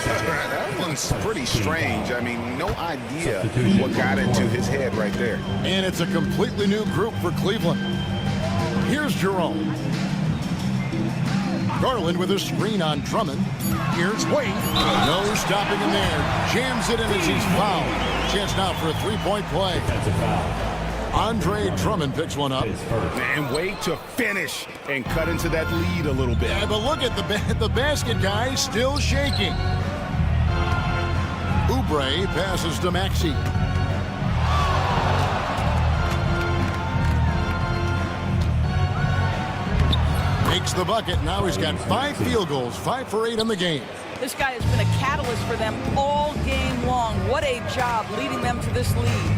That one's pretty strange. I mean, no idea what got into his head right there. And it's a completely new group for Cleveland. Here's Jerome. Garland with a screen on Drummond. Here's Wade. No stopping him there. Jams it in as he's fouled. Chance now for a three-point play. That's a foul. Andre Drummond picks one up. And Wade to finish and cut into that lead a little bit. Yeah, but look at the basket guy still shaking. Oubre passes to Maxey. Makes the bucket. Now he's got 5 field goals, 5 for 8 in the game. This guy has been a catalyst for them all game long. What a job leading them to this lead.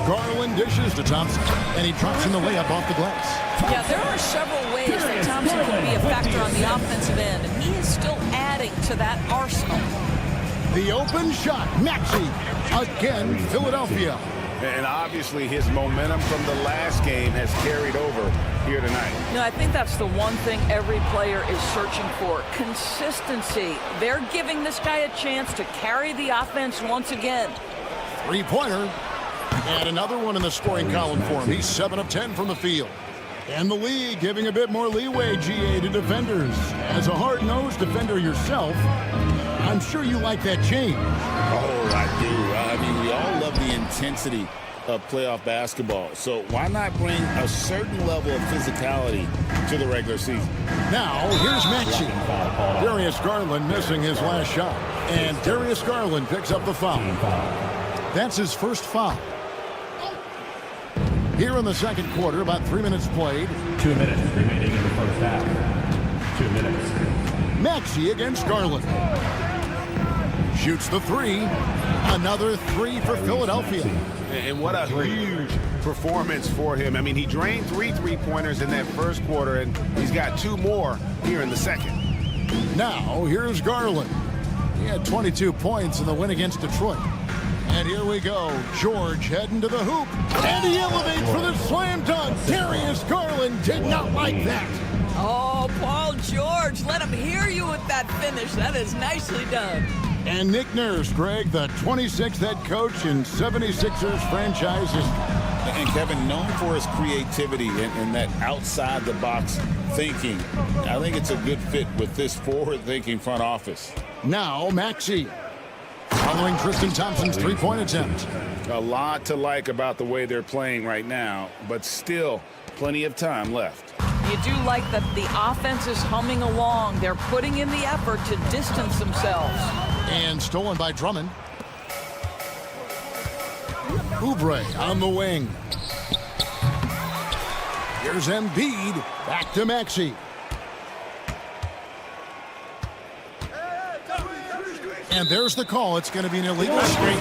Garland dishes to Thompson, and he drops in the layup off the glass. Yeah, there are several ways that Thompson can be a factor on the offensive end, and he is still adding to that arsenal. The open shot, Maxey. Again, Philadelphia. And obviously his momentum from the last game has carried over here tonight. No, I think that's the one thing every player is searching for. Consistency. They're giving this guy a chance to carry the offense once again. Three-pointer. And another one in the scoring column for him. He's 7 of 10 from the field. And the league giving a bit more leeway, GA, to defenders. As a hard-nosed defender yourself, I'm sure you like that change. Oh, I do. I mean, we all love the intensity of playoff basketball. So why not bring a certain level of physicality to the regular season? Now, here's Maxey. Darius Garland missing his last shot. And Darius Garland picks up the foul. That's his first foul. Here in the second quarter, about 3 minutes played. 2 minutes remaining in the first half. 2 minutes. Maxey against Garland. Shoots the three. Another three for Philadelphia. And what a huge performance for him. I mean, he drained 3 3-pointers in that first quarter, and he's got 2 more here in the second. Now, here's Garland. He had 22 points in the win against Detroit. And here we go. George heading to the hoop. And he elevates for the slam dunk. Darius Garland did not like that. Oh, Paul George, let him hear you with that finish. That is nicely done. And Nick Nurse, Greg, the 26th head coach in 76ers franchise history. And Kevin, known for his creativity and that outside-the-box thinking, I think it's a good fit with this forward-thinking front office. Now, Maxey. Following Tristan Thompson's three-point attempt. A lot to like about the way they're playing right now, but still plenty of time left. You do like that the offense is humming along. They're putting in the effort to distance themselves. And stolen by Drummond. Oubre on the wing. Here's Embiid. Back to Maxey. And there's the call. It's going to be an illegal screen.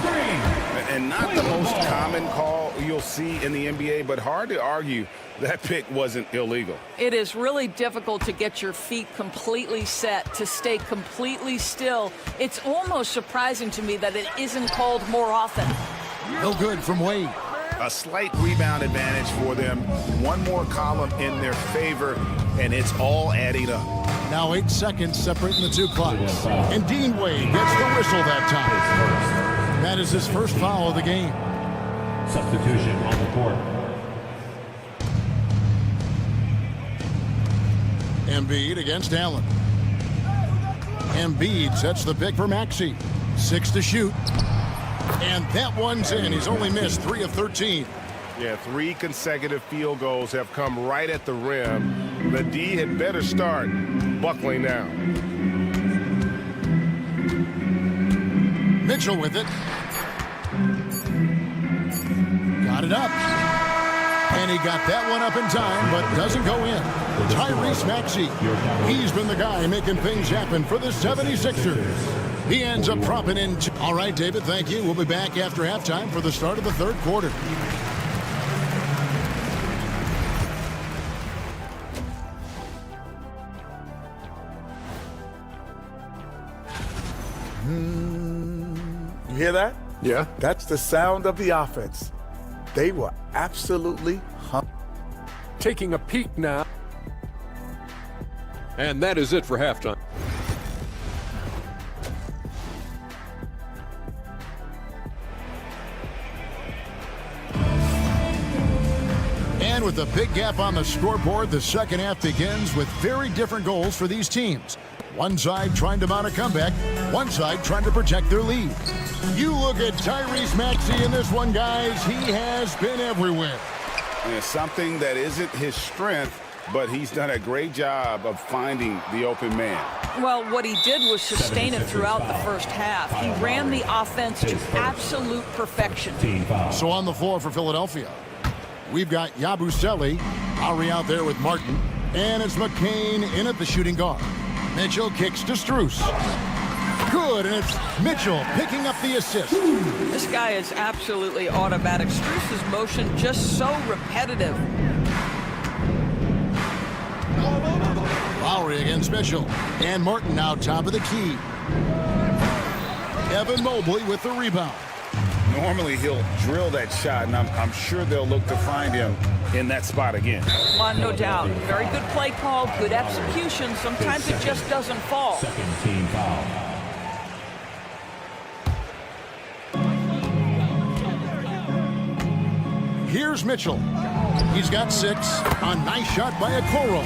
And not the most common call you'll see in the NBA, but hard to argue that pick wasn't illegal. It is really difficult to get your feet completely set, to stay completely still. It's almost surprising to me that it isn't called more often. No good from Wade. A slight rebound advantage for them. One more column in their favor, and it's all adding up. Now 8 seconds separating the two clocks. And Dean Wade gets the whistle that time. That is his first foul of the game. Substitution on the court. Embiid against Allen. Embiid sets the pick for Maxey. 6 to shoot. And that one's in. He's only missed 3 of 13. Yeah, 3 consecutive field goals have come right at the rim. The D had better start buckling now. Mitchell with it. Got it up. And he got that one up in time, but doesn't go in. Tyrese Maxey. He's been the guy making things happen for the 76ers. He ends up dropping in. All right, David, thank you. We'll be back after halftime for the start of the third quarter. You hear that? Yeah. That's the sound of the offense. They were absolutely Taking a peek now. And that is it for halftime. And with a big gap on the scoreboard, the second half begins with very different goals for these teams. One side trying to mount a comeback, one side trying to protect their lead. You look at Tyrese Maxey in this one, guys. He has been everywhere. Yeah, something that isn't his strength, but he's done a great job of finding the open man. Well, what he did was sustain it throughout the first half. He ran the offense to absolute perfection. So on the floor for Philadelphia, we've got Yabusele, Lowry out there with Martin, and it's McCain in at the shooting guard. Mitchell kicks to Strus. good, and it's Mitchell picking up the assist. This guy is absolutely automatic. Strus's motion just so repetitive. Lowry against Mitchell. And Martin now top of the key. Evan Mobley with the rebound. Normally he'll drill that shot, and I'm sure they'll look to find him in that spot again. No doubt. Very good play call, good execution. Sometimes it just doesn't fall. Second team foul. Here's Mitchell. He's got 6. A nice shot by Okoro.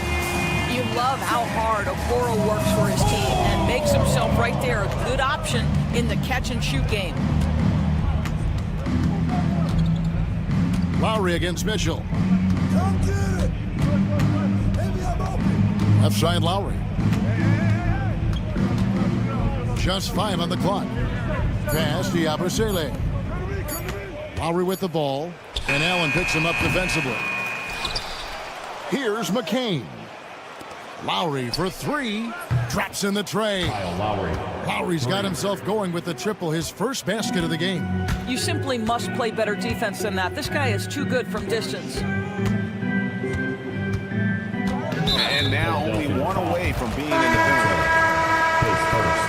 You love how hard Okoro works for his team and makes himself right there a good option in the catch-and-shoot game. Lowry against Mitchell. Left side Lowry. Just 5 on the clock. Pass to Yabusele. Lowry with the ball. And Allen picks him up defensively. Here's McCain. Lowry for 3. Drops in the tray. Lowry's got himself going with the triple, his first basket of the game. You simply must play better defense than that. This guy is too good from distance. And now only 1 away from being in the paint. His first.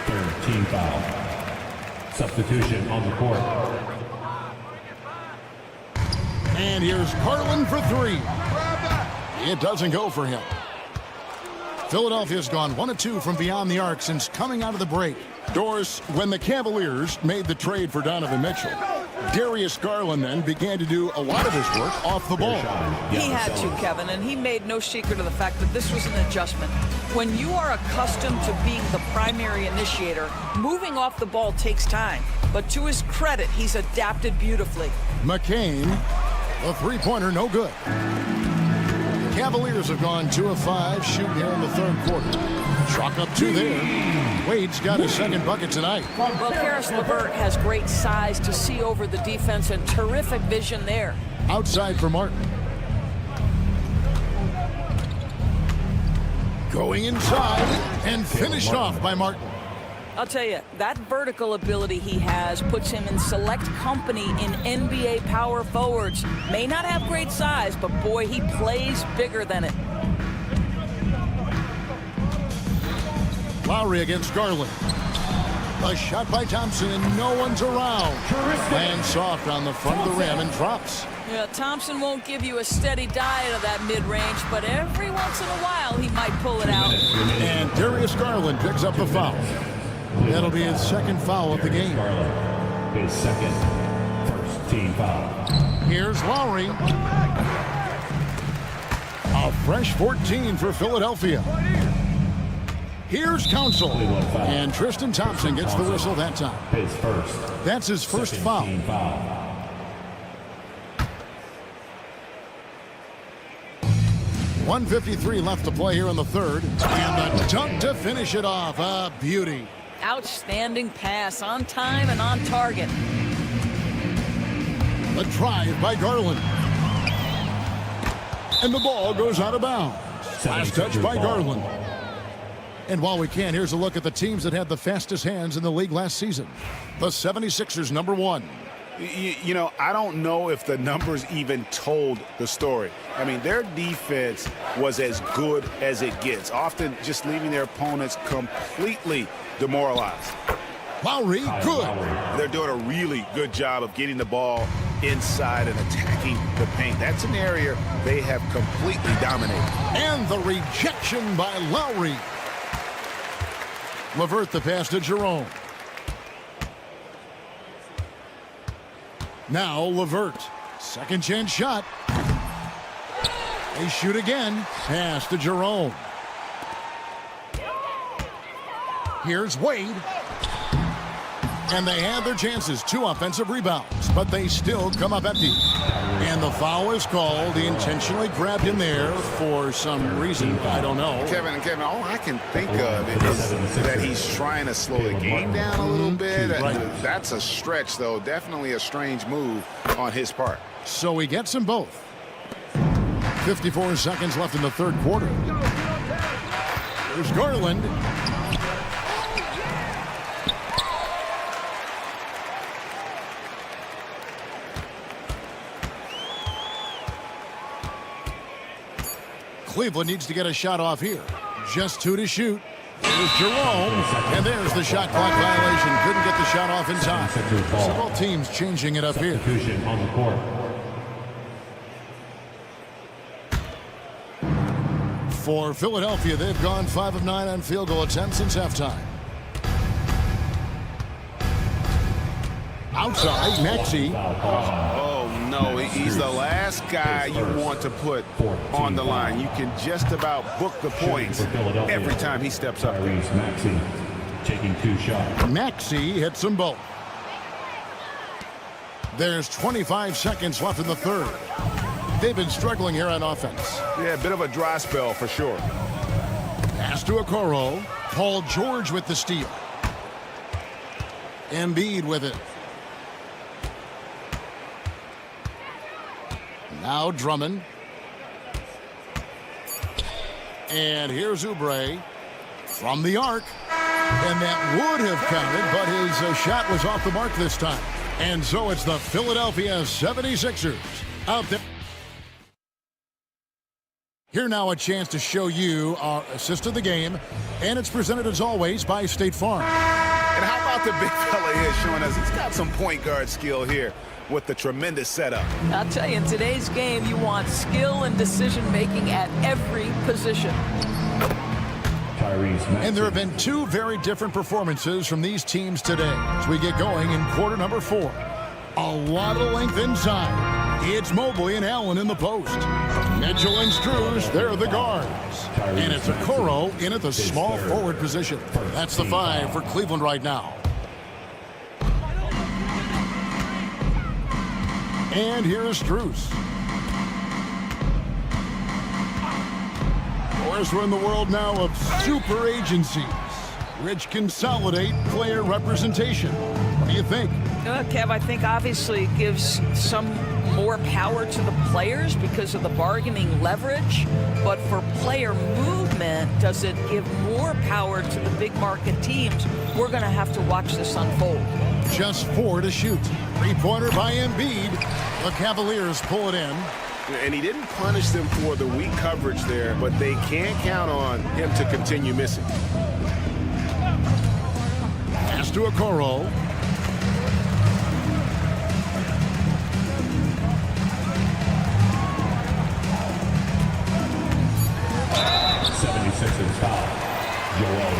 Third team foul. Substitution on the court. And here's Garland for 3. It doesn't go for him. Philadelphia's gone 1 of 2 from beyond the arc since coming out of the break. Doris, when the Cavaliers made the trade for Donovan Mitchell, Darius Garland then began to do a lot of his work off the ball. He had to, Kevin, and he made no secret of the fact that this was an adjustment. When you are accustomed to being the primary initiator, moving off the ball takes time. But to his credit, he's adapted beautifully. McCain, a three-pointer, no good. Cavaliers have gone 2 of 5 shooting here in the third quarter. Chalk up 2 there. Wade's got his second bucket tonight. Well, Karis LeVert has great size to see over the defense and terrific vision there. Outside for Martin. Going inside and finished off by Martin. I'll tell you, that vertical ability he has puts him in select company in NBA power forwards. May not have great size, but boy, he plays bigger than it. Lowry against Garland. A shot by Thompson and no one's around. Lands soft on the front of the rim and drops. Yeah, Thompson won't give you a steady diet of that mid-range, but every once in a while he might pull it out. And Darius Garland picks up the foul. That'll be his second foul of the game. His second. First team foul. Here's Lowry. A fresh 14 for Philadelphia. Here's Council. And Tristan Thompson gets the whistle that time. His first. That's his first foul. 1:53 left to play here in the third. And the dunk to finish it off. A beauty. Outstanding pass, on time and on target. The drive by Garland. And the ball goes out of bounds. Last touch by Garland. And while we can, here's a look at the teams that had the fastest hands in the league last season. The 76ers, number 1. You know, I don't know if the numbers even told the story. I mean, their defense was as good as it gets, often just leaving their opponents completely demoralized. Lowry, good. They're doing a really good job of getting the ball inside and attacking the paint. That's an area they have completely dominated. And the rejection by Lowry. LeVert the pass to Jerome. Now LeVert. Second chance shot. They shoot again. Pass to Jerome. Here's Wade. And they had their chances. 2 offensive rebounds, but they still come up empty. And the foul is called. He intentionally grabbed him there for some reason. I don't know. Kevin, all I can think of is that he's trying to slow the game down a little bit. Right. That's a stretch, though. Definitely a strange move on his part. So he gets them both. 54 seconds left in the third quarter. There's Garland. Cleveland needs to get a shot off here. Just 2 to shoot. Here's Jerome, and there's the shot clock violation. Couldn't get the shot off in time. Several teams changing it up here. Substitution on the court. For Philadelphia, they've gone 5 of 9 on field goal attempts since halftime. Outside, Maxey. Oh, no, he's the last guy you want to put on the line. You can just about book the points every time he steps up. Maxey taking 2 shots. Maxey hits them both. There's 25 seconds left in the third. They've been struggling here on offense. Yeah, a bit of a dry spell for sure. Pass to Okoro. Paul George with the steal. Embiid with it. Now Drummond. And here's Oubre from the arc. And that would have counted, but his shot was off the mark this time. And so it's the Philadelphia 76ers out there. Here now a chance to show you our assist of the game. And it's presented as always by State Farm. And how about the big fella here showing us he's got some point guard skill here with the tremendous setup. I'll tell you, in today's game, you want skill and decision-making at every position. And there have been 2 very different performances from these teams today as we get going in quarter number 4. A lot of length inside. It's Mobley and Allen in the post. Mitchell and Strus, they're the guards. And it's Okoro in at the small forward position. That's the 5 for Cleveland right now. And here is Strus. Of course, we're in the world now of super agencies, which consolidate player representation. What do you think? Kev, I think obviously it gives some more power to the players because of the bargaining leverage. But for player movement, does it give more power to the big market teams? We're going to have to watch this unfold. Just 4 to shoot. 3-pointer by Embiid. The Cavaliers pull it in. And he didn't punish them for the weak coverage there, but they can't count on him to continue missing. Pass to Okoro.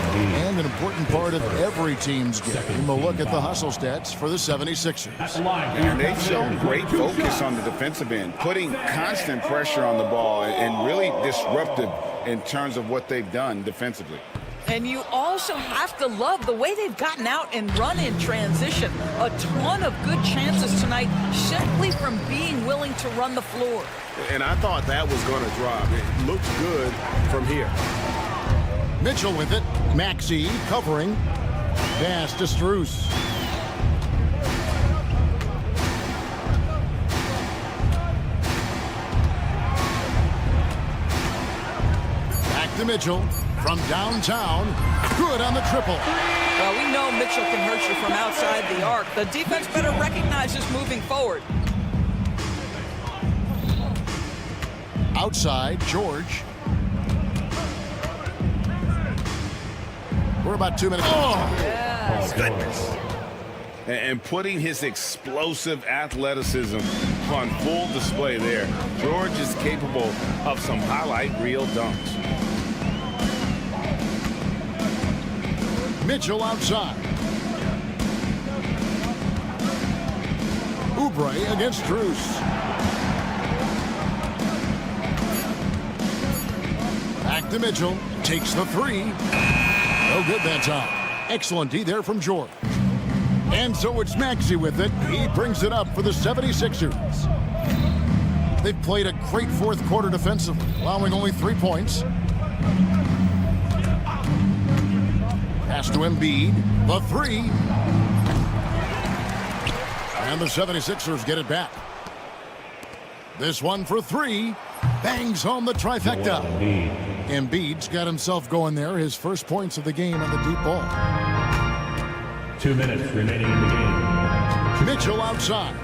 And an important part of every team's game. We'll look at the hustle stats for the 76ers. And they've shown great focus on the defensive end, putting constant pressure on the ball and really disruptive in terms of what they've done defensively. And you also have to love the way they've gotten out and run in transition. A ton of good chances tonight simply from being willing to run the floor. And I thought that was going to drop. It looks good from here. Mitchell with it. Maxey covering. Pass to Strus. Back to Mitchell from downtown. Good on the triple. Well, we know Mitchell can hurt you from outside the arc. The defense better recognize this moving forward. Outside, George. We're about 2 minutes. Oh, yes. Goodness. And putting his explosive athleticism on full display there. George is capable of some highlight reel dunks. Mitchell outside. Oubre against Strus. Back to Mitchell. Takes the 3. No good that time. Excellent D there from George. And so it's Maxey with it. He brings it up for the 76ers. They've played a great fourth quarter defensively, allowing only 3 points. Pass to Embiid. The 3. And the 76ers get it back. This one for 3. Bangs home the trifecta. Embiid's got himself going there. His first points of the game on the deep ball. 2 minutes remaining in the game. Mitchell outside.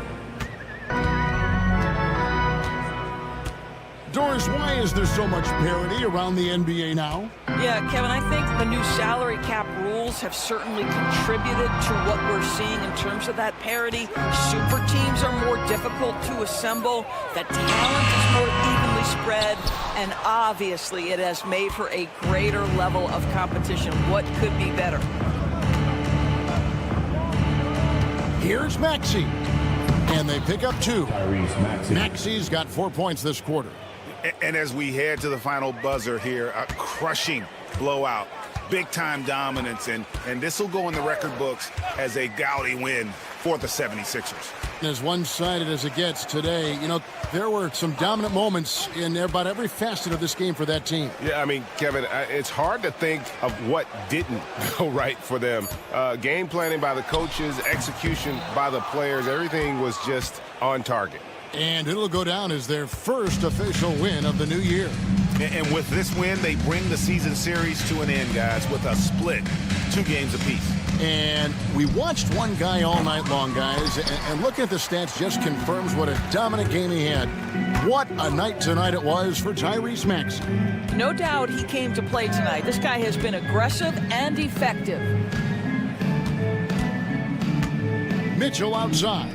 Doris, why is there so much parity around the NBA now? Yeah, Kevin, I think the new salary cap rules have certainly contributed to what we're seeing in terms of that parity. Super teams are more difficult to assemble. The talent is more evenly spread. And obviously, it has made for a greater level of competition. What could be better? Here's Maxey. And they pick up 2. Maxey's got 4 points this quarter. And as we head to the final buzzer here, a crushing blowout, big-time dominance, and this will go in the record books as a gaudy win for the 76ers. As one-sided as it gets today, you know, there were some dominant moments in about every facet of this game for that team. Yeah, I mean, Kevin, it's hard to think of what didn't go right for them. Game planning by the coaches, execution by the players, everything was just on target. And it'll go down as their first official win of the new year. And with this win, they bring the season series to an end, guys, with a split, 2 games apiece. And we watched one guy all night long, guys, and looking at the stats just confirms what a dominant game he had. What a night tonight it was for Tyrese Maxey. No doubt he came to play tonight. This guy has been aggressive and effective. Mitchell outside.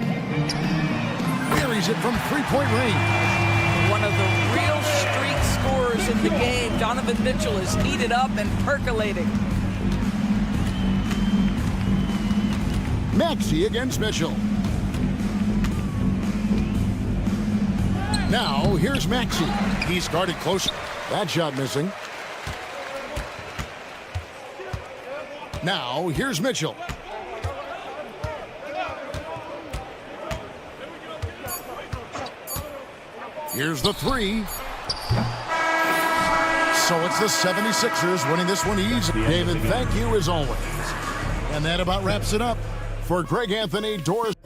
Buries it from three-point range. One of the real streak scorers in the game. Donovan Mitchell is heated up and percolating. Maxey against Mitchell. Now, here's Maxey. He's guarded close. That shot missing. Now, here's Mitchell. Here's the 3. So it's the 76ers winning this one easy. David, thank you as always. And that about wraps it up. For Greg Anthony, Doris.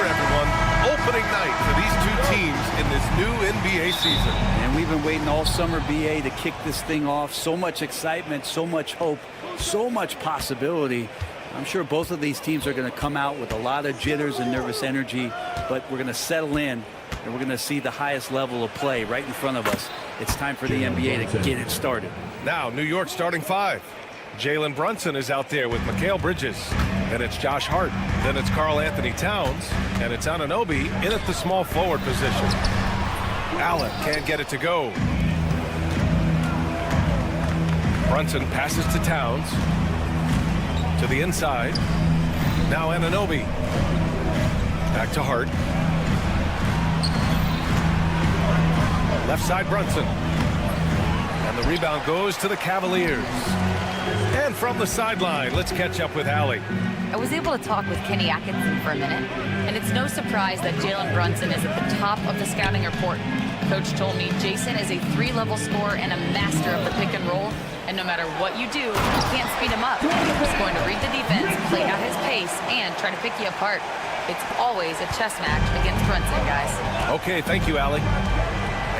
Everyone, opening night for these two teams in this new NBA season. And we've been waiting all summer, BA, to kick this thing off. So much excitement, so much hope, so much possibility. I'm sure both of these teams are going to come out with a lot of jitters and nervous energy, but we're going to settle in, and we're going to see the highest level of play right in front of us. It's time for the NBA to get it started. Now, New York starting five. Jalen Brunson is out there with Mikal Bridges. Then it's Josh Hart. Then it's Karl Anthony Towns. And it's Anunoby in at the small forward position. Allen can't get it to go. Brunson passes to Towns. To the inside. Now Anunoby. Back to Hart. Left side Brunson. And the rebound goes to the Cavaliers. And from the sideline, let's catch up with Allie. I was able to talk with Kenny Atkinson for a minute, and it's no surprise that Jalen Brunson is at the top of the scouting report. Coach told me Jason is a 3-level scorer and a master of the pick and roll, and no matter what you do, you can't speed him up. He's going to read the defense, play out his pace, and try to pick you apart. It's always a chess match against Brunson, guys. Okay, thank you, Allie.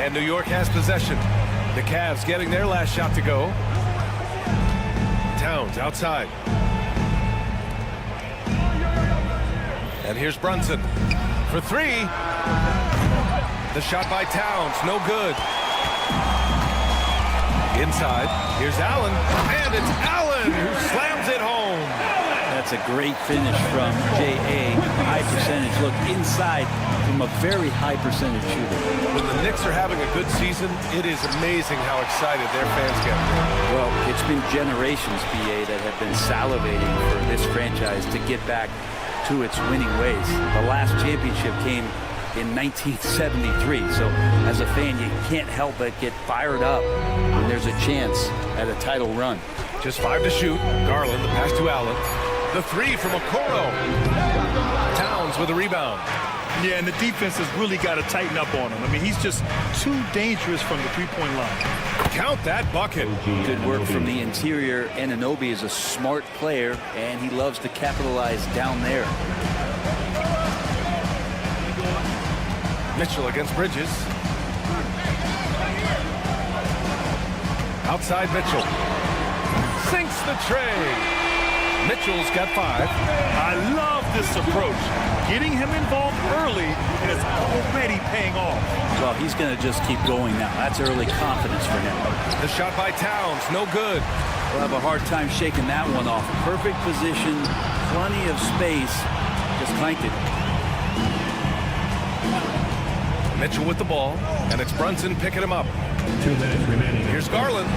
And New York has possession. The Cavs getting their last shot to go. Towns outside. And here's Brunson for three. The shot by Towns, no good. Inside, here's Allen, and it's Allen who slams it home. That's a great finish from J.A. High percentage look inside from a very high percentage shooter. When the Knicks are having a good season, it is amazing how excited their fans get. Well, it's been generations, B.A., that have been salivating for this franchise to get back to its winning ways. The last championship came in 1973, so as a fan, you can't help but get fired up when there's a chance at a title run. Just 5 to shoot. Garland, the pass to Allen. The three from Okoro. Towns with a rebound. Yeah, and the defense has really got to tighten up on him. I mean, he's just too dangerous from the three-point line. Count that bucket. Good work from the interior. Anunoby is a smart player, and he loves to capitalize down there. Mitchell against Bridges. Outside Mitchell. Sinks the tray. Mitchell's got 5. I love this approach. Getting him involved early, and it's already paying off. Well, he's going to just keep going now. That's early confidence for him. The shot by Towns, no good. We'll have a hard time shaking that one off. Perfect position, plenty of space. Just clanked it. Mitchell with the ball, and it's Brunson picking him up. 2 minutes remaining. Here's Garland.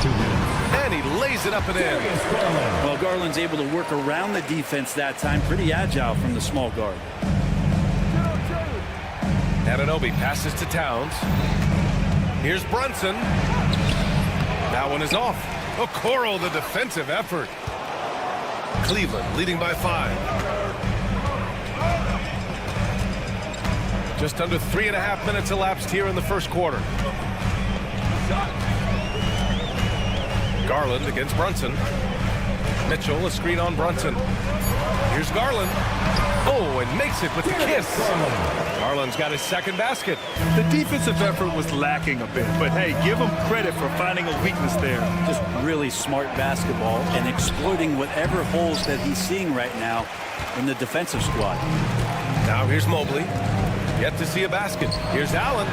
2 minutes. And he lays it up and in. Well, Garland's able to work around the defense that time. Pretty agile from the small guard. Anunoby passes to Towns. Here's Brunson. That one is off. Okoro, the defensive effort. Cleveland leading by 5. Just under 3.5 minutes elapsed here in the first quarter. Garland against Brunson. Mitchell, a screen on Brunson. Here's Garland. Oh, and makes it with the kiss. Garland's got his second basket. The defensive effort was lacking a bit, but hey, give him credit for finding a weakness there. Just really smart basketball and exploiting whatever holes that he's seeing right now in the defensive squad. Now here's Mobley. Yet to see a basket. Here's Allen.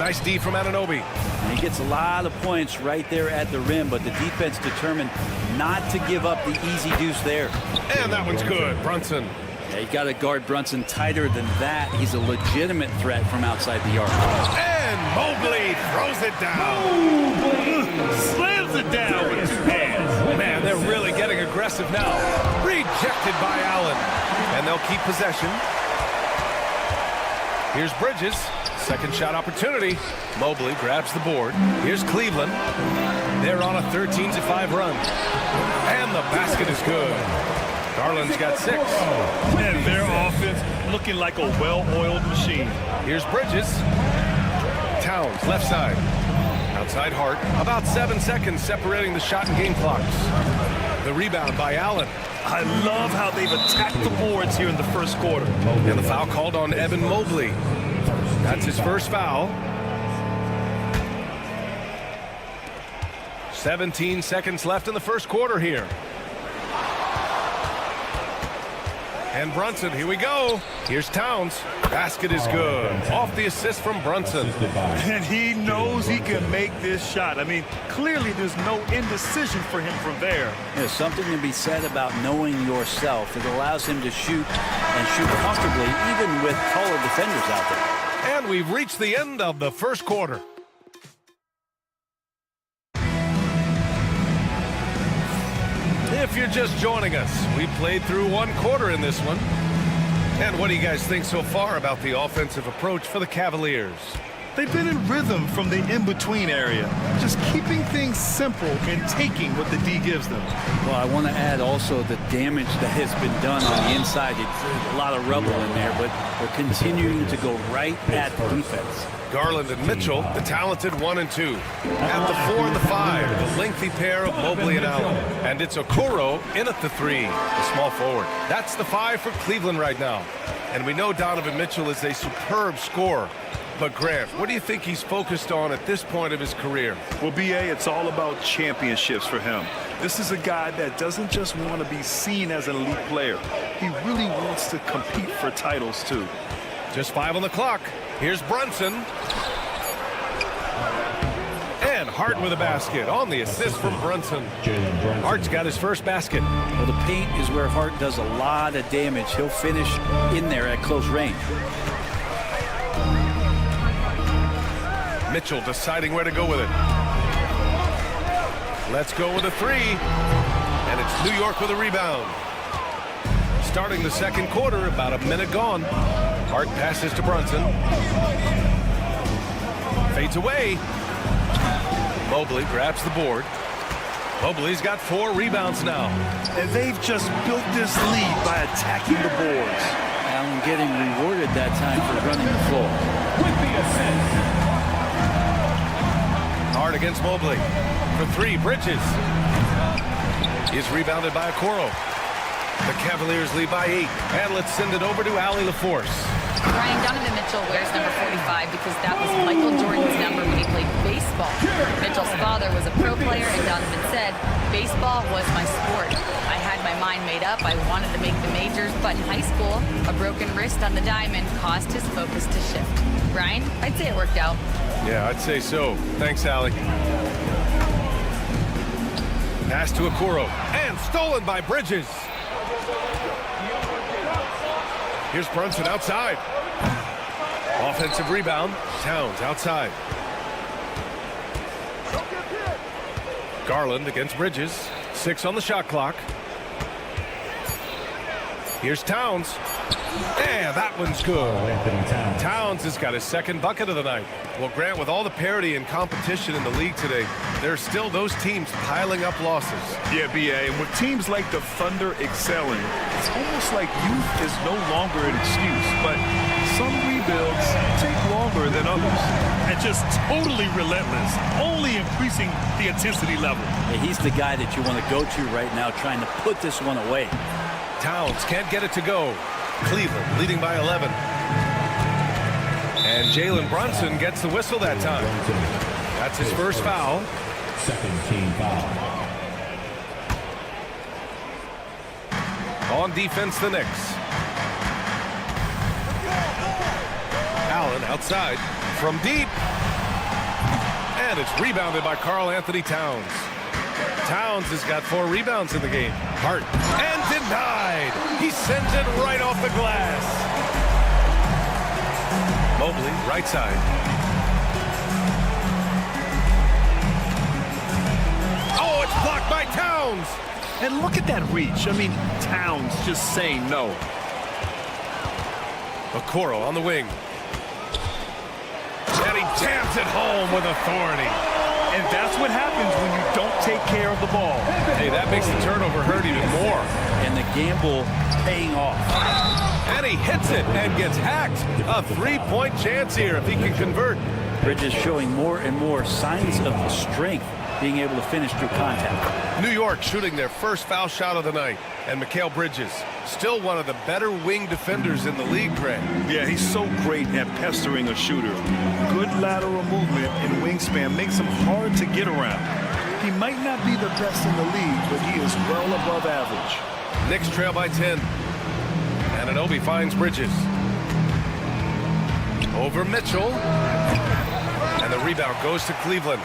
Nice D from Anunoby. And he gets a lot of points right there at the rim, but the defense determined not to give up the easy deuce there. And that one's good. Brunson. Yeah, you got to guard Brunson tighter than that. He's a legitimate threat from outside the arc. And Mobley throws it down. Slams it down with his hands. Man, they're really getting aggressive now. Rejected by Allen. And they'll keep possession. Here's Bridges. Second shot opportunity. Mobley grabs the board. Here's Cleveland. They're on a 13-5 run. And the basket is good. Garland's got 6. And their offense looking like a well-oiled machine. Here's Bridges. Towns, left side. Outside Hart. About 7 seconds separating the shot and game clocks. The rebound by Allen. I love how they've attacked the boards here in the first quarter. And the foul called on Evan Mobley. That's his first foul. 17 seconds left in the first quarter here. And Brunson, here we go. Here's Towns. Basket is good. Off the assist from Brunson. And he knows he can make this shot. I mean, clearly there's no indecision for him from there. There's something to be said about knowing yourself. It allows him to shoot and shoot comfortably, even with taller defenders out there. And we've reached the end of the first quarter. If you're just joining us, we played through one quarter in this one. And what do you guys think so far about the offensive approach for the Cavaliers? They've been in rhythm from the in-between area, just keeping things simple and taking what the D gives them. Well, I want to add also the damage that has been done on the inside. It's a lot of rubble in there, but they're continuing to go right at the defense. Garland and Mitchell, the talented 1 and 2. At the 4 and the 5, the lengthy pair of Mobley and Allen. And it's Okoro in at the 3, the small forward. That's the 5 for Cleveland right now. And we know Donovan Mitchell is a superb scorer. But Grant, what do you think he's focused on at this point of his career? Well, B.A., it's all about championships for him. This is a guy that doesn't just want to be seen as an elite player. He really wants to compete for titles, too. Just 5 on the clock. Here's Brunson. And Hart with a basket on the assist from Brunson. Hart's got his first basket. Well, the paint is where Hart does a lot of damage. He'll finish in there at close range. Mitchell deciding where to go with it. Let's go with a 3. And it's New York with a rebound. Starting the second quarter, about a minute gone. Hart passes to Brunson. Fades away. Mobley grabs the board. Mobley's got 4 rebounds now. And they've just built this lead by attacking the boards. Allen getting rewarded that time for running the floor. With the assist. Hart against Mobley. For 3, Bridges. He's rebounded by Okoro. The Cavaliers lead by 8. And let's send it over to Allie LaForce. Brian, Donovan Mitchell wears number 45 because that was Michael Jordan's number when he played baseball. Mitchell's father was a pro player, and Donovan said, baseball was my sport. I had my mind made up. I wanted to make the majors, but in high school, a broken wrist on the diamond caused his focus to shift. Brian, I'd say it worked out. Yeah, I'd say so. Thanks, Allie. Pass to Okoro. And stolen by Bridges. Here's Brunson outside. Offensive rebound. Towns outside. Garland against Bridges. 6 on the shot clock. Here's Towns. And that one's good. Towns has got his second bucket of the night. Well, Grant, with all the parity and competition in the league today, there are still those teams piling up losses. Yeah, B.A., and with teams like the Thunder excelling, it's almost like youth is no longer an excuse, but some rebuilds take longer than others. And just totally relentless, only increasing the intensity level. Yeah, he's the guy that you want to go to right now, trying to put this one away. Towns can't get it to go. Cleveland leading by 11. And Jalen Brunson gets the whistle that time. That's his first foul. Second team foul. On defense, the Knicks. Allen outside from deep. And it's rebounded by Karl-Anthony Towns. Towns has got 4 rebounds in the game. Hart. And denied. He sends it right off the glass. Mobley, right side. Oh, it's blocked by Towns. And look at that reach. I mean, Towns just saying no. Okoro on the wing. And he jams it home with authority. And that's what happens when you don't take care of the ball. Hey, that makes the turnover hurt even more. And the gamble paying off. And he hits it and gets hacked. A 3-point chance here if he can convert. Bridges showing more and more signs of strength, being able to finish through contact. New York shooting their first foul shot of the night. And Mikal Bridges, still one of the better wing defenders in the league, Greg. Yeah, he's so great at pestering a shooter. Good lateral movement and wingspan makes him hard to get around. He might not be the best in the league, but he is well above average. Knicks trail by 10. Anunoby finds Bridges. Over Mitchell. And the rebound goes to Cleveland.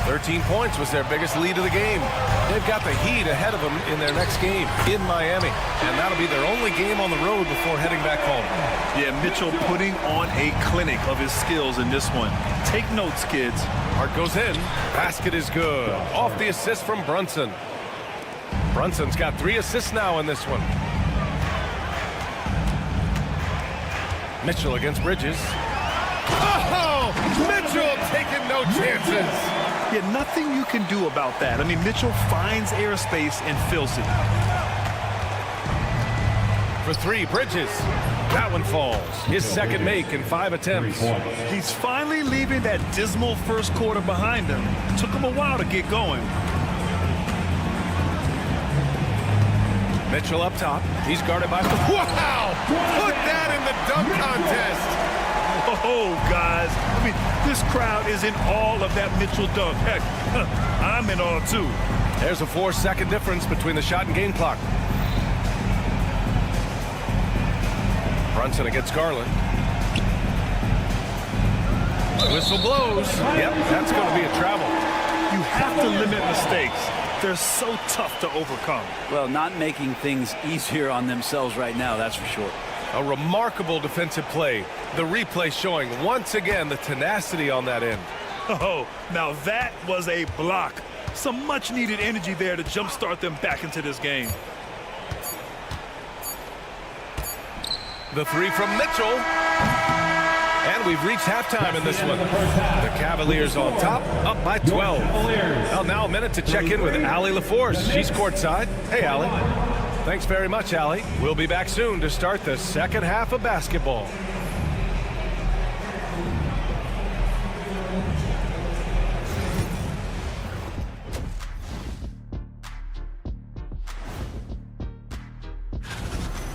13 points was their biggest lead of the game. They've got the Heat ahead of them in their next game in Miami. And that'll be their only game on the road before heading back home. Yeah, Mitchell putting on a clinic of his skills in this one. Take notes, kids. Hart goes in. Basket is good. Off the assist from Brunson. Brunson's got 3 assists now in this one. Mitchell against Bridges. Oh! Mitchell taking no chances. Yeah, nothing you can do about that. I mean, Mitchell finds airspace and fills it. For 3, Bridges. That one falls. His second make in 5 attempts. He's finally leaving that dismal first quarter behind him. Took him a while to get going. Mitchell up top. He's guarded by... Wow! Put that in the dunk contest. Oh, guys. I mean, this crowd is in awe of that Mitchell dunk. Heck, I'm in awe, too. There's a 4-second difference between the shot and game clock. Brunson against Garland. Whistle blows. Yep, that's going to be a travel. You have to limit mistakes. They're so tough to overcome. Well, not making things easier on themselves right now, that's for sure. A remarkable defensive play. The replay showing once again the tenacity on that end. Oh, now that was a block. Some much-needed energy there to jumpstart them back into this game. The 3 from Mitchell. And we've reached halftime in this one. The Cavaliers on top, up by 12. Well, now a minute to check in with Allie LaForce. She's courtside. Hey, Allie. Thanks very much, Allie. We'll be back soon to start the second half of basketball.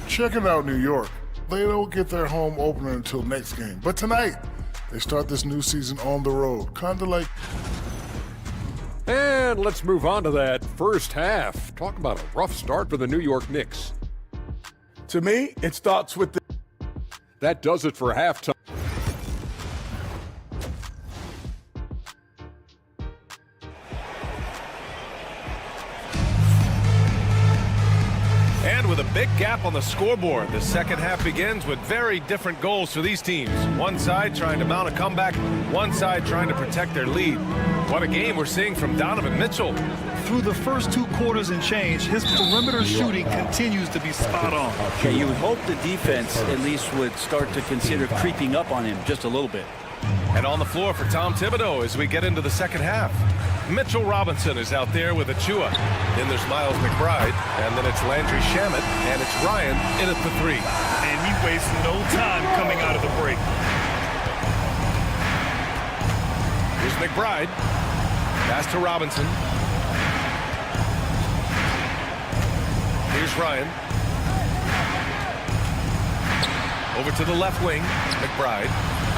Checking out New York. They don't get their home opener until next game. But tonight, they start this new season on the road. Kind of like... And let's move on to that first half. Talk about a rough start for the New York Knicks. To me, it starts with the... That does it for halftime. And with a big gap on the scoreboard, the second half begins with very different goals for these teams. One side trying to mount a comeback, one side trying to protect their lead. What a game we're seeing from Donovan Mitchell. Through the first 2 quarters and change, his perimeter shooting continues to be spot on. Yeah, you would hope the defense at least would start to consider creeping up on him just a little bit. And on the floor for Tom Thibodeau as we get into the second half. Mitchell Robinson is out there with Achua. Then there's Miles McBride, and then it's Landry Shamet, and it's Ryan in at the 3. And he wastes no time coming out of the break. Here's McBride. Pass to Robinson. Here's Ryan. Over to the left wing, McBride.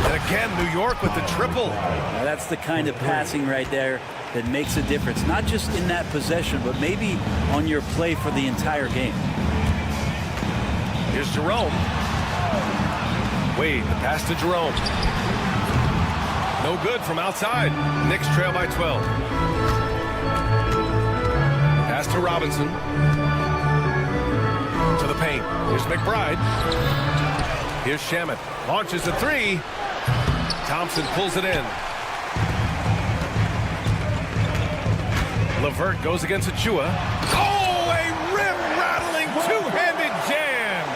And again, New York with the triple. Now that's the kind of passing right there that makes a difference, not just in that possession, but maybe on your play for the entire game. Here's Jerome. Wade, the pass to Jerome. No good from outside. Knicks trail by 12. Pass to Robinson. To the paint. Here's McBride. Here's Shamet. Launches a three. Thompson pulls it in. LeVert goes against Achua. Oh, a rim-rattling two-handed jam.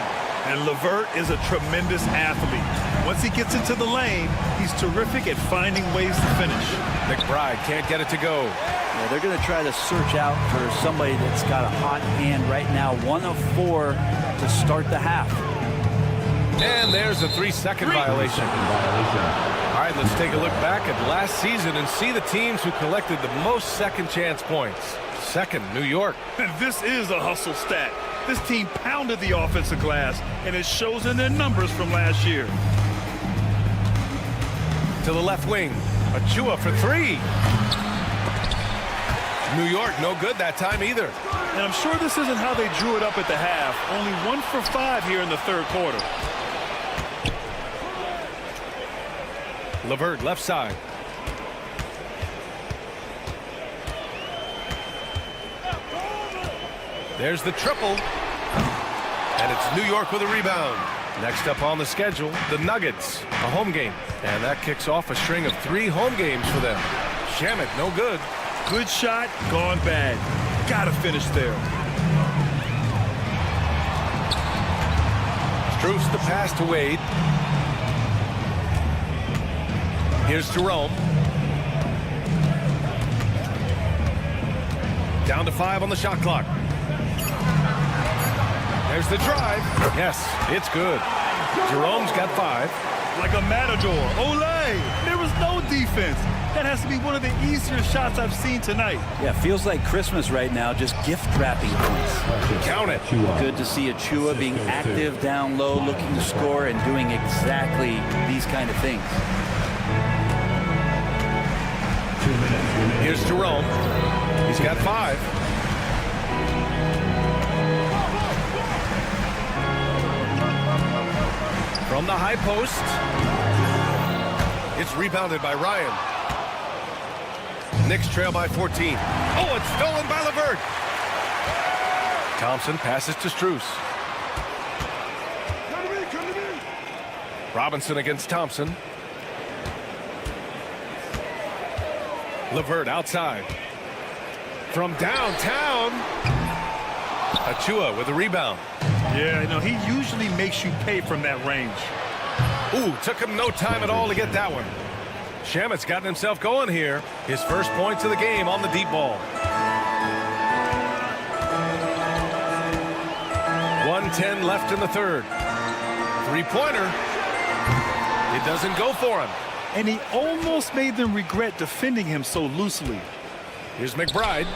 And LeVert is a tremendous athlete. Once he gets into the lane, he's terrific at finding ways to finish. McBride can't get it to go. Yeah, they're going to try to search out for somebody that's got a hot hand right now. 1 of 4 to start the half. And there's a 3-second violation. All right, let's take a look back at last season and see the teams who collected the most second chance points. Second, New York. And this is a hustle stat. This team pounded the offensive glass, and it shows in their numbers from last year. To the left wing, Achua for 3. New York, no good that time either. And I'm sure this isn't how they drew it up at the half. Only 1 for 5 here in the third quarter. LeVert left side. There's the triple. And it's New York with a rebound. Next up on the schedule, the Nuggets, a home game. And that kicks off a string of 3 home games for them. Shamet, no good. Good shot, gone bad. Gotta finish there. Strus the pass to Wade. Here's Jerome. Down to 5 on the shot clock. There's the drive. Yes, it's good. Jerome's got 5. Like a matador. Olay! There was no defense. That has to be one of the easier shots I've seen tonight. Yeah, feels like Christmas right now, just gift wrapping points. Count it. Good to see Achua being active down low, looking to score, and doing exactly these kind of things. Here's Jerome. He's got 5. From the high post. It's rebounded by Ryan. Knicks trail by 14. Oh, it's stolen by LeVert. Thompson passes to Strus. Robinson against Thompson. LeVert outside. From downtown. Achua with a rebound. Yeah, no, he usually makes you pay from that range. Ooh, took him no time at all to get that one. Shamet's gotten himself going here. His first points of the game on the deep ball. 1:10 left in the third. Three-pointer. It doesn't go for him. And he almost made them regret defending him so loosely. Here's McBride.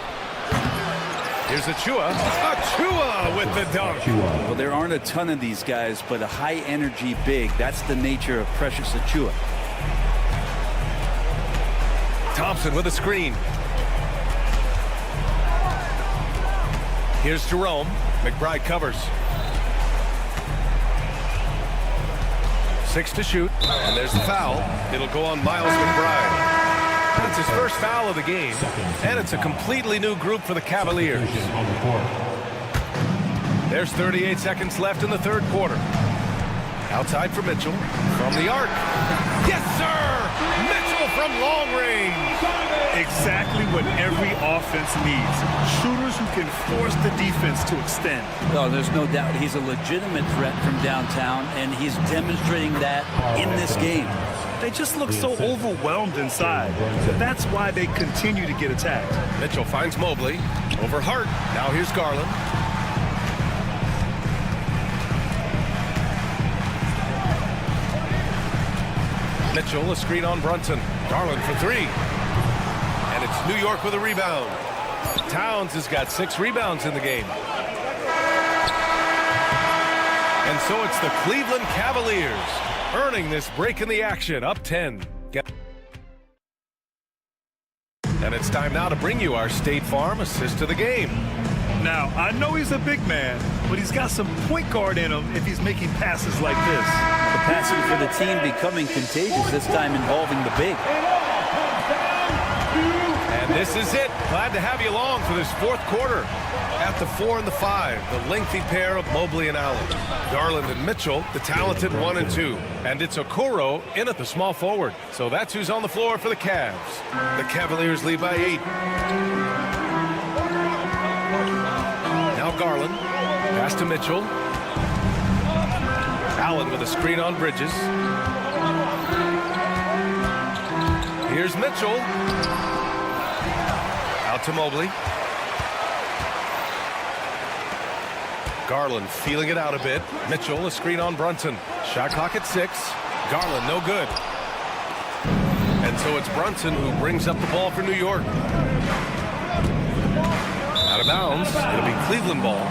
Here's Achua. Achua with the dunk. Well, there aren't a ton of these guys, but a high-energy big. That's the nature of Precious Achua. Thompson with a screen. Here's Jerome. McBride covers. 6 to shoot. And there's the foul. It'll go on Miles McBride. That's his first foul of the game. And it's a completely new group for the Cavaliers. There's 38 seconds left in the third quarter. Outside for Mitchell. From the arc. Yes, sir! Mitchell from long range. Exactly what every offense needs. Shooters who can force the defense to extend. No, there's no doubt he's a legitimate threat from downtown, and he's demonstrating that in this game. They just look so overwhelmed inside. That's why they continue to get attacked. Mitchell finds Mobley. Over Hart. Now here's Garland. Mitchell, a screen on Brunson. Garland for 3. And it's New York with a rebound. Towns has got 6 rebounds in the game. And so it's the Cleveland Cavaliers earning this break in the action, up 10. And it's time now to bring you our State Farm assist of the game. Now, I know he's a big man, but he's got some point guard in him if he's making passes like this. The passing for the team becoming contagious, this time involving the big. And this is it. Glad to have you along for this fourth quarter. At the 4 and the 5, the lengthy pair of Mobley and Allen. Garland and Mitchell, the talented 1 and 2. And it's Okoro in at the small forward. So that's who's on the floor for the Cavs. The Cavaliers lead by 8. Now Garland. Pass to Mitchell. Allen with a screen on Bridges. Here's Mitchell. Out to Mobley. Garland feeling it out a bit. Mitchell, a screen on Brunson. Shot clock at 6. Garland, no good. And so it's Brunson who brings up the ball for New York. Out of bounds. It'll be Cleveland ball.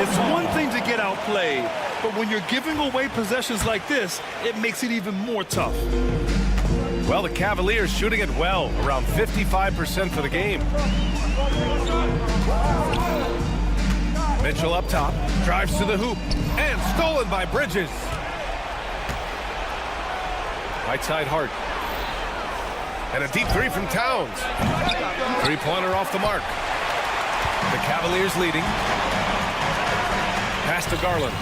It's one thing to get outplayed, but when you're giving away possessions like this, it makes it even more tough. Well, the Cavaliers shooting it well, around 55% for the game. Mitchell up top, drives to the hoop, and stolen by Bridges. Right side Hart. And a deep three from Towns. Three-pointer off the mark. The Cavaliers leading. Pass to Garland.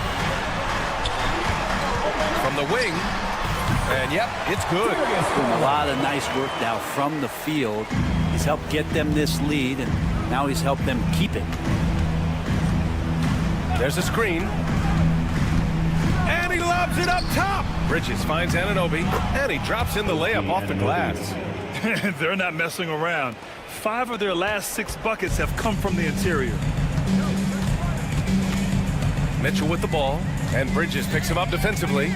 From the wing. And yep, it's good. A lot of nice work now from the field. He's helped get them this lead, and now he's helped them keep it. There's a screen. And he lobs it up top. Bridges finds Anunoby, and he drops in the layup off the glass. They're not messing around. 5 of their last 6 buckets have come from the interior. Mitchell with the ball, and Bridges picks him up defensively.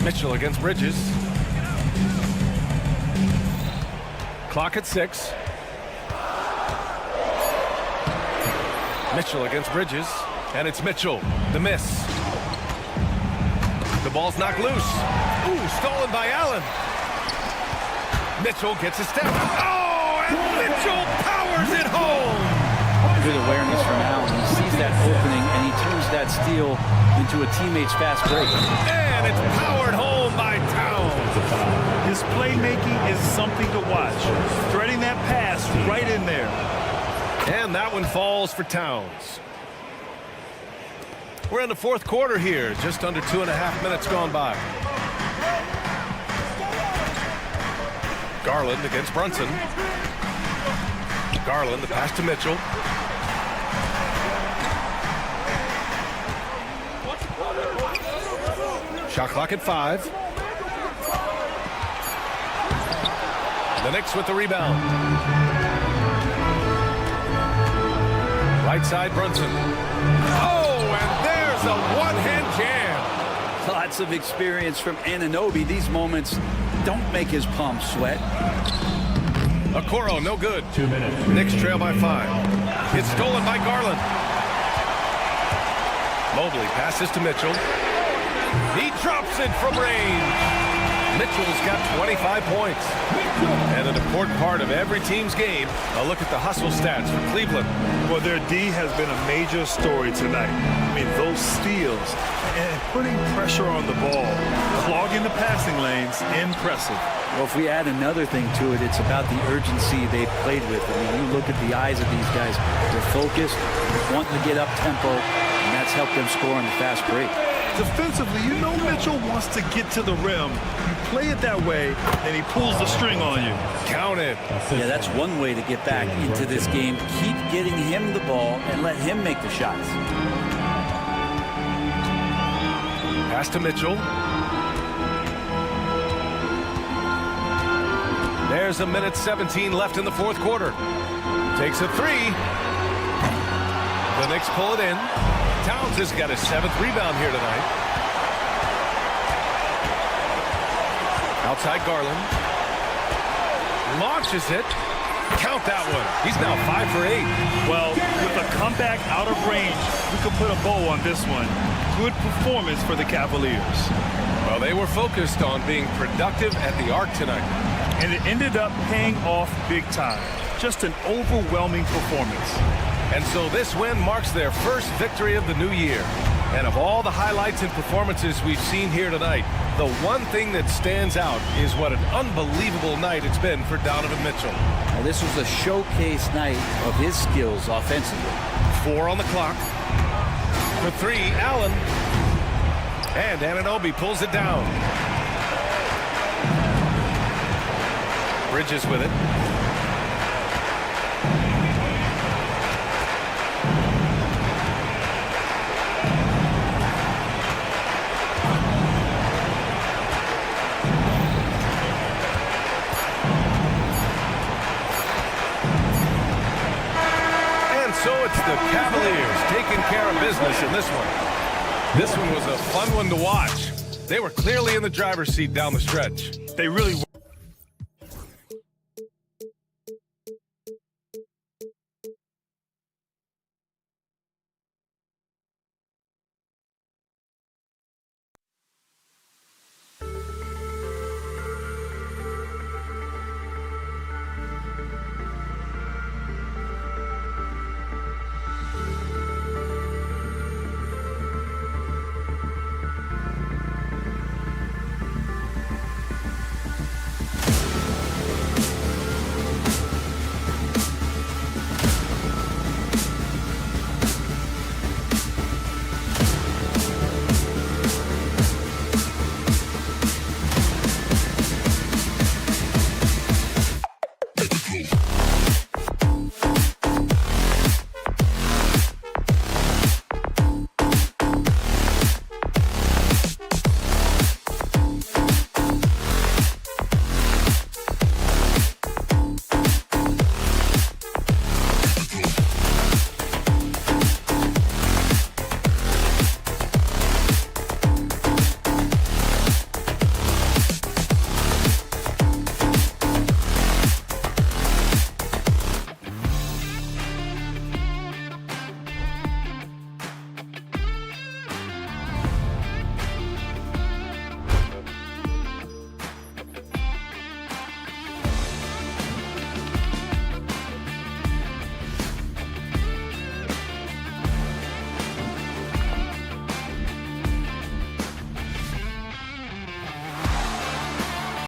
Mitchell against Bridges. Clock at 6. Mitchell against Bridges, and it's Mitchell, the miss. The ball's knocked loose. Ooh, stolen by Allen. Mitchell gets a step. Oh, and Mitchell powers it home. Good awareness from Allen. He sees that opening, and he turns that steal into a teammate's fast break. And it's powered home by Towns. His playmaking is something to watch. Threading that pass right in there. And that one falls for Towns. We're in the fourth quarter here. Just under 2.5 minutes gone by. Garland against Brunson. Garland, the pass to Mitchell. Shot clock at 5. The Knicks with the rebound. Right side, Brunson. Oh, and there's a one-hand jam. Lots of experience from Anunoby. These moments don't make his palms sweat. Okoro, no good. 2 minutes. Knicks trail by 5. It's stolen by Garland. Mobley passes to Mitchell. He drops it from range. Mitchell's got 25 points. And an important part of every team's game, a look at the hustle stats for Cleveland. Well, their D has been a major story tonight. I mean, those steals and putting pressure on the ball, clogging the passing lanes, impressive. Well, if we add another thing to it, it's about the urgency they've played with. I mean, you look at the eyes of these guys. They're focused, wanting to get up tempo, and that's helped them score on the fast break. Defensively, you know Mitchell wants to get to the rim. You play it that way, and he pulls the string on you. Count it. Yeah, that's one way to get back into this game. Keep getting him the ball and let him make the shots. Pass to Mitchell. There's a minute 17 left in the fourth quarter. Takes a 3. The Knicks pull it in. Towns has got his 7th rebound here tonight. Outside Garland. Launches it. Count that one. He's now 5 for 8. Well, with a comeback out of range, we could put a bow on this one. Good performance for the Cavaliers. Well, they were focused on being productive at the arc tonight. And it ended up paying off big time. Just an overwhelming performance. And so this win marks their first victory of the new year. And of all the highlights and performances we've seen here tonight, the one thing that stands out is what an unbelievable night it's been for Donovan Mitchell. Now, this was a showcase night of his skills offensively. 4 on the clock. For 3, Allen. And Anunoby pulls it down. Bridges with it. So it's the Cavaliers taking care of business in this one. This one was a fun one to watch. They were clearly in the driver's seat down the stretch. They really were.